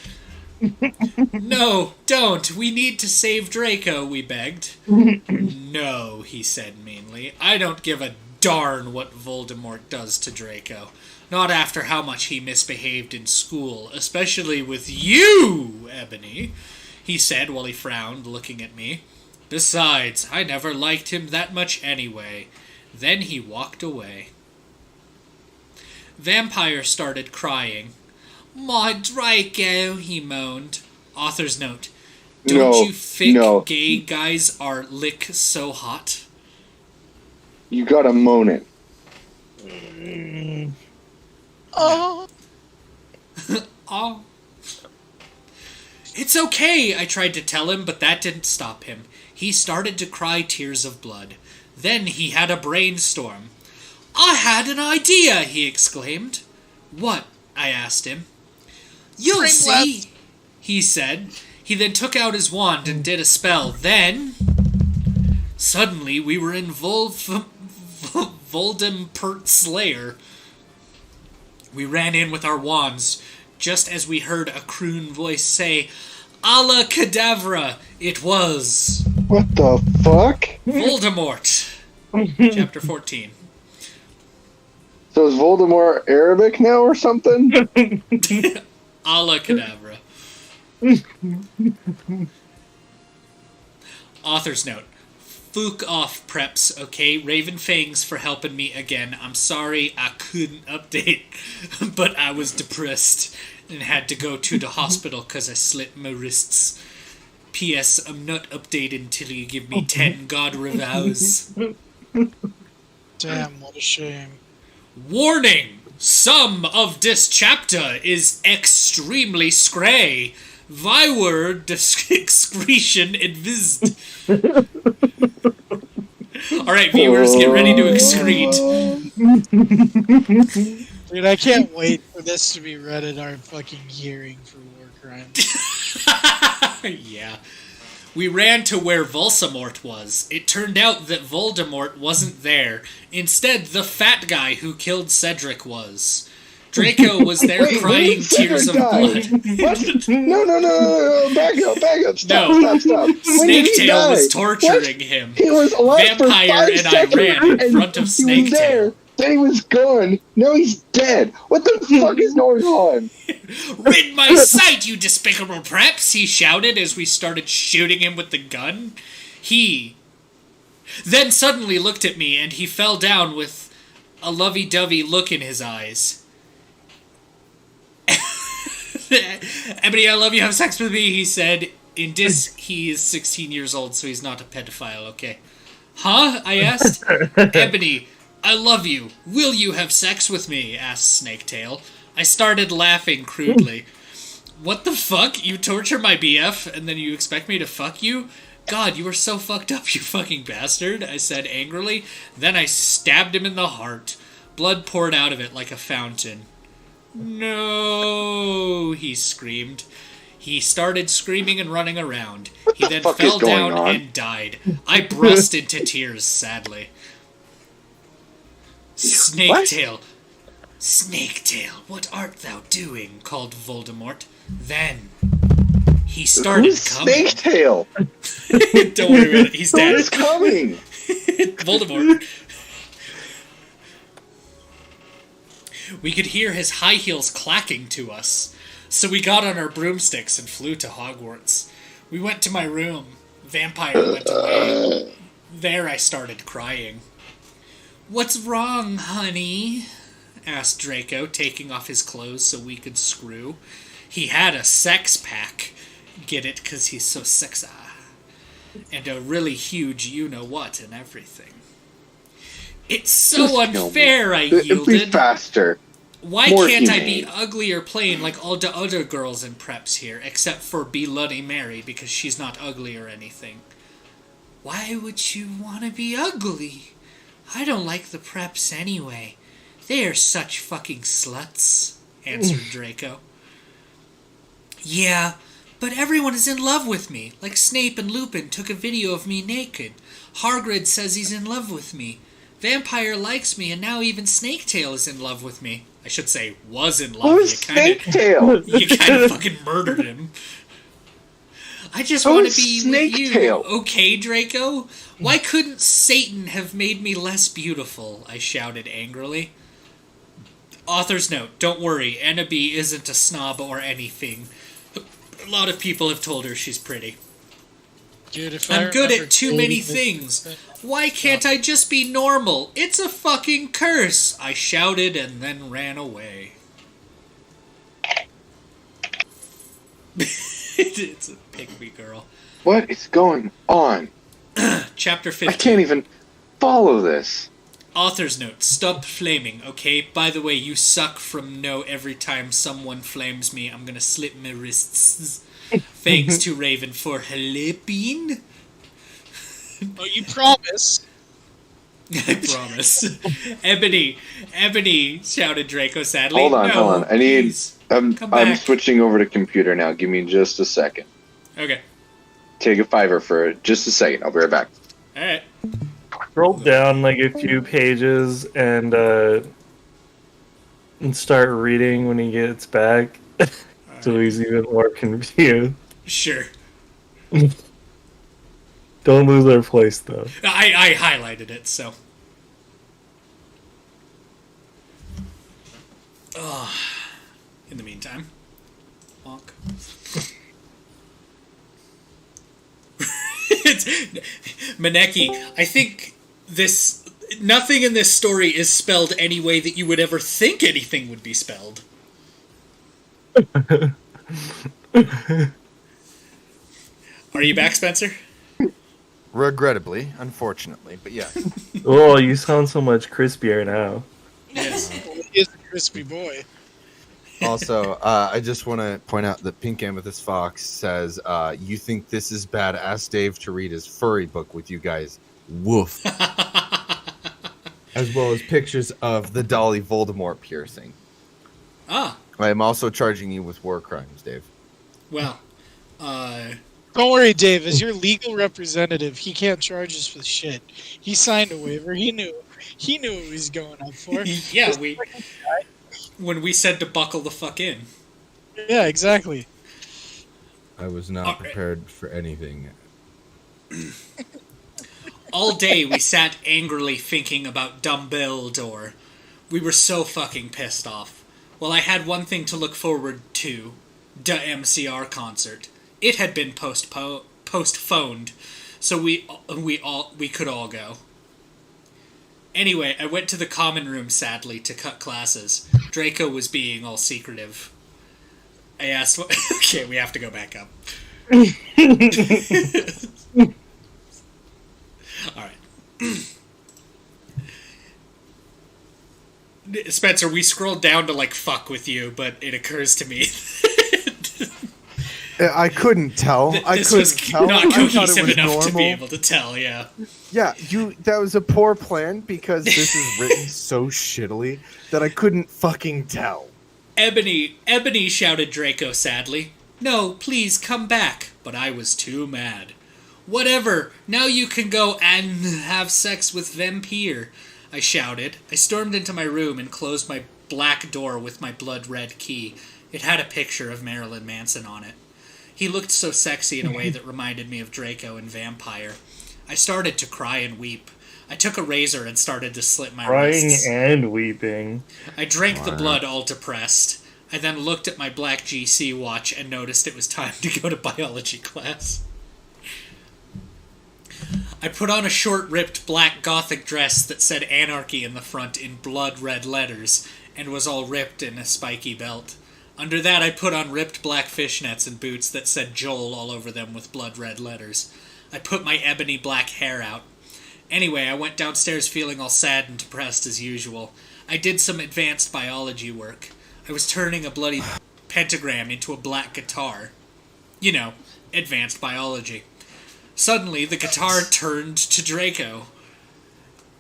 No, don't. We need to save Draco, we begged. No, he said meanly. I don't give a darn what Voldemort does to Draco. Not after how much he misbehaved in school, especially with you, Ebony, he said while he frowned, looking at me. Besides, I never liked him that much anyway. Then he walked away. Vampire started crying. My Draco, he moaned. Author's note. Don't you think gay guys are lick so hot? You gotta moan it. Oh. Oh. It's okay, I tried to tell him, but that didn't stop him. He started to cry tears of blood. Then he had a brainstorm. I had an idea, he exclaimed. What? I asked him. You'll see, he said. He then took out his wand and did a spell. Then, suddenly, we were in Voldemort's lair. We ran in with our wands, just as we heard a croon voice say, "Alla Cadavra!" It was... What the fuck? Voldemort. Chapter 14. So is Voldemort Arabic now or something? Alla Cadavra. Author's note. Fuck off, preps, okay? Raven Fangs for helping me again. I'm sorry I couldn't update, but I was depressed and had to go to the hospital because I slit my wrists. P.S. I'm not updated until you give me 10 God revows. Damn, what a shame. Warning! Some of this chapter is extremely scray. Viwer excretion advised. Alright, viewers, get ready to excrete. Dude, I can't wait for this to be read at our fucking hearing for war crimes. Yeah. We ran to where Voldemort was. It turned out that Voldemort wasn't there. Instead, the fat guy who killed Cedric was. Draco was there Wait, crying tears of blood. What? No. Back up. Stop. When did he Snaketail die? was torturing What? him. He was alive for 5 Vampire and I seconds, ran in and front of he was there. Snaketail. Then he was gone. Now he's dead. What the fuck is going on? Rid my sight, you despicable preps! He shouted as we started shooting him with the gun. He then suddenly looked at me and he fell down with a lovey-dovey look in his eyes. Ebony, I love you, have sex with me, he said. In this, he is 16 years old, so he's not a pedophile, okay? Huh? I asked. Ebony, I love you. Will you have sex with me? Asked Snaketail. I started laughing crudely. What the fuck? You torture my BF, and then you expect me to fuck you? God, you are so fucked up, you fucking bastard, I said angrily. Then I stabbed him in the heart. Blood poured out of it like a fountain. No, he screamed. He started screaming and running around. He then fell down and died. I burst into tears, sadly. Snaketail. Snaketail, what art thou doing? Called Voldemort. Then he started coming. Snaketail? Don't worry about it, he's dead. Who's coming? Voldemort. We could hear his high heels clacking to us, so we got on our broomsticks and flew to Hogwarts. We went to my room. Vampire went away. There I started crying. What's wrong, honey? Asked Draco, taking off his clothes so we could screw. He had a sex pack. Get it? 'Cause he's so sexy. And a really huge you-know-what and everything. It's so unfair, I yielded. Be faster. Why More can't I humane. be ugly or plain like all the other girls in preps here, except for Bloody Mary, because she's not ugly or anything? Why would you want to be ugly? I don't like the preps anyway. They are such fucking sluts, answered Draco. Yeah, but everyone is in love with me. Like Snape and Lupin took a video of me naked. Hagrid says he's in love with me. Vampire likes me, and now even Snaketail is in love with me. I should say, was in love. Who's Snaketail? You kind of fucking murdered him. I just want to be with you, okay, Draco? Why couldn't Satan have made me less beautiful? I shouted angrily. Author's note, don't worry, Annabee isn't a snob or anything. A lot of people have told her she's pretty. Dude, if I'm I good remember at too many dating things. this- Why can't I just be normal? It's a fucking curse! I shouted and then ran away. It's a pygmy girl. What is going on? Chapter 15. I can't even follow this. Author's note, stop flaming, okay? By the way, you suck from no every time someone flames me, I'm gonna slip my wrists. Thanks to Raven for helping. Oh, you promise? I promise. Ebony, shouted Draco sadly. Hold on. I need. please. I'm back. switching over to computer now. Give me just a second. Okay. Take a $5 for just a second. I'll be right back. Alright. Scroll down like a few pages and start reading when he gets back. So he's even more confused. Sure. Don't lose our place though. I highlighted it, so. In the meantime. Bonk. It's Maneki, I think nothing in this story is spelled any way that you would ever think anything would be spelled. Are you back, Spencer? Regrettably, unfortunately, but yes. Oh, you sound so much crispier now. Yes. He is a crispy boy. Also, I just want to point out that Pink Amethyst Fox says, you think this is badass, Dave, to read his furry book with you guys. Woof. As well as pictures of the Dolly Voldemort piercing. Ah. I am also charging you with war crimes, Dave. Well, Don't worry, Dave. As your legal representative, he can't charge us with shit. He signed a waiver. He knew what he was going up for. Yeah, when we said to buckle the fuck in. Yeah, exactly. I was not prepared for anything. All day we sat angrily thinking about Dumbledore. We were so fucking pissed off. Well, I had one thing to look forward to. The MCR concert. It had been postponed, so we could all go. Anyway, I went to the common room, sadly, to cut classes. Draco was being all secretive. I asked what... Okay, we have to go back up. Alright. Spencer, we scrolled down to, like, fuck with you, but it occurs to me... I couldn't tell. This was not cohesive enough to be able to tell, yeah. Yeah, that was a poor plan because this is written so shittily that I couldn't fucking tell. Ebony shouted Draco sadly. No, please come back. But I was too mad. Whatever, now you can go and have sex with Vampire, I shouted. I stormed into my room and closed my black door with my blood-red key. It had a picture of Marilyn Manson on it. He looked so sexy in a way that reminded me of Draco and Vampire. I started to cry and weep. I took a razor and started to slit my wrists. Crying and weeping. I drank the blood all depressed. I then looked at my black GC watch and noticed it was time to go to biology class. I put on a short, ripped black gothic dress that said Anarchy in the front in blood-red letters and was all ripped in a spiky belt. Under that, I put on ripped black fishnets and boots that said Joel all over them with blood-red letters. I put my ebony black hair out. Anyway, I went downstairs feeling all sad and depressed as usual. I did some advanced biology work. I was turning a bloody pentagram into a black guitar. You know, advanced biology. Suddenly, the guitar turned to Draco.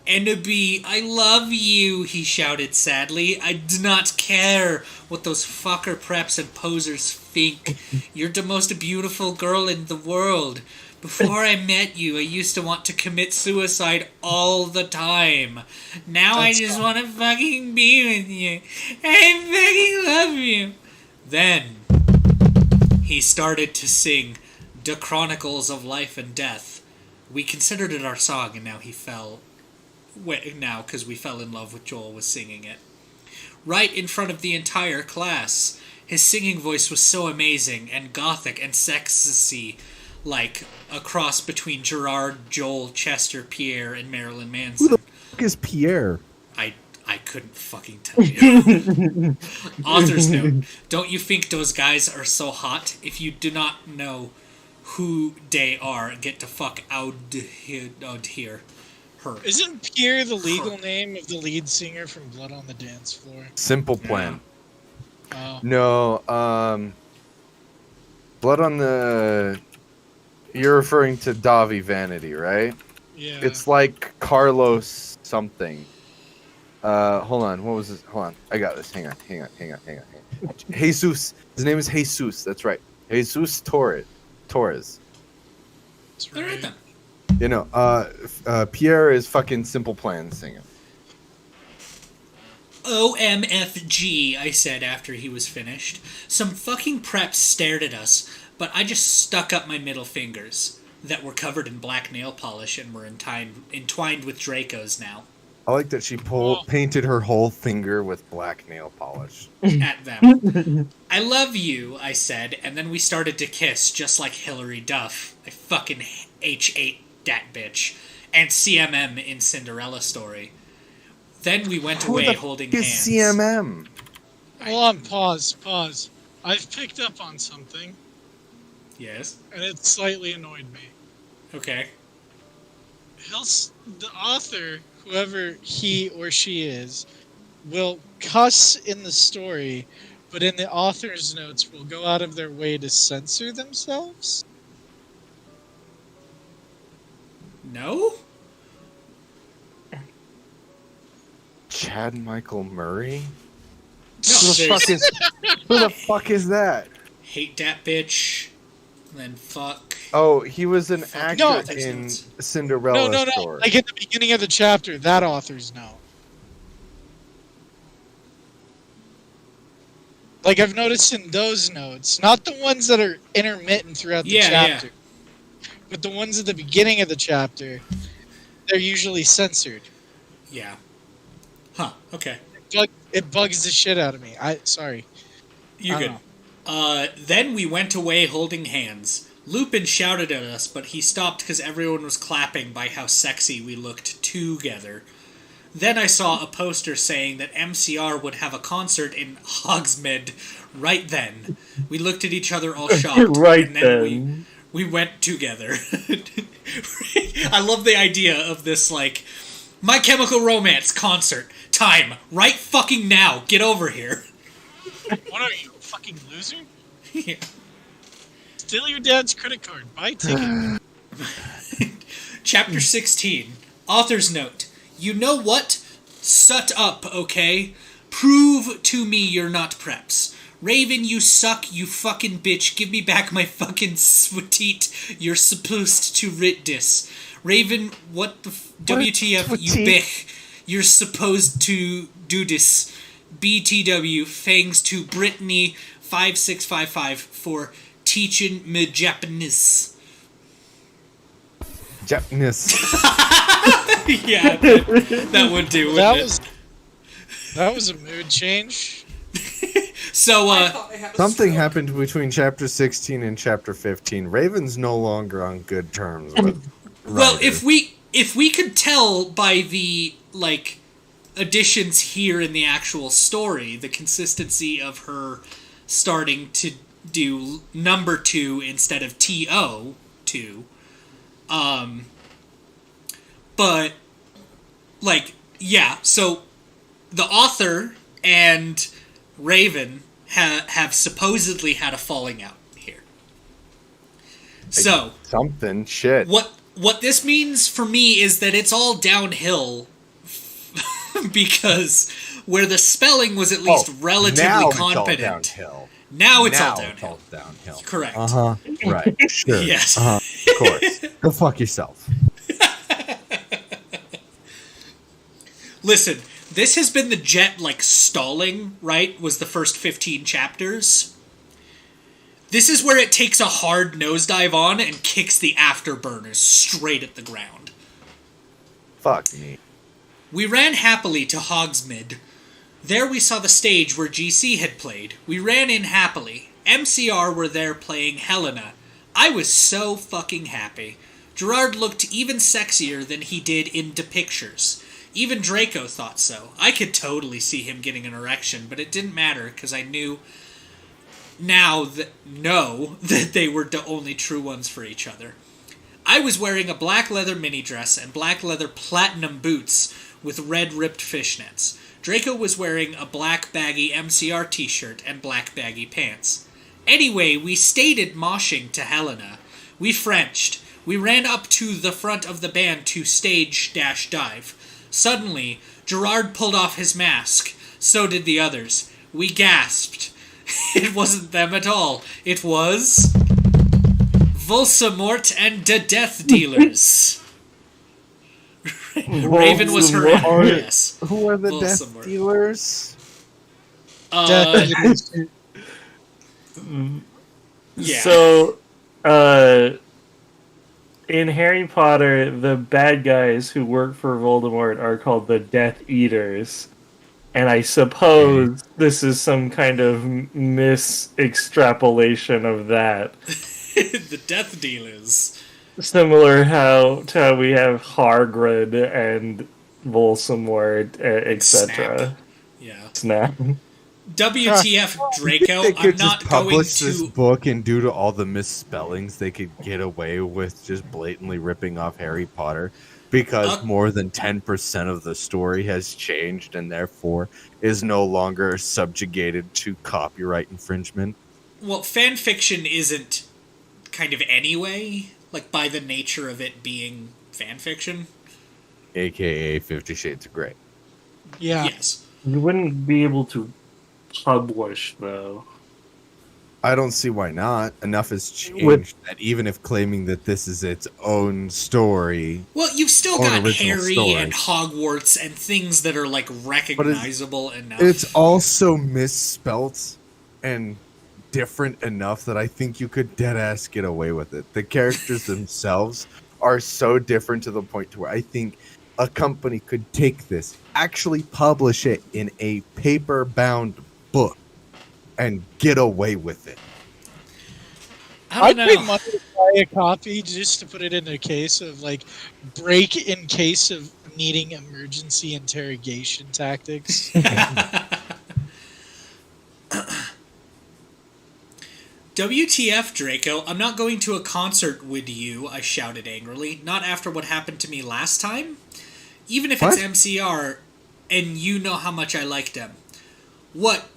Enderby, I love you, he shouted sadly. I do not care what those fucker preps and posers think. You're the most beautiful girl in the world. Before I met you, I used to want to commit suicide all the time. Now I just want to fucking be with you. I fucking love you. Then, he started to sing The Chronicles of Life and Death. We considered it our song, and now he fell... Now, because we fell in love with Joel was singing it. Right in front of the entire class. His singing voice was so amazing and gothic and sexy, like a cross between Gerard, Joel, Chester, Pierre, and Marilyn Manson. Who the fuck is Pierre? I couldn't fucking tell you. Author's note. Don't you think those guys are so hot? If you do not know who they are, get the fuck out here. Her. Isn't Pierre the legal name of the lead singer from Blood on the Dance Floor? Simple Plan. Oh. No, Blood on the... You're referring to Davi Vanity, right? Yeah. It's like Carlos something. Hold on, what was this? Hold on, I got this. Hang on. Jesus. His name is Jesus, that's right. Jesus Torres. That's right. All right then. You know, Pierre is fucking Simple Plan singing. OMFG, I said after he was finished. Some fucking preps stared at us, but I just stuck up my middle fingers that were covered in black nail polish and were entwined with Draco's now. I like that she painted her whole finger with black nail polish. At them. I love you, I said, and then we started to kiss just like Hilary Duff. I fucking H8 that bitch. And CMM in Cinderella Story. Then we went away holding hands. CMM? Hold on, pause. I've picked up on something. Yes? And it slightly annoyed me. Okay. The author, whoever he or she is, will cuss in the story, but in the author's notes will go out of their way to censor themselves? No? Chad Michael Murray? No, Who the fuck is that? Hate that bitch. Then fuck. Oh, he was an actor No. in Cinderella No. Story. Like at the beginning of the chapter, that author's note. Like I've noticed in those notes, not the ones that are intermittent throughout the chapter, but the ones at the beginning of the chapter, they're usually censored. Yeah. Huh, okay. It bugs the shit out of me. Sorry. You're good. Then we went away holding hands. Lupin shouted at us, but he stopped because everyone was clapping by how sexy we looked together. Then I saw a poster saying that MCR would have a concert in Hogsmeade right then. We looked at each other all shocked. Right and then. We went together. I love the idea of this, like, My Chemical Romance concert. Time. Right fucking now. Get over here. What are you, a fucking loser? Yeah. Steal your dad's credit card. Buy a ticket. Chapter 16. Author's note. You know what? Sut up, okay? Prove to me you're not preps. Raven, you suck, you fucking bitch. Give me back my fucking sweet. You're supposed to writ this. Raven, what the WTF, you bitch. You're supposed to do this. BTW, thanks to Brittany 5655 for teaching me Japanese. Japanese. Yeah, that would do, wouldn't it? That was a mood change. So, something happened between chapter 16 and chapter 15. Raven's no longer on good terms with well, writers. if we could tell by the, like, additions here in the actual story, the consistency of her starting to do number 2 instead of TO2, but, like, yeah, so the author and Raven have supposedly had a falling out here. So something shit. What this means for me is that it's all downhill because where the spelling was at least relatively competent. Now it's all downhill. Correct. Right. Sure. Yes. Of course. Go fuck yourself. Listen, this has been the jet, like, stalling, right? Was the first 15 chapters. This is where it takes a hard nosedive on and kicks the afterburners straight at the ground. Fuck me. We ran happily to Hogsmeade. There we saw the stage where GC had played. We ran in happily. MCR were there playing Helena. I was so fucking happy. Gerard looked even sexier than he did in the pictures. Even Draco thought so. I could totally see him getting an erection, but it didn't matter because I knew that they were the only true ones for each other. I was wearing a black leather mini dress and black leather platinum boots with red ripped fishnets. Draco was wearing a black baggy MCR t-shirt and black baggy pants. Anyway, we stated moshing to Helena. We Frenched. We ran up to the front of the band to stage-dive. Suddenly, Gerard pulled off his mask. So did the others. We gasped. It wasn't them at all. It was Voldemort and the Death Dealers. Raven was her yes. Who are the Death Dealers? Yeah. So, in Harry Potter, the bad guys who work for Voldemort are called the Death Eaters. And I suppose this is some kind of mis-extrapolation of that. The Death Dealers. Similar to how we have Hagrid and Voldemort, etc. Yeah. Snap. WTF, Draco? They could I'm not just going publish this to. book, and due to all the misspellings, they could get away with just blatantly ripping off Harry Potter because more than 10% of the story has changed and therefore is no longer subjugated to copyright infringement. Well, fan fiction isn't kind of anyway, like by the nature of it being fan fiction. AKA 50 Shades of Grey. Yeah. Yes. You wouldn't be able to publish, though. I don't see why not. Enough has changed that even if claiming that this is its own story... Well, you've still own got original Harry story. and Hogwarts and things that are, like, recognizable enough. It's also misspelt and different enough that I think you could deadass get away with it. The characters themselves are so different to the point to where I think a company could take this, actually publish it in a paper-bound book, and get away with it. I'd pay money to buy a copy just to put it in a case of, like, break in case of needing emergency interrogation tactics. WTF, Draco? I'm not going to a concert with you, I shouted angrily. Not after what happened to me last time. Even if it's MCR, and you know how much I liked them. What?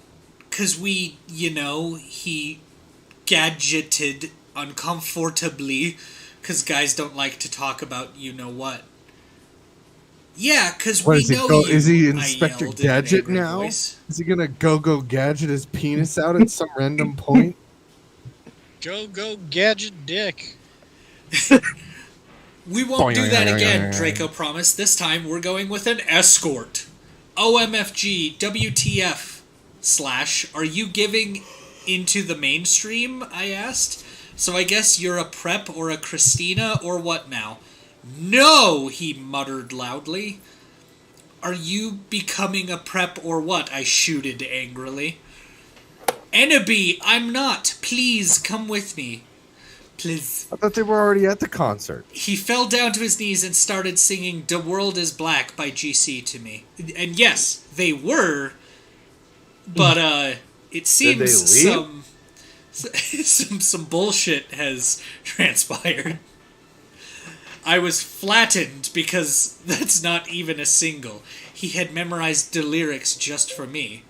'Cause we, he gadgeted uncomfortably, 'cause guys don't like to talk about you-know-what. Yeah, 'cause we know you, Is he I Inspector yelled in an Gadget angry now? voice. Is he gonna go gadget his penis out at some random point? Go gadget dick. We won't do that again, Draco promised. This time we're going with an escort. OMFG, WTF, / are you giving into the mainstream, I asked. So I guess you're a Prep or a Christina or what now? No, he muttered loudly. Are you becoming a Prep or what? I shooted angrily. Ennaby, I'm not. Please, come with me. Please. I thought they were already at the concert. He fell down to his knees and started singing "The World is Black" by GC to me. And yes, they were, but it seems some bullshit has transpired. I was flattened because that's not even a single. He had memorized the lyrics just for me.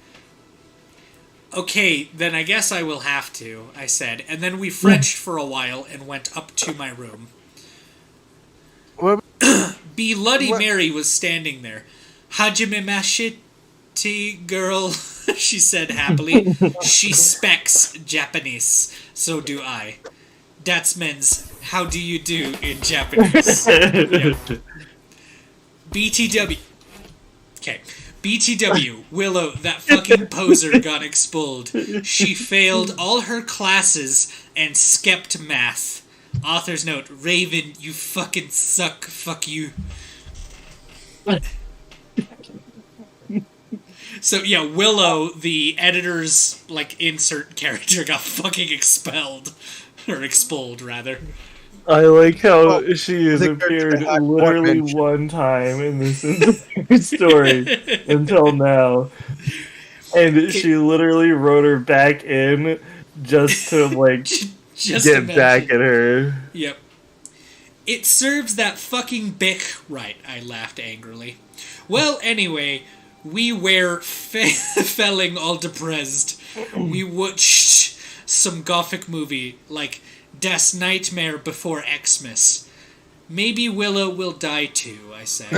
Okay, then I guess I will have to, I said, and then we Frenched for a while and went up to my room. Bloody Mary was standing there. Hajime Mashiti, girl, she said happily. She specs Japanese, so do I. That's men's how do you do in Japanese. Yep. BTW. Okay. BTW, Willow, that fucking poser got expelled. She failed all her classes and skipped math. Author's note, Raven, you fucking suck, fuck you. So yeah, Willow, the editor's, insert character got fucking expelled. Or expelled, rather. I like how she has appeared literally one time in this entire story until now. And she literally wrote her back in just to, get back at her. Yep. It serves that fucking Bic right, I laughed angrily. Well, anyway, we were felling all depressed. We watched some gothic movie, like Das Nightmare Before Xmas. Maybe Willow will die too, I said.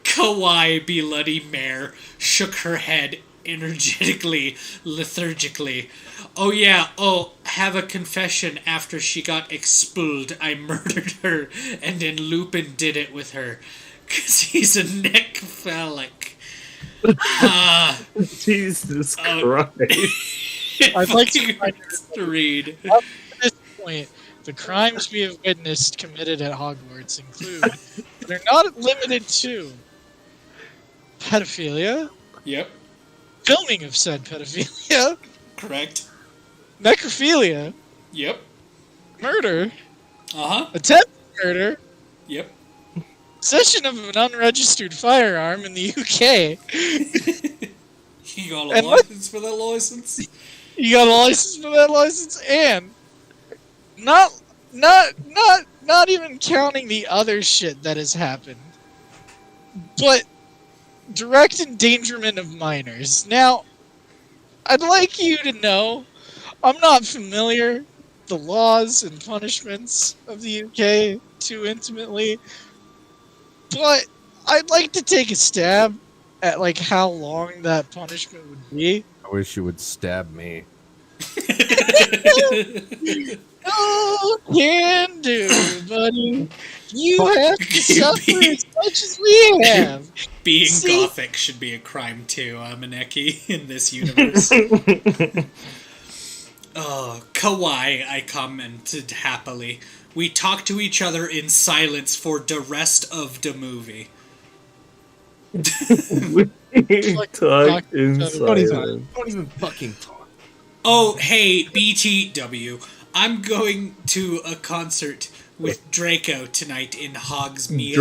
Kawaii Bloody Mare shook her head energetically, lethargically. Oh yeah, have a confession. After she got expelled, I murdered her, and then Lupin did it with her. 'Cause he's a necrophilic. Jesus Christ. I'd like to read. Up to this point, the crimes we have witnessed committed at Hogwarts include, but are not limited to, pedophilia. Yep. Filming of said pedophilia. Correct. Necrophilia. Yep. Murder. Uh-huh. Attempted murder. Yep. possession of an unregistered firearm in the UK. You got a license for that license? You got a license for that license, and not even counting the other shit that has happened, but direct endangerment of minors. Now, I'd like you to know, I'm not familiar with the laws and punishments of the UK too intimately, but I'd like to take a stab at like how long that punishment would be. I wish you would stab me. Oh, can do, buddy. You have to suffer as much as we have. Being gothic should be a crime too, Maneki, in this universe. Oh, kawaii, I commented happily. We talk to each other in silence for the rest of the movie. Talk in silence. Don't even fucking talk. Oh, hey, BTW. I'm going to a concert with Draco tonight in Hogsmeade.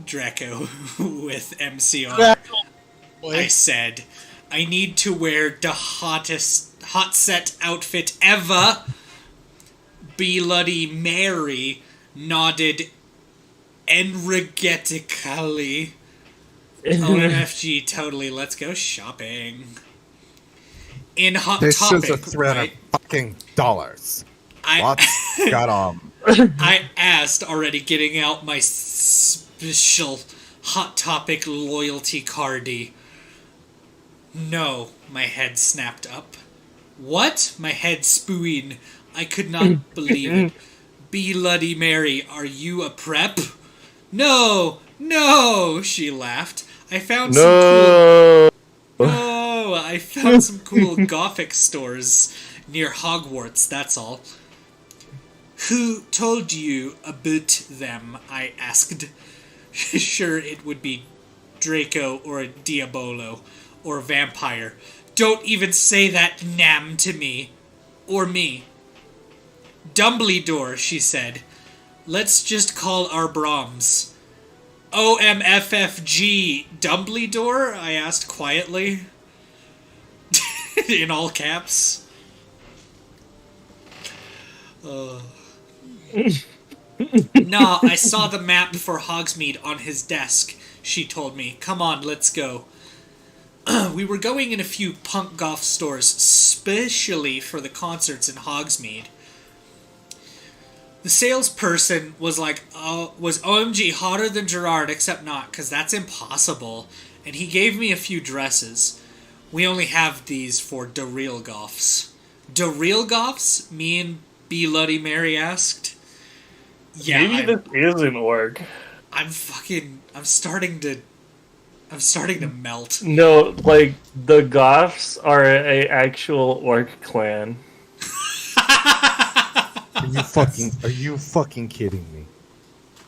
Draco with MCR. I said, I need to wear the hot set outfit ever. Bloody Mary nodded energetically. OMFG, totally, let's go shopping. In Hot This Topic, is a $300 right? fucking dollars. I got I asked, already getting out my special Hot Topic loyalty cardy. No, my head snapped up. What? My head spooing. I could not believe it. Bloody Mary, are you a prep? No, she laughed. I found some cool Gothic stores near Hogwarts, that's all. Who told you about them? I asked. Sure, it would be Draco or a Diabolo or a vampire. Don't even say that nam to me. Or me. Dumbledore, she said. Let's just call our Brahms. OMFFG Dumbledore? I asked quietly. In all caps. Nah, I saw the map for Hogsmeade on his desk, she told me. Come on, let's go. We were going in a few punk goth stores, specially for the concerts in Hogsmeade. The salesperson was like, was OMG hotter than Gerard, except not, because that's impossible. And he gave me a few dresses. We only have these for the real goths. The real goths? Me and Bloody Mary asked. Yeah, maybe this is an orc. I'm starting to melt. No, like the Goths are a actual orc clan. Are you fucking kidding me?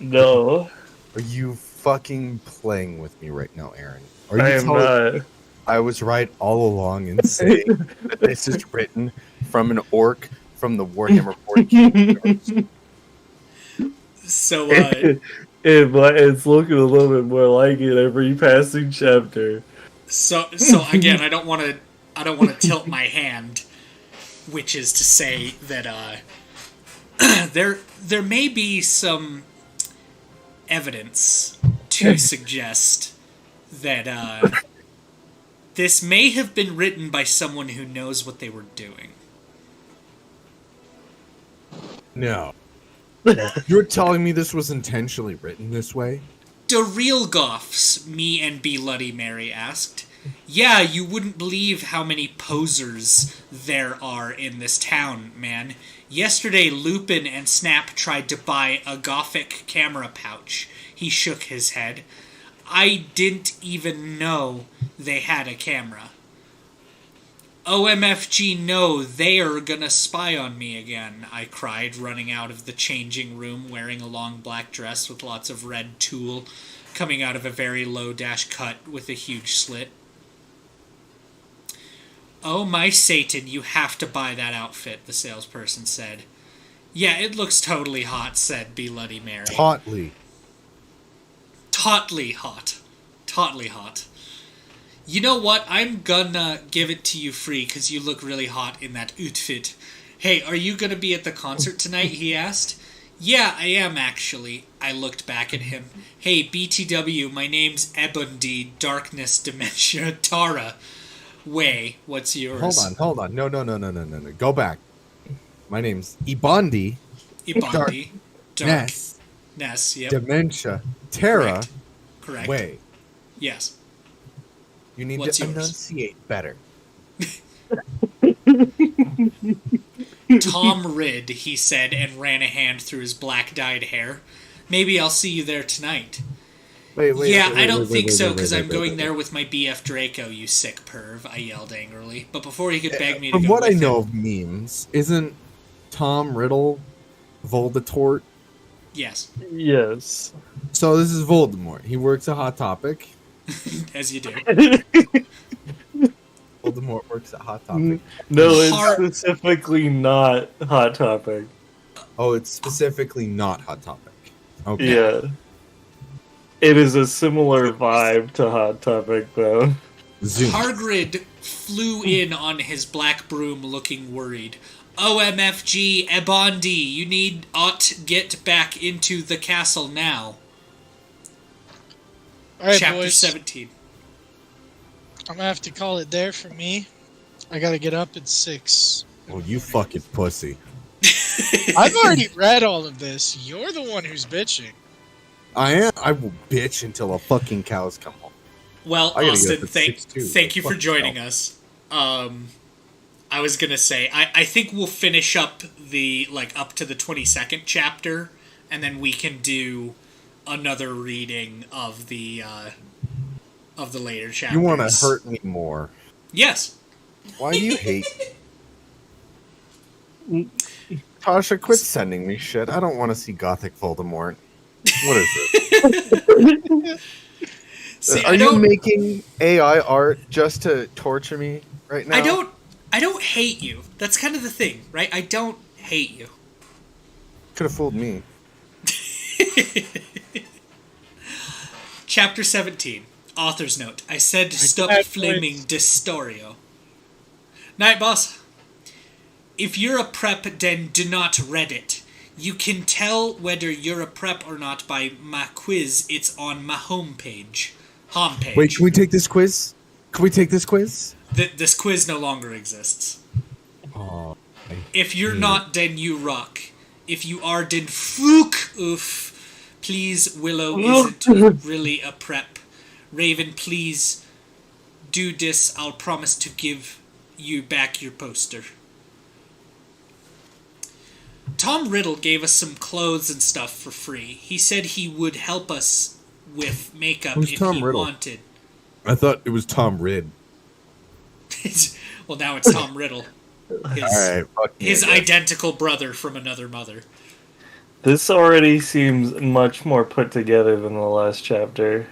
No. Are you fucking playing with me right now, Aaron? I am not. I was right all along in saying that this is written from an orc from the Warhammer 40K. So, it's looking a little bit more like it every passing chapter. So again, I don't want to tilt my hand, which is to say that there may be some evidence to suggest that this may have been written by someone who knows what they were doing. No. You're telling me this was intentionally written this way? The real Goths, me and Bloody Mary asked. Yeah, you wouldn't believe how many posers there are in this town, man. Yesterday, Lupin and Snap tried to buy a Gothic camera pouch. He shook his head. I didn't even know they had a camera. OMFG, no, they are gonna spy on me again, I cried, running out of the changing room wearing a long black dress with lots of red tulle coming out of a very low dash cut with a huge slit. Oh my Satan, you have to buy that outfit, the salesperson said. Yeah, it looks totally hot, said Bloody Mary. Hotly. Hotly hot. Totally hot. You know what? I'm gonna give it to you free because you look really hot in that outfit. Hey, are you gonna be at the concert tonight? He asked. Yeah, I am actually. I looked back at him. Hey, BTW, my name's Ebondi, Darkness, Dementia, Tara. Way, what's yours? Hold on. No. Go back. My name's Ibondi. Ibondi. Dark. Ness, yep. Dementia. Terra. Correct. Way. Yes. You need What's to yours? enunciate better. Tom Ridd, he said, and ran a hand through his black-dyed hair. Maybe I'll see you there tonight. Wait, I don't think so, because I'm going there with my BF Draco, you sick perv, I yelled angrily. But before he could beg me to From go what I with know him, of memes, isn't Tom Riddle Voldemort? yes, Yes. So this is Voldemort. He works at Hot Topic. as you do. Voldemort works at Hot Topic. No, it's specifically not Hot Topic. Oh, it's specifically not Hot Topic. Okay. Yeah. It is a similar vibe to Hot Topic, though. Hargrid flew in on his black broom looking worried. OMFG, Ebondi, you need ought get back into the castle now. Alright, Chapter boys. 17. I'm gonna have to call it there for me. I gotta get up at 6. Well, you fucking pussy. I've already read all of this. You're the one who's bitching. I am. I will bitch until the fucking cows come home. Well, I gotta get Austin, up at thank 6 too. you for Fucking joining hell. us. I was gonna say, I think we'll finish up the, up to the 22nd chapter, and then we can do another reading of the later chapters. You want to hurt me more. Yes. Why do you hate Tasha, quit sending me shit. I don't want to see Gothic Voldemort. What is it? See, Are you making AI art just to torture me right now? I don't hate you. That's kind of the thing, right? I don't hate you. Could have fooled me. Chapter 17. Author's note. I said stop flaming Distorio. Night, boss. If you're a prep, then do not read it. You can tell whether you're a prep or not by my quiz. It's on my homepage. Wait, can we take this quiz? This quiz no longer exists. Oh. If you're not, then you rock. If you are, then fuck oof. Please, Willow isn't really a prep. Raven, please do this. I'll promise to give you back your poster. Tom Riddle gave us some clothes and stuff for free. He said he would help us with makeup Who's if Tom he Riddle? wanted. I thought it was Tom Ridd. Well, now it's Tom Riddle. Alright, fuck me, His I guess. identical brother from another mother. This already seems much more put together than the last chapter.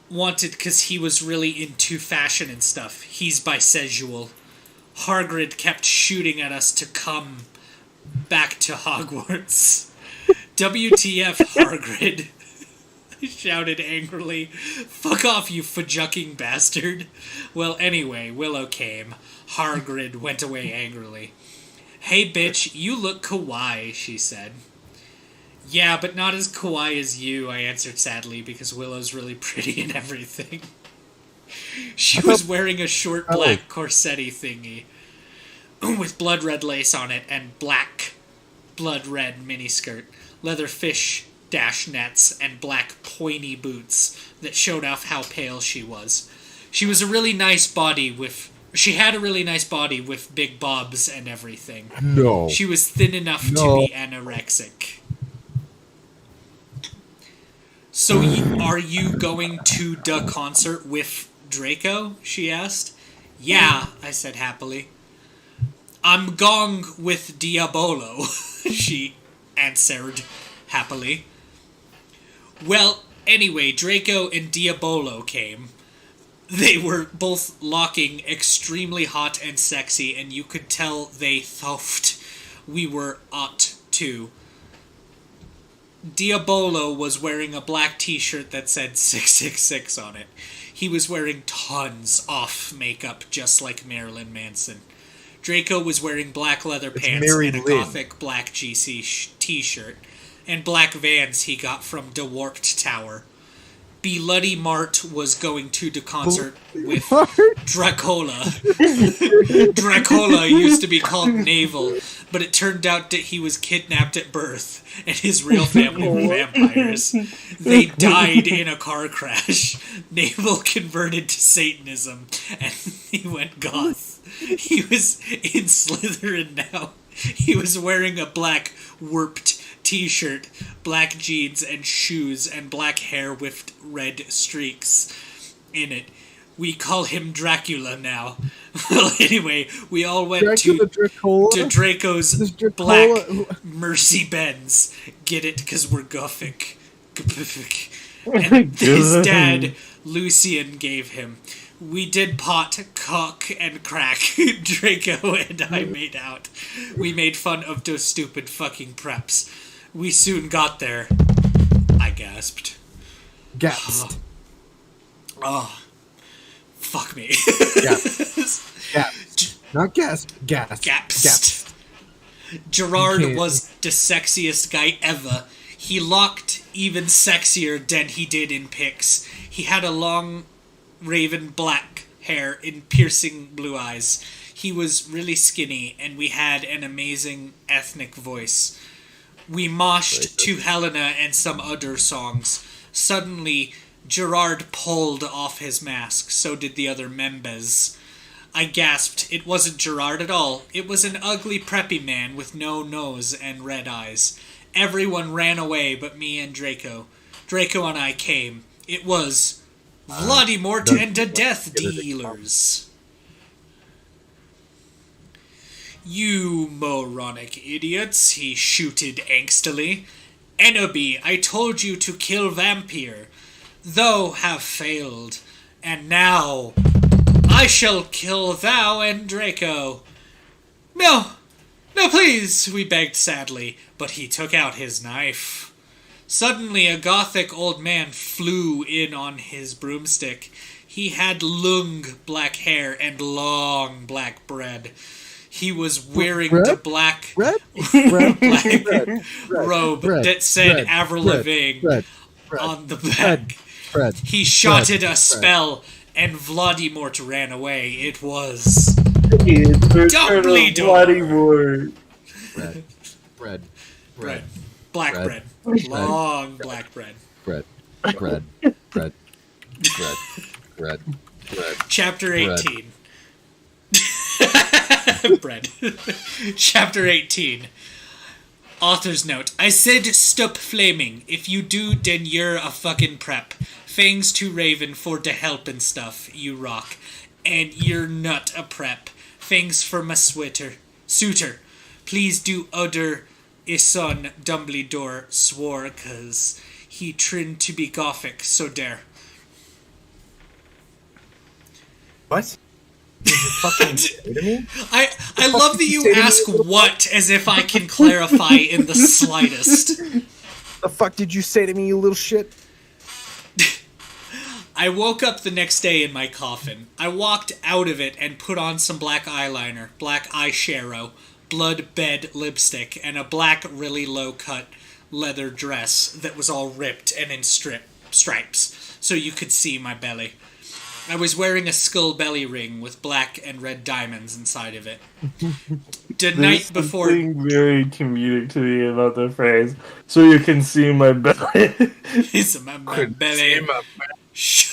Wanted because he was really into fashion and stuff. He's bisexual. Hargrid kept shooting at us to come back to Hogwarts. WTF, Hargrid? I shouted angrily. Fuck off, you fajucking bastard. Well, anyway, Willow came. Hargrid went away angrily. Hey, bitch, you look kawaii, she said. Yeah, but not as kawaii as you, I answered sadly, because Willow's really pretty and everything. She was wearing a short black corsetti thingy with blood red lace on it and black blood red miniskirt, leather fish dash nets, and black pointy boots that showed off how pale she was. She had a really nice body with big bobs and everything. No. She was thin enough to be anorexic. So are you going to the concert with Draco? She asked. Yeah, I said happily. I'm going with Diabolo, she answered happily. Well, anyway, Draco and Diabolo came. They were both looking extremely hot and sexy, and you could tell they thought we were ought to. Diabolo was wearing a black t-shirt that said 666 on it. He was wearing tons off makeup, just like Marilyn Manson. Draco was wearing black leather pants Mary and a Lynn. gothic black GC t-shirt, and black Vans he got from DeWarped Tower. Bloody Mart was going to the concert with Dracola. Dracola used to be called Navel, but it turned out that he was kidnapped at birth, and his real family were vampires. They died in a car crash. Navel converted to Satanism, and he went goth. He was in Slytherin now. He was wearing a black warped t-shirt, black jeans and shoes, and black hair with red streaks in it. We call him Dracula now. Well, anyway, we all went to Draco's black Mercy Benz. Get it? Because we're gothic. And his dad, Lucian, gave him. We did pot, cock, and crack. Draco and I made out. We made fun of those stupid fucking preps. We soon got there. I gasped. Gasped. Oh. Fuck me. Gasped. Not gasp. Gasped. Gasped. Gerard was the sexiest guy ever. He looked even sexier than he did in pics. He had a long raven black hair and piercing blue eyes. He was really skinny, and we had an amazing ethnic voice. We moshed to Helena and some other songs. Suddenly, Gerard pulled off his mask. So did the other members. I gasped. It wasn't Gerard at all. It was an ugly, preppy man with no nose and red eyes. Everyone ran away but me and Draco. Draco and I came. It was Vladimort and the Death Dealers. You moronic idiots, he shooted angstily. Enoby, I told you to kill Vampire, though have failed. And now, I shall kill thou and Draco. No, no please, we begged sadly, but he took out his knife. Suddenly a gothic old man flew in on his broomstick. He had long black hair and long black bread. He was wearing the black robe that said Avril Lavigne on the back. He shotted a spell, and Vladimort ran away. It was Dumbledore. Bread. Black bread. Long black bread. Bread. Chapter 18. Bread. Chapter 18. Author's note. I said stop flaming. If you do, then you're a fucking prep. Thanks to Raven for the help and stuff. You rock. And you're not a prep. Thanks for my suitor. Please do other son Dumbledore swore, cause he turned to be gothic, so there. What? Did you fucking say to me? I love that you ask what as if I can clarify in the slightest. The fuck did you say to me, you little shit? I woke up the next day in my coffin. I walked out of it and put on some black eyeliner, black eyeshadow, blood bed lipstick, and a black really low-cut leather dress that was all ripped and in stripes, so you could see my belly. I was wearing a skull belly ring with black and red diamonds inside of it. The night before... There's something very comedic to me about the phrase, so you can see my belly. It's my belly.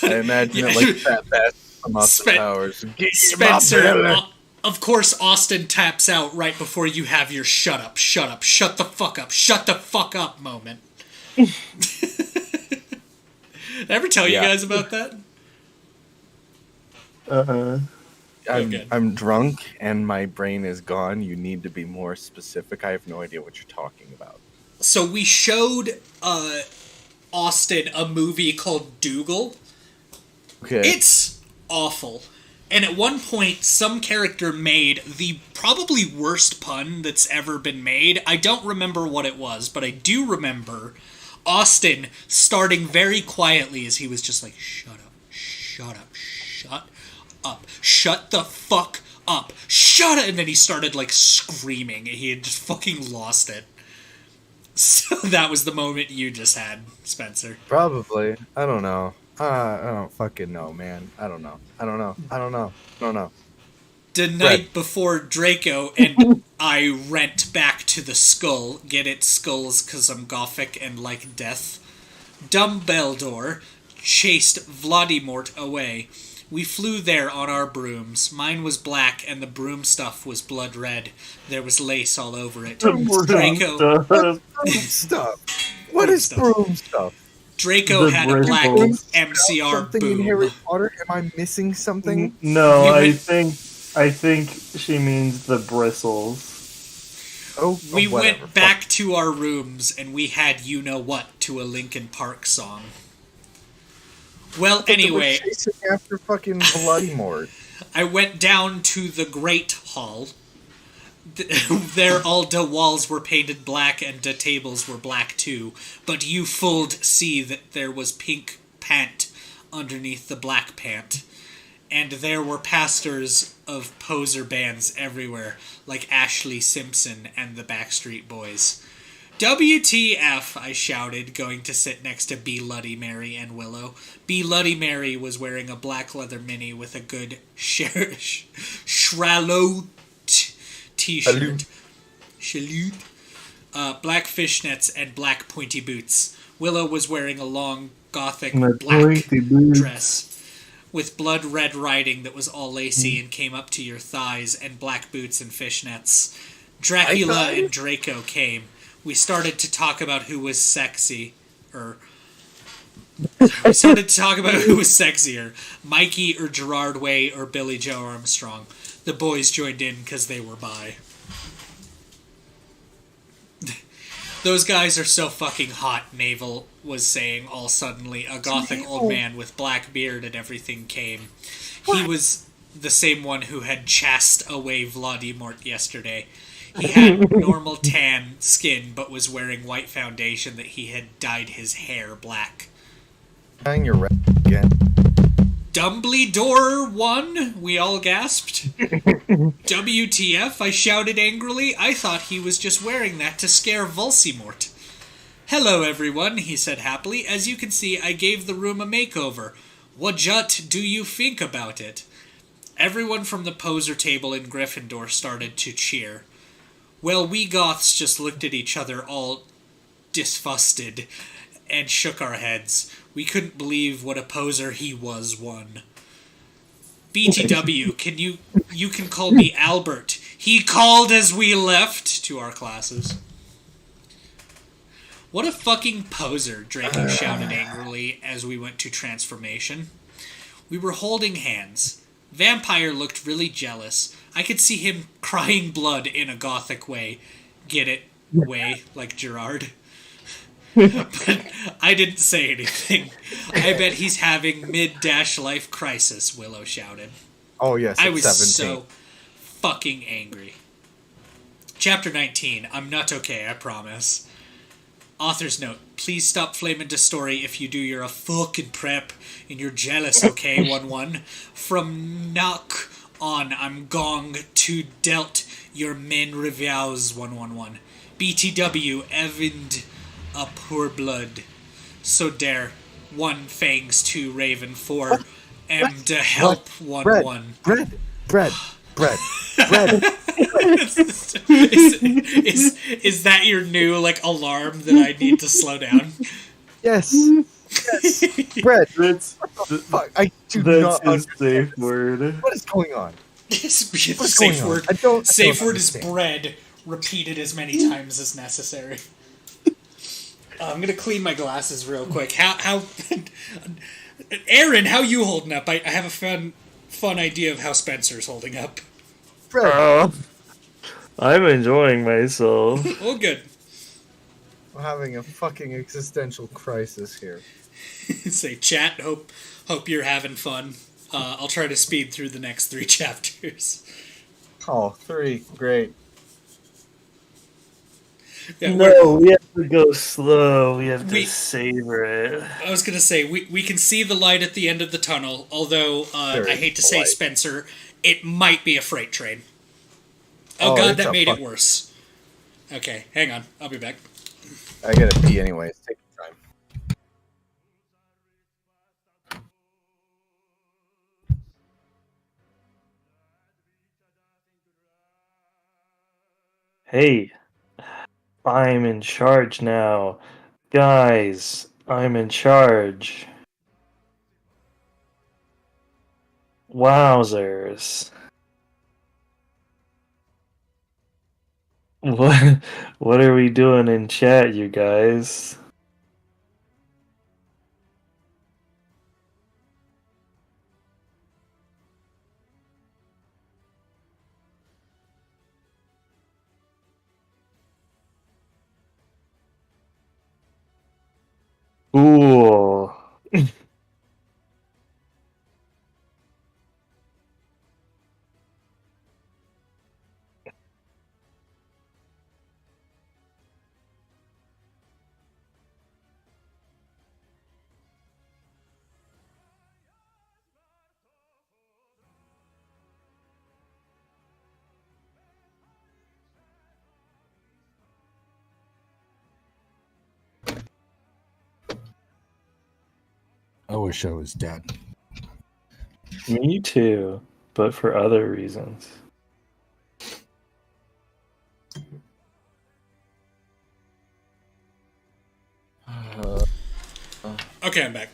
I imagine it like Fat Bastard from Austin Powers. Spencer, of course Austin taps out right before you have your shut the fuck up moment. Did I ever tell you guys about that? I'm drunk and my brain is gone. You need to be more specific. I have no idea what you're talking about. So we showed Austin a movie called Dougal. Okay. It's awful. And at one point, some character made the probably worst pun that's ever been made. I don't remember what it was, but I do remember Austin, starting very quietly as he was just like, shut up, shut up, shut up, shut the fuck up, shut up, and then he started like screaming. He had just fucking lost it. So that was the moment you just had, Spencer. Probably. I don't know. I don't fucking know, man. I don't know. I don't know. The night before Draco and I rent back to the skull, get it, skulls, cause I'm gothic and like death, Dumbledore chased Vladimort away. We flew there on our brooms. Mine was black and the broom stuff was blood red. There was lace all over it. Draco... Stuff. What is broom stuff? Draco had a black MCR something boom. in Harry Potter? Am I missing something? No, I think she means the bristles. We went back to our rooms and we had you know what to a Linkin Park song. Well, anyway, chasing after fucking Bloodymort. I went down to the Great Hall. There all the walls were painted black and the tables were black too, but you full'd see that there was pink pant underneath the black pant. And there were pastors of poser bands everywhere, like Ashley Simpson and the Backstreet Boys. WTF, I shouted, going to sit next to Bloody Mary and Willow. Bloody Mary was wearing a black leather mini with a good Shralot t-shirt. Shaloot. Black fishnets and black pointy boots. Willow was wearing a long gothic black dress with blood red writing that was all lacy and came up to your thighs, and black boots and fishnets. Dracula and Draco came. We started to talk about who was sexier, Mikey or Gerard Way or Billy Joe Armstrong. The boys joined in because they were bi. Those guys are so fucking hot, Navel was saying all suddenly. A gothic old man with black beard and everything came. What? He was the same one who had chased away Vladimort yesterday. He had normal tan skin, but was wearing white foundation that he had dyed his hair black. Bang your red again. Dumbledore won? We all gasped. WTF? I shouted angrily. I thought he was just wearing that to scare Volsimort. Hello, everyone, he said happily. As you can see, I gave the room a makeover. What do you think about it? Everyone from the poser table in Gryffindor started to cheer. Well, we Goths just looked at each other all disgusted and shook our heads. We couldn't believe what a poser he was, one. BTW, you can call me Albert. He called as we left to our classes. What a fucking poser, Draco shouted angrily as we went to transformation. We were holding hands. Vampire looked really jealous. I could see him crying blood in a gothic way. Get it? Way, like Gerard. But I didn't say anything. I bet he's having mid-life crisis, Willow shouted. Oh, yes, I was 17. so fucking angry. Chapter 19. I'm not okay, I promise. Author's note. Please stop flaming the story if you do your a fucking prep and you're jealous, okay, 1-1. From knock on, I'm gong to dealt your men reviews, 1-1-1. BTW, Evind a poor blood. So dare, 1 fangs, 2 raven, 4 M to help, 1-1. Bread. Is that your new like alarm that I need to slow down? Yes. Bread. That's what the fuck? I do that's not his safe word. What is going on? Safe word. Safe word is bread, repeated as many times as necessary. I'm gonna clean my glasses real quick. How Aaron, how you holding up? I have a fun idea of how Spencer's holding up. I'm enjoying myself. Oh, good. I'm having a fucking existential crisis here. Say, chat, hope you're having fun. I'll try to speed through the next 3 chapters. Oh, 3. Great. Yeah, No, we have to go slow. We have to savor it. I was gonna say we can see the light at the end of the tunnel. Although There I is hate to the say, light. Spencer, it might be a freight train. Oh, Oh, God, it's that a made it fuck- worse. Okay, hang on. I'll be back. I gotta pee anyways. Take your time. Hey, I'm in charge now. Guys, I'm in charge. Wowzers. What are we doing in chat, you guys? Ooh. I wish I was dead. Me too, but for other reasons. Okay, I'm back.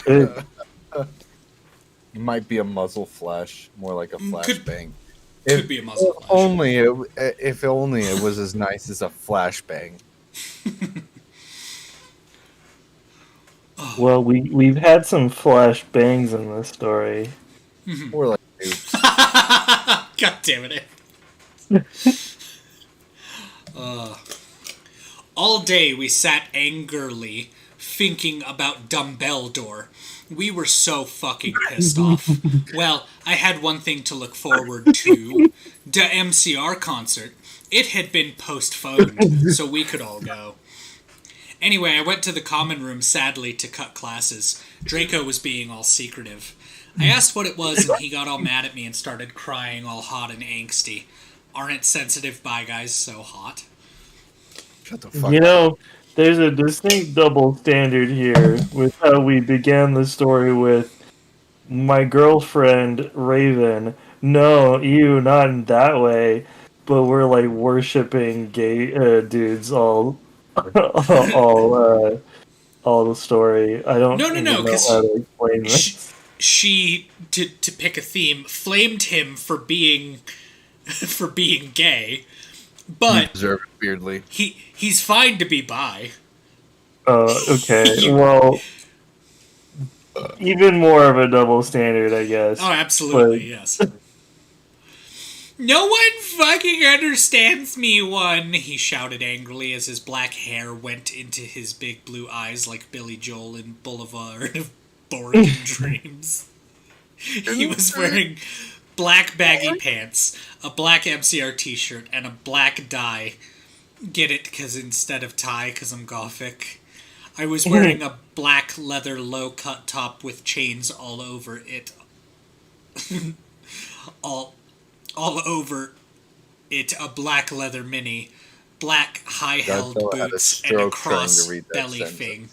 It might be a muzzle flash, more like a flashbang. Could be a muzzle flash. If only it was as nice as a flashbang. Well, we've had some flash bangs in this story. More like God damn it. All day we sat angrily thinking about Dumbledore. We were so fucking pissed off. Well, I had one thing to look forward to. The MCR concert. It had been postponed, so we could all go. Anyway, I went to the common room, sadly, to cut classes. Draco was being all secretive. I asked what it was, and he got all mad at me and started crying all hot and angsty. Aren't sensitive bi guys so hot? Shut the fuck You up. know, there's a distinct double standard here with how we began the story with my girlfriend, Raven. No, you, not in that way. But we're like worshipping gay dudes all the story. I don't No, even know because how to explain this. she to pick a theme, flamed him for being gay, but Deserve it weirdly. he's fine to be bi. Okay. Well, even more of a double standard, I guess. Oh, absolutely, But- yes. No one fucking understands me, he shouted angrily as his black hair went into his big blue eyes like Billy Joel in Boulevard of Boring Dreams. He was wearing black baggy pants, a black MCR t-shirt, and a black dye. Get it? Because instead of tie, because I'm gothic. I was wearing a black leather low-cut top with chains all over it. all over it, a black leather mini, black high-held Godzilla had a boots, and a stroke trying to cross read that belly sentence. thing.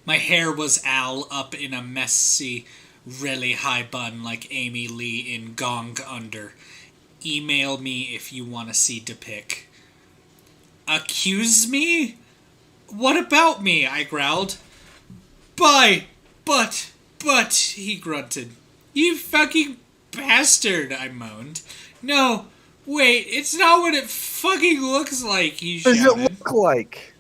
My hair was owl up in a messy, really high bun like Amy Lee in Gong Under. Email me if you want to see depic. Accuse me? What about me? I growled. But, he grunted. You fucking bastard, I moaned. No, wait, it's not what it fucking looks like, he What shouted. does it look like?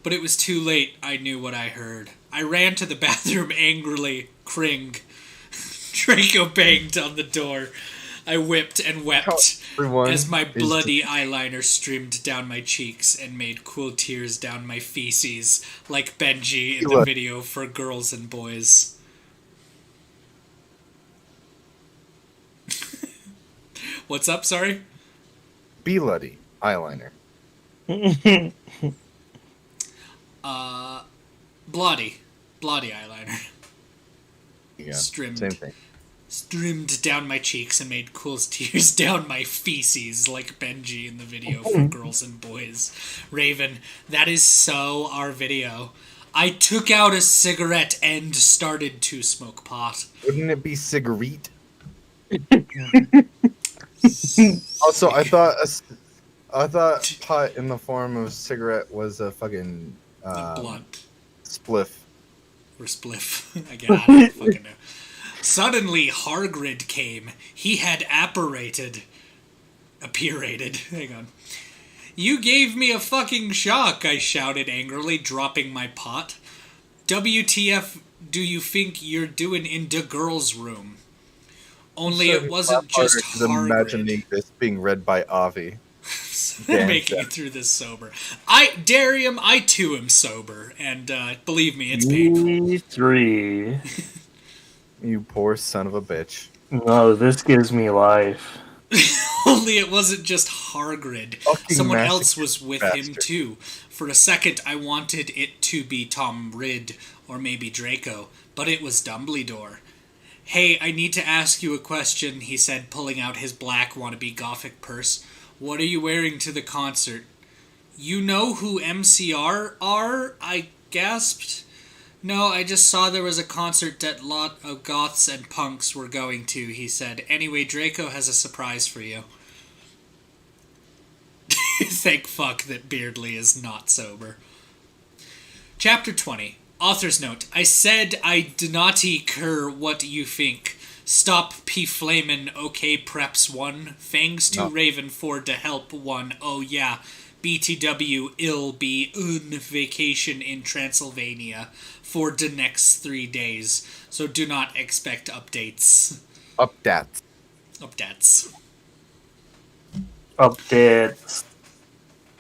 But it was too late. I knew what I heard. I ran to the bathroom angrily. Kring. Draco banged on the door. I whipped and wept Everyone as my is bloody eyeliner streamed down my cheeks and made cool tears down my feces, like Benji in the Look. video for Girls and Boys. What's up, sorry? Be Luddy. eyeliner? Bloody eyeliner. Yeah, Strimmed. same thing. Streamed down my cheeks and made cool tears down my feces like Benji in the video for Girls and Boys. Raven, that is so our video. I took out a cigarette and started to smoke pot. Wouldn't it be cigarette? Also, I thought pot in the form of cigarette was a fucking blunt. Spliff. Or spliff. Again, I don't fucking know. Suddenly, Hargrid came. He had apparated. Hang on. You gave me a fucking shock, I shouted angrily, dropping my pot. WTF do you think you're doing in the girls' room? Only it wasn't just Hargrid. Imagining this being read by Avi. Making it through this sober. Darium, I too am sober, and believe me, it's painful. 3. You poor son of a bitch. No, this gives me life. Only it wasn't just Hargrid. Fucking Someone else was with him bastard. too. For a second, I wanted it to be Tom Ridd or maybe Draco, but it was Dumbledore. Hey, I need to ask you a question, he said, pulling out his black wannabe gothic purse. What are you wearing to the concert? You know who MCR are? I gasped. No, I just saw there was a concert that lot of goths and punks were going to, he said. Anyway, Draco has a surprise for you. Thank fuck that Beardley is not sober. Chapter 20. Author's note. I said I do not care what you think. Stop P-Flamin' OK Preps 1. Thanks to Raven for the help 1. Oh yeah. BTW ill be on vacation in Transylvania for the next 3 days, so do not expect updates. Updates.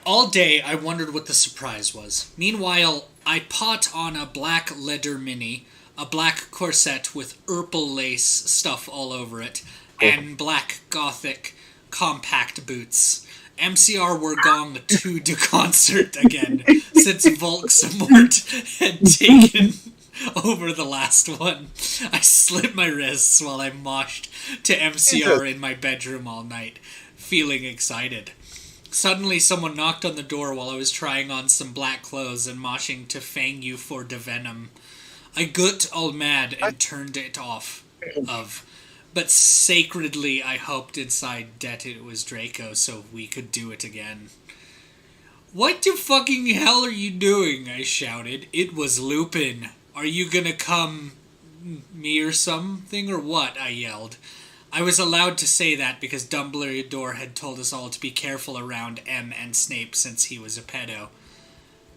All day I wondered what the surprise was. Meanwhile, I pot on a black leather mini, a black corset with purple lace stuff all over it, and black gothic compact boots. MCR were gone to the concert again, since Volksamort had taken over the last one. I slit my wrists while I moshed to MCR in my bedroom all night, feeling excited. Suddenly someone knocked on the door while I was trying on some black clothes and moshing to Fang You for the Venom. I got all mad and turned it off. But sacredly, I hoped inside that it was Draco so we could do it again. What the fucking hell are you doing? I shouted. It was Lupin. Are you gonna come me or something or what? I yelled. I was allowed to say that because Dumbledore had told us all to be careful around M and Snape since he was a pedo.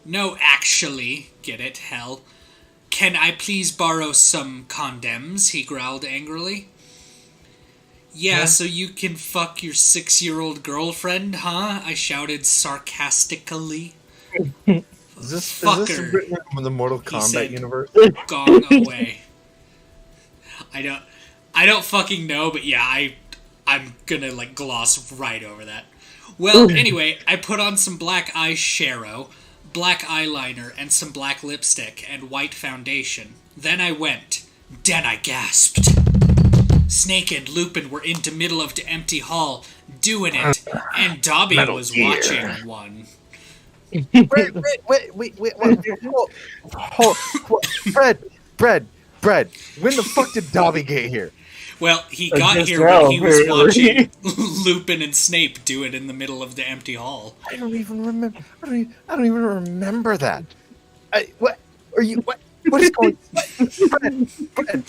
No, actually, get it, hell. Can I please borrow some condoms? He growled angrily. Yeah, so you can fuck your 6-year-old girlfriend, huh? I shouted sarcastically. Is this written from the Mortal Kombat universe? Gone away. I don't fucking know, but yeah, I'm gonna gloss right over that. Well, anyway, I put on some black eyeshadow, black eyeliner, and some black lipstick and white foundation. Then I went. Then I gasped. Snake and Lupin were in the middle of the empty hall, doing it, and Dobby was watching one. Wait, Bread, when the fuck did Dobby get here? Well, he got here when he was watching Lupin and Snape do it in the middle of the empty hall. I don't even remember. I don't even remember that. What is going on? Bread.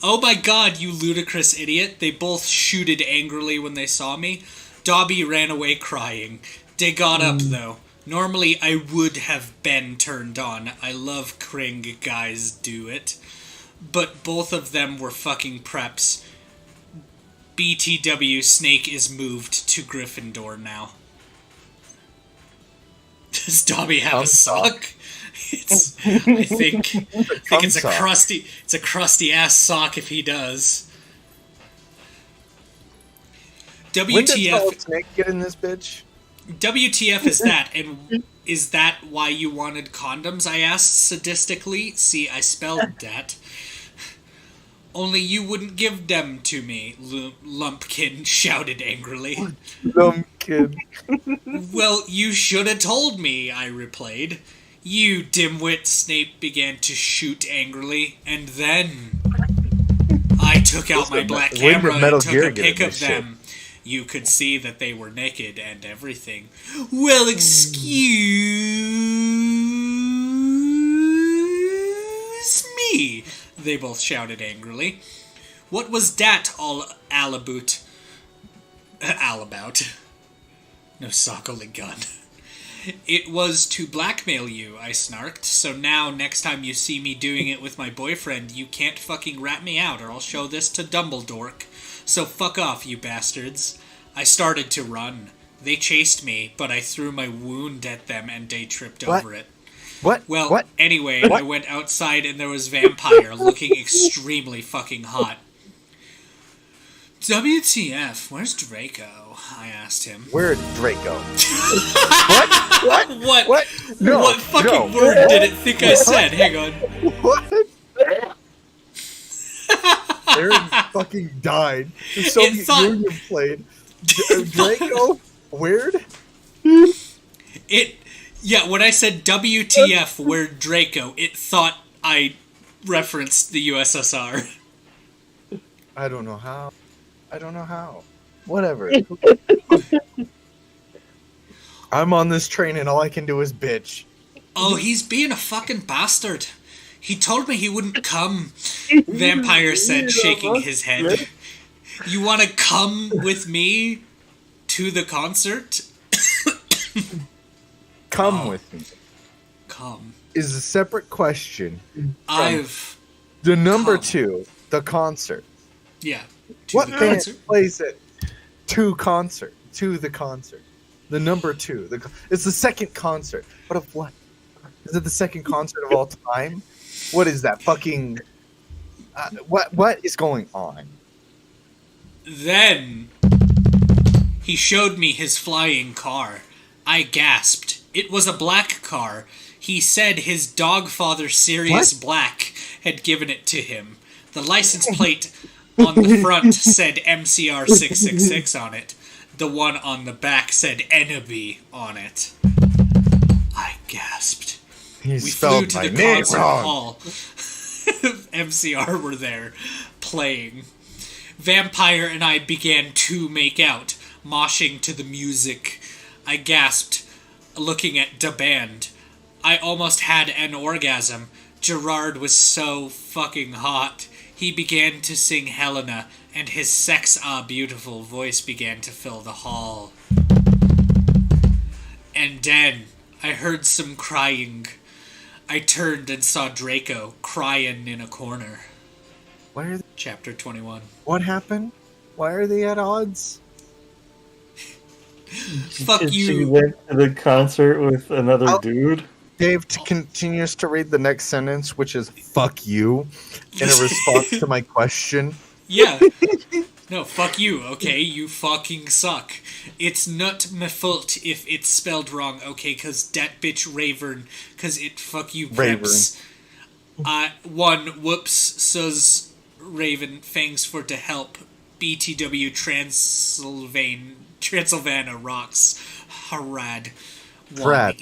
Oh my god, you ludicrous idiot. They both shooted angrily when they saw me. Dobby ran away crying. They got up, though. Normally, I would have been turned on. I love Kring guys do it. But both of them were fucking preps. BTW, Snake is moved to Gryffindor now. Does Dobby have a sock? I think it's a crusty ass sock if he does. When did WTF? Solid Snake get in this bitch? WTF is that? And is that why you wanted condoms? I asked sadistically. See, I spelled that. Only you wouldn't give them to me, Lumpkin shouted angrily. Lumpkin. Well, you should have told me, I replied. You dimwit, Snape began to shoot angrily, and then I took out my black camera and took a pic of them. You could see that they were naked and everything. Well, excuse me, they both shouted angrily. What was that all about? No sockily gun. It was to blackmail you, I snarked, so now next time you see me doing it with my boyfriend, you can't fucking rat me out or I'll show this to Dumbledore. So fuck off, you bastards. I started to run. They chased me, but I threw my wound at them and they tripped over it. What? Well, What? anyway, What? I went outside and there was Vampire looking extremely fucking hot. WTF, where's Draco? I asked him. Where's Draco? What? No, what fucking no. word did it think I said? Hang on. What? Aaron fucking died. The Soviet Union played. Draco? Weird? Yeah, when I said WTF, where Draco, it thought I referenced the USSR. I don't know how. Whatever. I'm on this train and all I can do is bitch. Oh, he's being a fucking bastard. He told me he wouldn't come, Vampire said, shaking his head. You want to come with me to the concert? Come with me. Come. Is a separate question. The number 2, the concert. Yeah. What the band concert? plays it to the concert? The number 2. It's the second concert. But of what? Is it the second concert of all time? What is that fucking? What is going on? Then he showed me his flying car. I gasped. It was a black car. He said his dog father, Sirius Black, had given it to him. The license plate on the front said MCR 666 on it. The one on the back said Enemy on it. I gasped. He We spelled flew my to the name concert wrong. hall. MCR were there, playing. Vampire and I began to make out, moshing to the music. I gasped, looking at the band. I almost had an orgasm. Gerard was so fucking hot. He began to sing Helena, and his beautiful voice began to fill the hall. And then I heard some crying. I turned and saw Draco crying in a corner. Why are Chapter 21. What happened? Why are they at odds? Fuck you. She went to the concert with another dude. Dave continues to read the next sentence, which is "fuck you," in a response to my question. Yeah. No, fuck you, okay? You fucking suck. It's not my fault if it's spelled wrong, okay? Cause that bitch Ravern, cause it fuck you preps. One, whoops, says Raven, thanks for the help. BTW Transylvania rocks. Harad. Brad.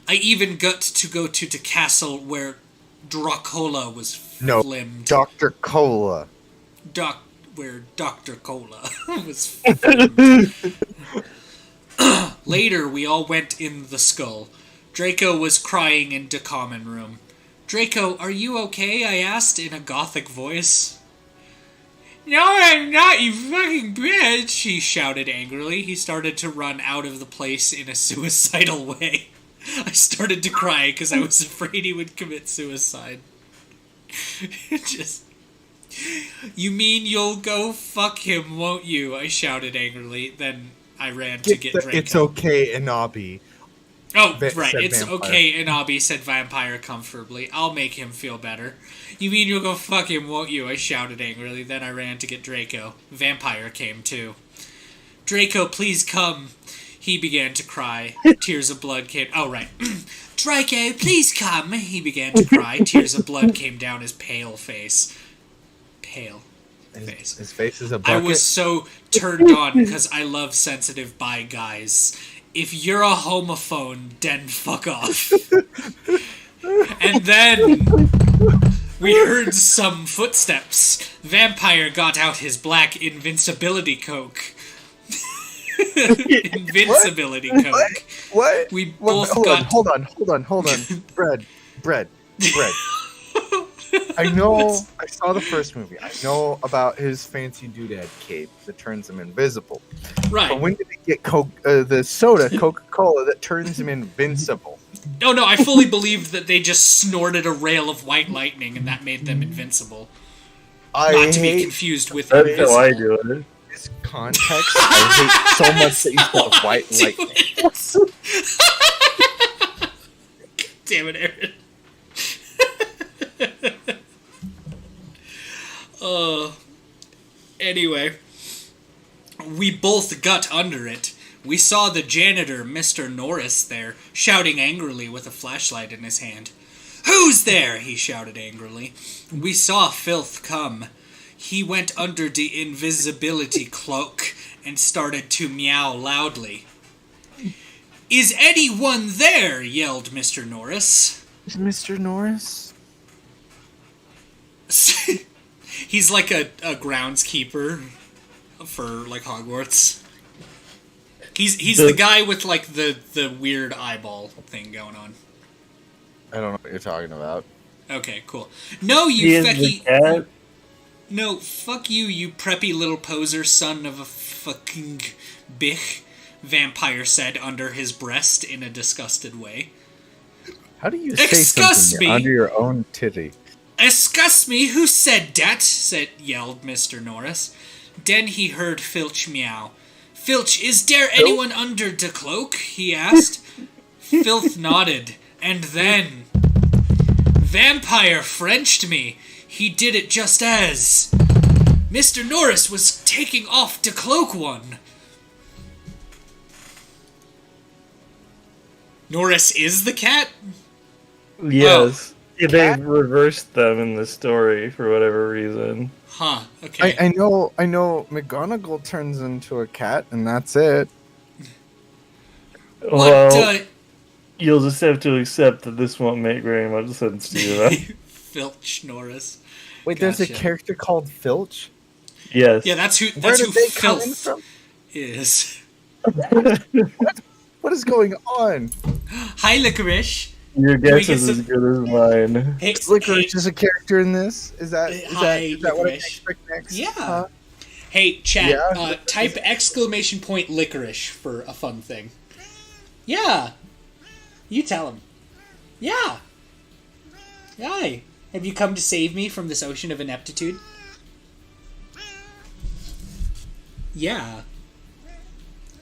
I even got to go to the castle where Dracola was filmed. Dr. Cola. Where Dr. Cola was filmed. Later, we all went in the skull. Draco was crying in the common room. Draco, are you okay? I asked in a gothic voice. No, I'm not, you fucking bitch, he shouted angrily. He started to run out of the place in a suicidal way. I started to cry because I was afraid he would commit suicide. You mean you'll go fuck him, won't you? I shouted angrily. Then I ran to get Draco. It's okay, Inabi. Oh, right. It's okay, Inabi, said Vampire comfortably. I'll make him feel better. You mean you'll go fuck him, won't you? I shouted angrily. Then I ran to get Draco. Vampire came too. Draco, please come. He began to cry. Tears of blood came... Oh, right. Draco, please come. He began to cry. Tears of blood came down his pale face. Pale face. His face is a I bucket. was so turned on because I love sensitive bi guys. If you're a homophone, then fuck off. And then we heard some footsteps. Vampire got out his black invincibility coke. Invincibility coke. What? We both Hold on. Bread. I know. I saw the first movie. I know about his fancy doodad cape that turns him invisible. Right. But when did he get the soda, Coca-Cola, that turns him invincible? Oh no, I fully believe that they just snorted a rail of white lightning and that made them invincible. Not to be confused with That's invisible. how I do it. This context, I hate so much that you said white lightning. Damn it, Aaron. Anyway, we both got under it. We saw the janitor, Mr. Norris, there, shouting angrily with a flashlight in his hand. "Who's there?" he shouted angrily. We saw Filth come. He went under the invisibility cloak and started to meow loudly. "Is anyone there?" yelled Mr. Norris. Is Mr. Norris? He's like a groundskeeper for like Hogwarts. He's the guy with like the weird eyeball thing going on. I don't know what you're talking about. Okay, cool. No, you He is the fecky. cat. No, fuck you, you preppy little poser son of a fucking bitch. Vampire said under his breast in a disgusted way. How do you say Excuse something me. under your own titty? "Excuse me, who said that?" yelled Mr. Norris. Then he heard Filch meow. "Filch, is there anyone under the cloak?" he asked. Filth nodded, and then... Vampire Frenched me. He did it just as... Mr. Norris was taking off the cloak one. Norris is the cat? Yes. Yeah, they reversed them in the story for whatever reason. Huh, okay. I know McGonagall turns into a cat, and that's it. Well, you'll just have to accept that this won't make very much sense to you, though. Filch Norris. Wait, there's a Gotcha. character called Filch? Yes. Yeah, that's who. Where That's did who they come in Filth from? is. What is going on? Hi, Licorice. Your Can we guess get is as some- good as mine. Hey, Licorice is a character in this? Is that Hi, what I Licorice. expect next? Yeah. Huh? Hey, chat. Yeah? Type exclamation point licorice for a fun thing. Yeah. You tell him. Yeah. Hi. Have you come to save me from this ocean of ineptitude? Yeah.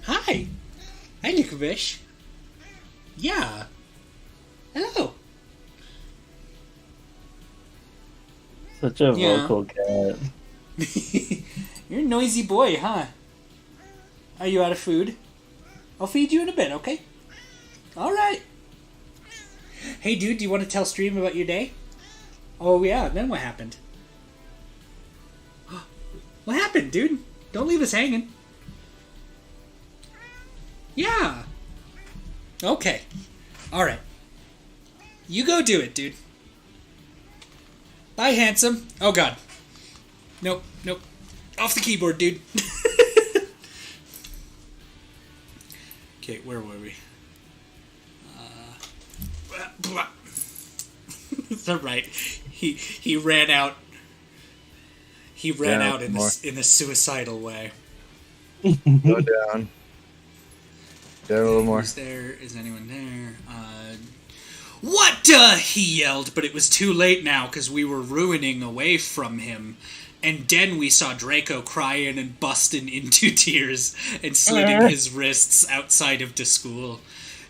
Hi. Hi, Licorice. Yeah. Hello. Such a Yeah. vocal cat. You're a noisy boy, huh? Are you out of food? I'll feed you in a bit, okay? Alright. Hey, dude, do you want to tell Stream about your day? Oh, yeah, then what happened? What happened, dude? Don't leave us hanging. Yeah. Okay. Alright. You go do it, dude. Bye, handsome. Oh, God. Nope, nope. Off the keyboard, dude. Okay, where were we? Is that right? He ran out. He ran out in a suicidal way. Go down. Down a little more. Is anyone there? What? He yelled, but it was too late now because we were ruining away from him. And then we saw Draco crying and busting into tears and slitting his wrists outside of the school.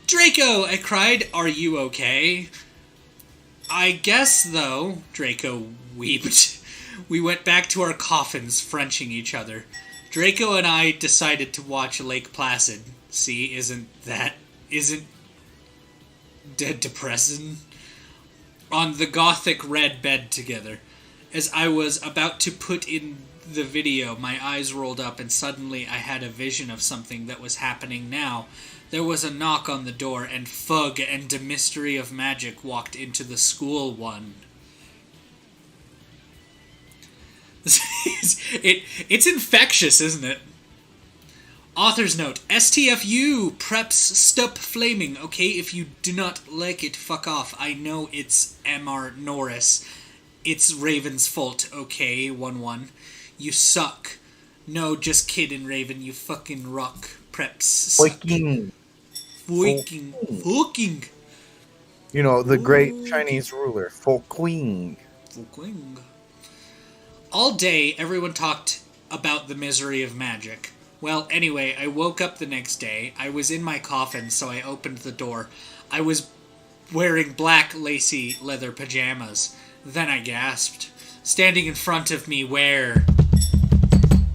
Draco, I cried, are you okay? I guess, though, Draco weeped. We went back to our coffins, Frenching each other. Draco and I decided to watch Lake Placid. See, isn't depressing? On the gothic red bed together. As I was about to put in the video, my eyes rolled up and suddenly I had a vision of something that was happening now. There was a knock on the door and Fug and the Mystery of Magic walked into the school one. It's infectious, isn't it? Author's note, STFU, preps stop flaming, okay? If you do not like it, fuck off. I know it's MR Norris. It's Raven's fault, okay? 1-1. You suck. No, just kidding, Raven. You fucking rock. Preps suck. Fucking. You know, the great Chinese ruler, Fo Qing. All day, everyone talked about the misery of magic. Well, anyway, I woke up the next day. I was in my coffin, so I opened the door. I was wearing black, lacy leather pajamas. Then I gasped. Standing in front of me were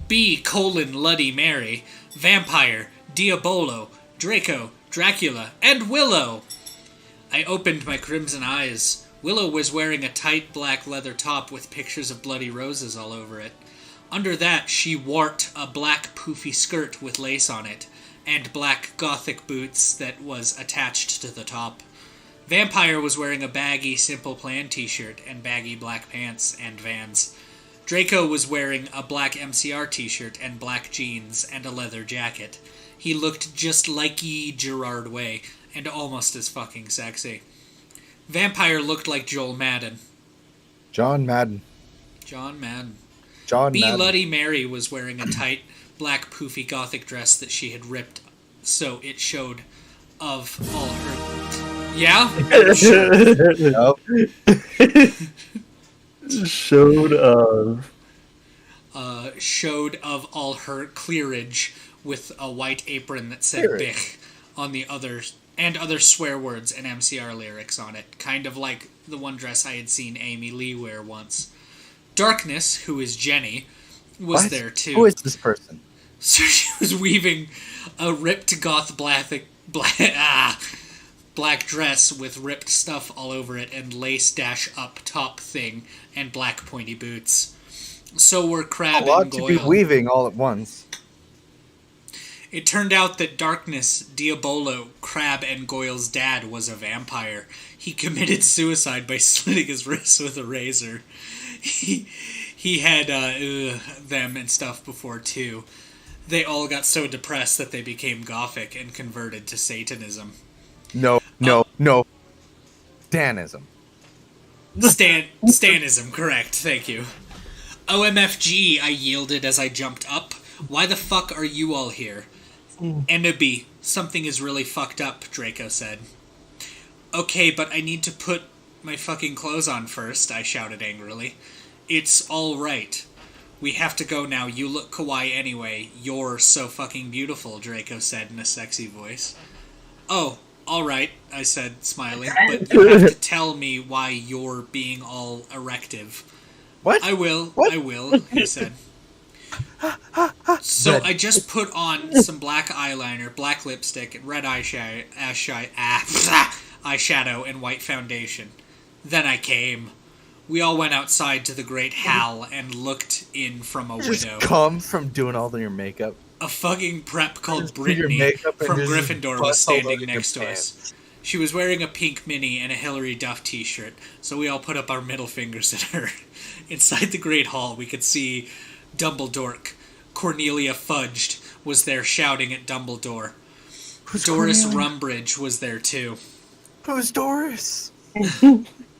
B: Bloody Mary, Vampire, Diabolo, Draco, Dracula, and Willow. I opened my crimson eyes. Willow was wearing a tight black leather top with pictures of bloody roses all over it. Under that, she wore a black poofy skirt with lace on it, and black gothic boots that was attached to the top. Vampire was wearing a baggy Simple Plan t-shirt and baggy black pants and Vans. Draco was wearing a black MCR t-shirt and black jeans and a leather jacket. He looked just like Gerard Way, and almost as fucking sexy. Vampire looked like Joel Madden. John Madden. Bloody Mary was wearing a tight, black, poofy gothic dress that she had ripped, so it showed of all her... Yeah? Showed of all her clearage with a white apron that said Bich on the others, and other swear words and MCR lyrics on it, kind of like the one dress I had seen Amy Lee wear once. Darkness, who is Jenny, was there too. Who is this person? So she was weaving a ripped goth black dress with ripped stuff all over it and lace dash up top thing and black pointy boots. So were Crab and Goyle. A lot to be weaving all at once. It turned out that Darkness, Diabolo, Crab, and Goyle's dad was a vampire. He committed suicide by slitting his wrists with a razor. He had them and stuff before, too. They all got so depressed that they became gothic and converted to Satanism. No. Stanism. Stanism, correct, thank you. OMFG, I yielded as I jumped up. Why the fuck are you all here? Enobi, something is really fucked up, Draco said. Okay, but I need to put my fucking clothes on first, I shouted angrily. It's all right. We have to go now. You look kawaii anyway. You're so fucking beautiful, Draco said in a sexy voice. Oh, all right, I said, smiling, but you have to tell me why you're being all erective. What? I will, he said. So I just put on some black eyeliner, black lipstick, and red eyeshadow and white foundation. Then I came. We all went outside to the great hall and looked in from a window. Just come from doing all your makeup. A fucking prep called Brittany from Gryffindor was standing next to us. She was wearing a pink mini and a Hilary Duff t-shirt, so we all put up our middle fingers at her. Inside the great hall, we could see Dumbledore. Cornelia Fudged was there shouting at Dumbledore. Doris Rumbridge was there too. Who's Doris?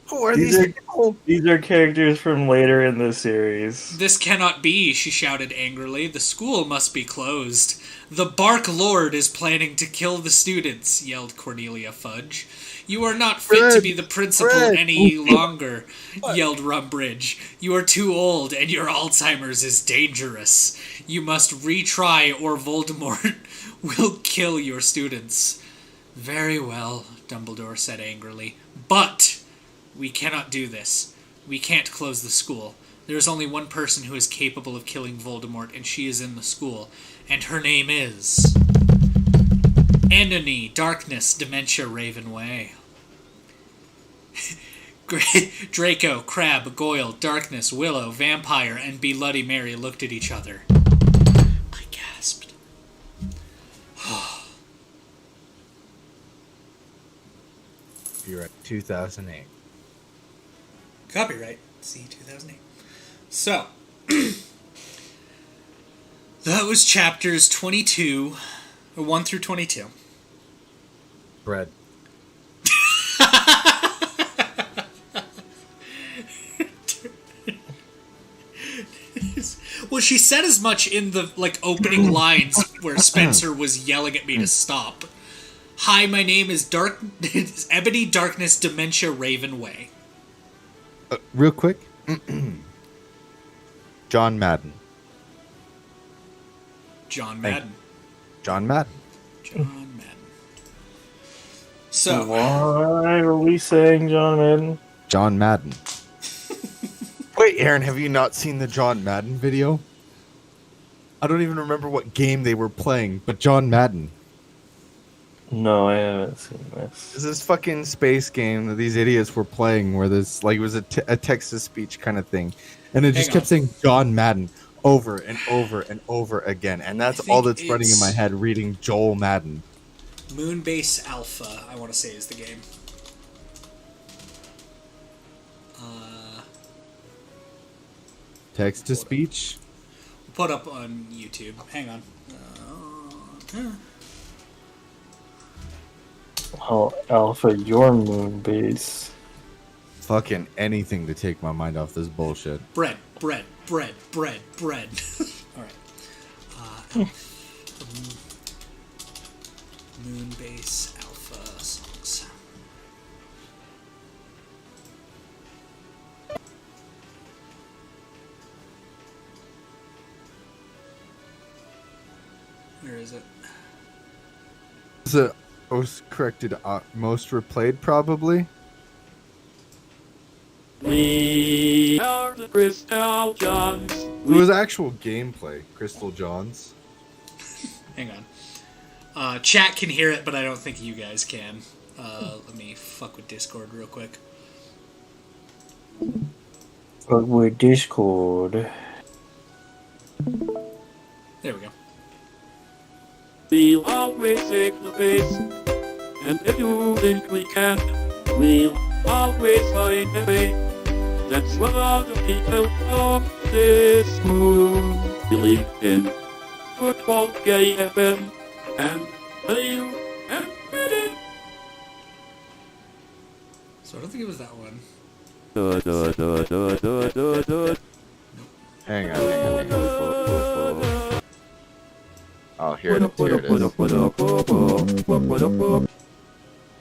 Who are these people? These are characters from later in the series. This cannot be, she shouted angrily. The school must be closed. The Bark Lord is planning to kill the students, yelled Cornelia Fudge. You are not fit to be the principal any longer, yelled Rumbridge. You are too old, and your Alzheimer's is dangerous. You must retry, or Voldemort will kill your students. Very well, Dumbledore said angrily. But we cannot do this. We can't close the school. There is only one person who is capable of killing Voldemort, and she is in the school. And her name is... Anony, Darkness, Dementia, Ravenway. Draco, Crab, Goyle, Darkness, Willow, Vampire, and Bloody Mary looked at each other. I gasped. You're at 2008. Copyright. See, 2008. So, that was chapters 22, or 1 through 22. Bread. Well, she said as much in the opening lines where Spencer was yelling at me to stop. Hi, my name is Ebony Darkness Dementia Ravenway. Real quick. John Madden. John Madden. John Madden. John Madden. So, why are we saying John Madden? John Madden. Wait, Aaron, have you not seen the John Madden video? I don't even remember what game they were playing, but John Madden. No, I haven't seen this. This is fucking space game that these idiots were playing where this, it was a text-to-speech kind of thing. And it just kept saying John Madden over and over and over again. And that's all that's running in my head, reading Joel Madden. Moonbase Alpha, I want to say, is the game. Text-to-speech? Put up on YouTube. Hang on. Oh, Alpha, your moon base. Fucking anything to take my mind off this bullshit. Bread. Alright. Moonbase Alpha songs. Where is it? Is it most corrected, most replayed, probably? We are the Crystal Johns. It was actual gameplay, Crystal Johns. Hang on. Chat can hear it, but I don't think you guys can. Let me fuck with Discord real quick. Fuck with Discord. There we go. We'll always take the base, and if you think we can't, we'll always find a way. That's what all the people of this moon believe in. Football, gay FM, and you and ready. So I don't think it was that one. Hang on. Oh, here it is.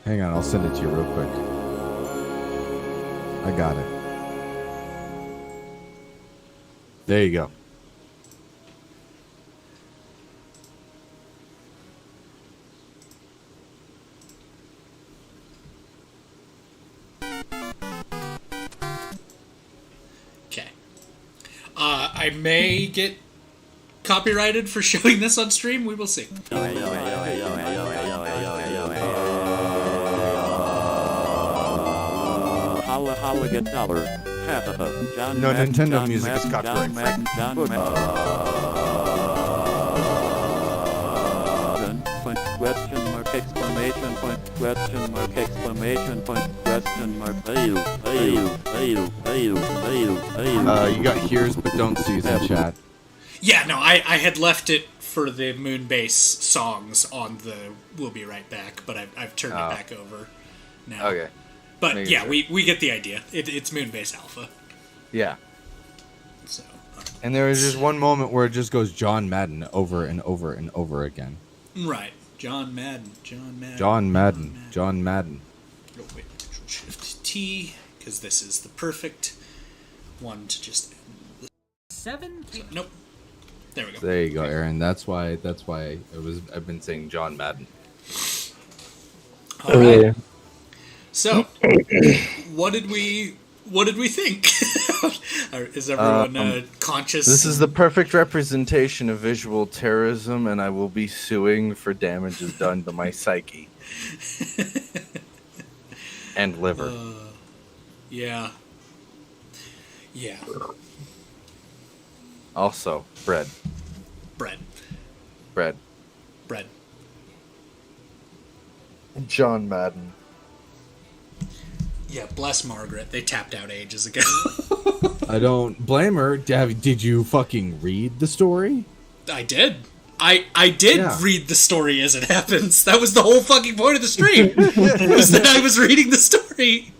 Hang on, I'll send it to you real quick. I got it. There you go. Okay. I may get copyrighted for showing this on stream. We will see. No, Nintendo music is copyright. Question mark, exclamation point, question mark, exclamation point, question mark, You got here's but don't sees in chat. Yeah, no, I had left it for the Moonbase songs on the We'll Be Right Back, but I've turned it back over now. Okay. But Maybe yeah, sure. we get the idea. It's Moonbase Alpha. Yeah. So. And there was just one moment where it just goes John Madden over and over and over again. Right. John Madden. John Madden. Oh, wait, Control-Shift-T, because this is the perfect one to just end the 7. So, nope. There we go. There you go, Aaron. That's why I've been saying John Madden. All right. So, what did we think? Is everyone conscious? This is the perfect representation of visual terrorism, and I will be suing for damages done to my psyche and liver. Yeah. Yeah. Also, bread. Bread. Bread. Bread. John Madden. Yeah, bless Margaret. They tapped out ages ago. I don't blame her. Did you fucking read the story? I did. I did read the story as it happens. That was the whole fucking point of the stream. Was that I was reading the story.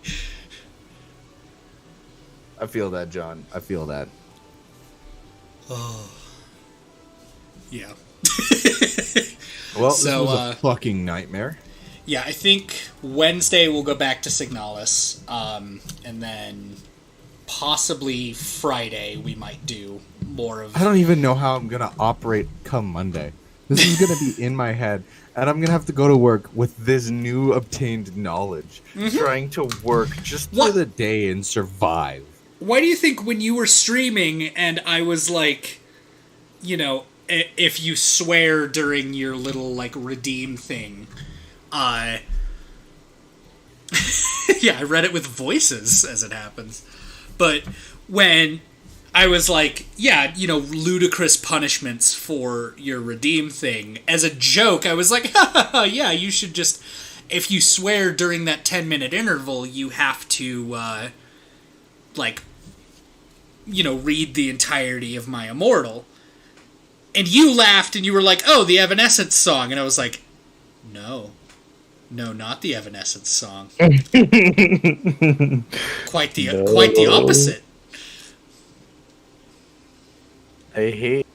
I feel that, John. I feel that. Oh. Yeah. Well, this was a fucking nightmare. Yeah, I think Wednesday we'll go back to Signalis, and then possibly Friday we might do more of... I don't even know how I'm going to operate come Monday. This is going to be in my head, and I'm going to have to go to work with this new obtained knowledge, trying to work just for the day and survive. Why do you think when you were streaming and I was like, you know, if you swear during your little, like, redeem thing, yeah, I read it with voices as it happens. But when I was like, yeah, you know, ludicrous punishments for your redeem thing, as a joke, I was like, yeah, you should just, if you swear during that 10-minute interval, you have to, like, you know, read the entirety of my Immortal. And you laughed and you were like, oh, the Evanescence song. And I was like, no. No, not the Evanescence song. Quite the opposite. I hate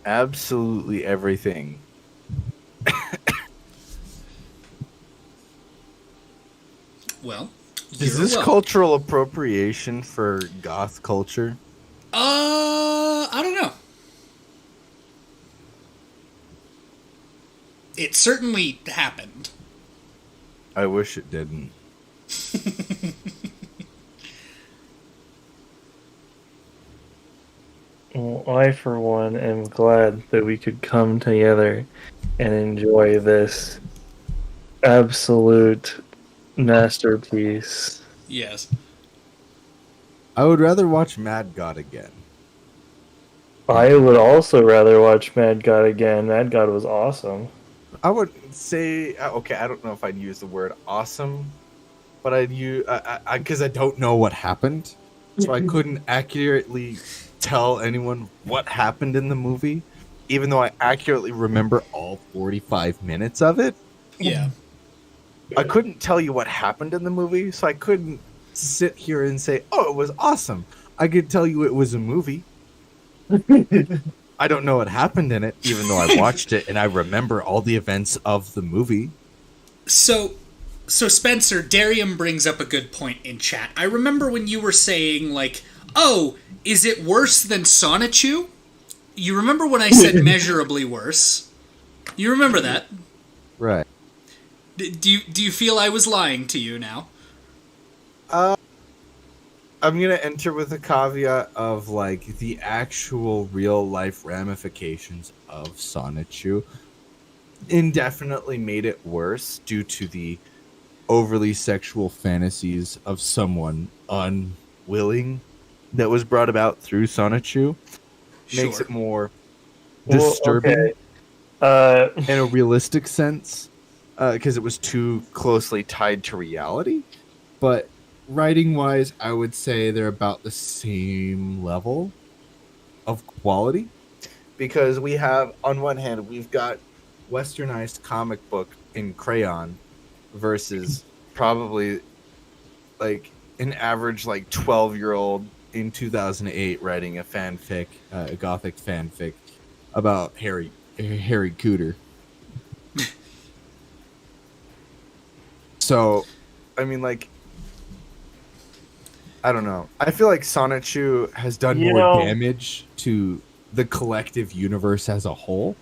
absolutely everything. Well, is this cultural appropriation for goth culture? I don't know. It certainly happened. I wish it didn't. Well, I, for one, am glad that we could come together and enjoy this absolute masterpiece. Yes. I would rather watch Mad God again. I would also rather watch Mad God again. Mad God was awesome. I would say, okay, I don't know if I'd use the word awesome, but I'd use, because I don't know what happened, so I couldn't accurately tell anyone what happened in the movie, even though I accurately remember all 45 minutes of it. Yeah. I couldn't tell you what happened in the movie, so I couldn't sit here and say, oh, it was awesome. I could tell you it was a movie. I don't know what happened in it, even though I watched it and I remember all the events of the movie. So Spencer, Darium brings up a good point in chat. I remember when you were saying, like, oh, is it worse than Sonichu? You remember when I said measurably worse? You remember that? Right. Do you feel I was lying to you now? I'm going to enter with a caveat of, like, the actual real-life ramifications of Sonichu indefinitely made it worse due to the overly sexual fantasies of someone unwilling that was brought about through Sonichu. Makes it more disturbing in a realistic sense because it was too closely tied to reality. But writing-wise, I would say they're about the same level of quality. Because we have, on one hand, we've got westernized comic book in crayon versus probably, like, an average, like, 12-year-old in 2008 writing a fanfic, a gothic fanfic about Harry Cooter. So, I mean, like, I don't know. I feel like Sonichu has done more damage to the collective universe as a whole.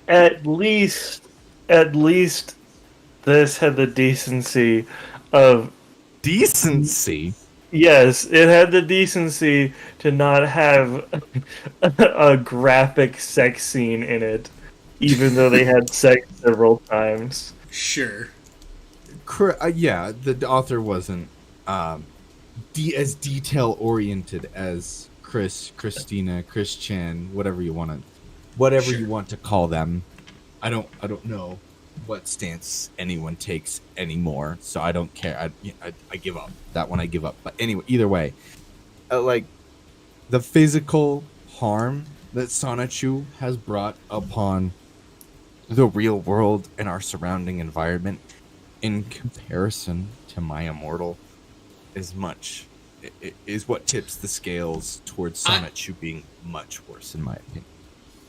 At least this had the decency of... Decency? Yes, it had the decency to not have a graphic sex scene in it, even though they had sex several times. Sure. Yeah, the author wasn't as detail oriented as Christina, Chris Chan, whatever you want to call them. I don't know what stance anyone takes anymore, so I don't care. I give up. That one I give up. But anyway, either way, like the physical harm that Sonichu has brought upon the real world and our surrounding environment, in comparison to My Immortal, is what tips the scales towards Sonichu being much worse, in my opinion.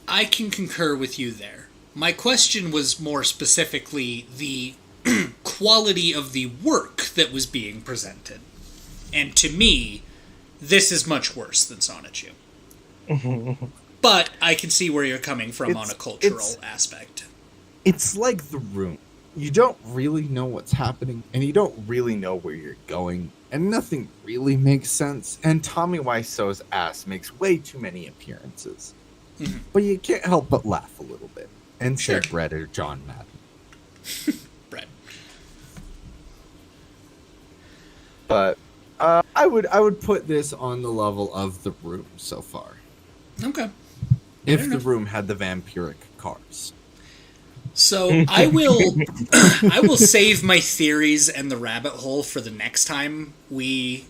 I can concur with you there. My question was more specifically the quality of the work that was being presented. And to me, this is much worse than Sonichu. But I can see where you're coming from on a cultural aspect. It's like The Room. You don't really know what's happening, and you don't really know where you're going, and nothing really makes sense, and Tommy Wiseau's ass makes way too many appearances. Mm-hmm. But you can't help but laugh a little bit, and say Brett or John Madden. Brett. But I would put this on the level of The Room so far. Okay. If The Room had the vampiric cars. So I will save my theories and the rabbit hole for the next time we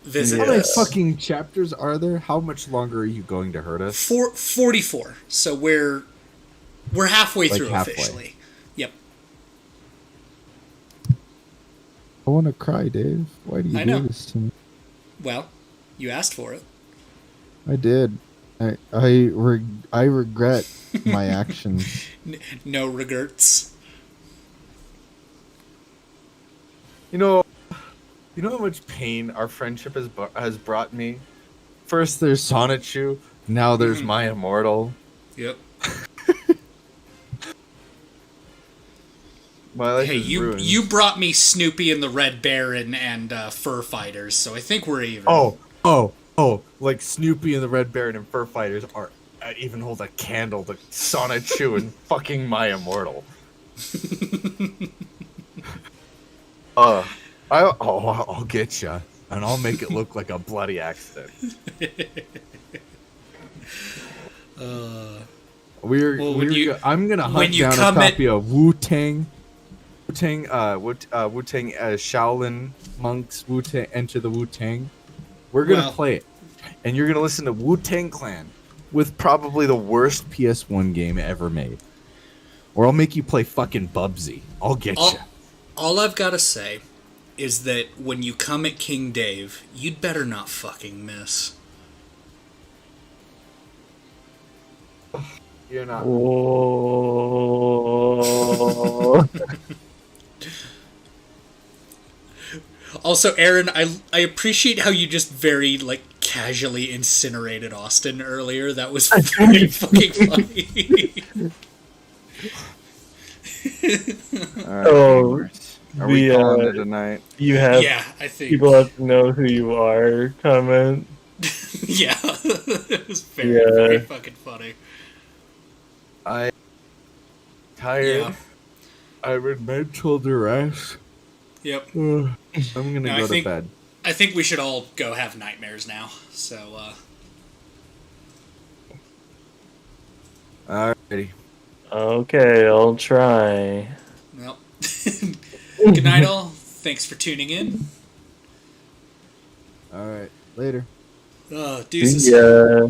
visit. How many fucking chapters are there? How much longer are you going to hurt us? 44. So we're halfway through officially. Yep. I want to cry, Dave. Why do you do this to me? Well, you asked for it. I did. I regret my actions. No regrets. You know how much pain our friendship has brought me? First there's Sonichu, now there's My Immortal. Yep. My life hey, is ruined. you brought me Snoopy and the Red Baron and Fur Fighters, so I think we're even. Oh, like Snoopy and the Red Baron and Fur Fighters are even hold a candle to Sonichu and fucking My Immortal. I'll get ya, and I'll make it look like a bloody accident. I'm gonna hunt down a copy of Wu-Tang Shaolin monks Enter the Wu-Tang. We're gonna play it, and you're gonna listen to Wu-Tang Clan with probably the worst PS1 game ever made. Or I'll make you play fucking Bubsy. I'll get you. All I've got to say is that when you come at King Dave, you'd better not fucking miss. You're not. Also, Aaron, I appreciate how you just very, casually incinerated Austin earlier. That was very fucking funny. Are we calling it a night? You have I think people have to know who you are comment. Yeah. It was very fucking funny. I'm tired. Yeah. I'm in mental duress. Yep. I'm gonna go to bed. I think we should all go have nightmares now. So, Alrighty. Okay, I'll try. Well, good night, all. Thanks for tuning in. Alright, later. Deuces. Yeah.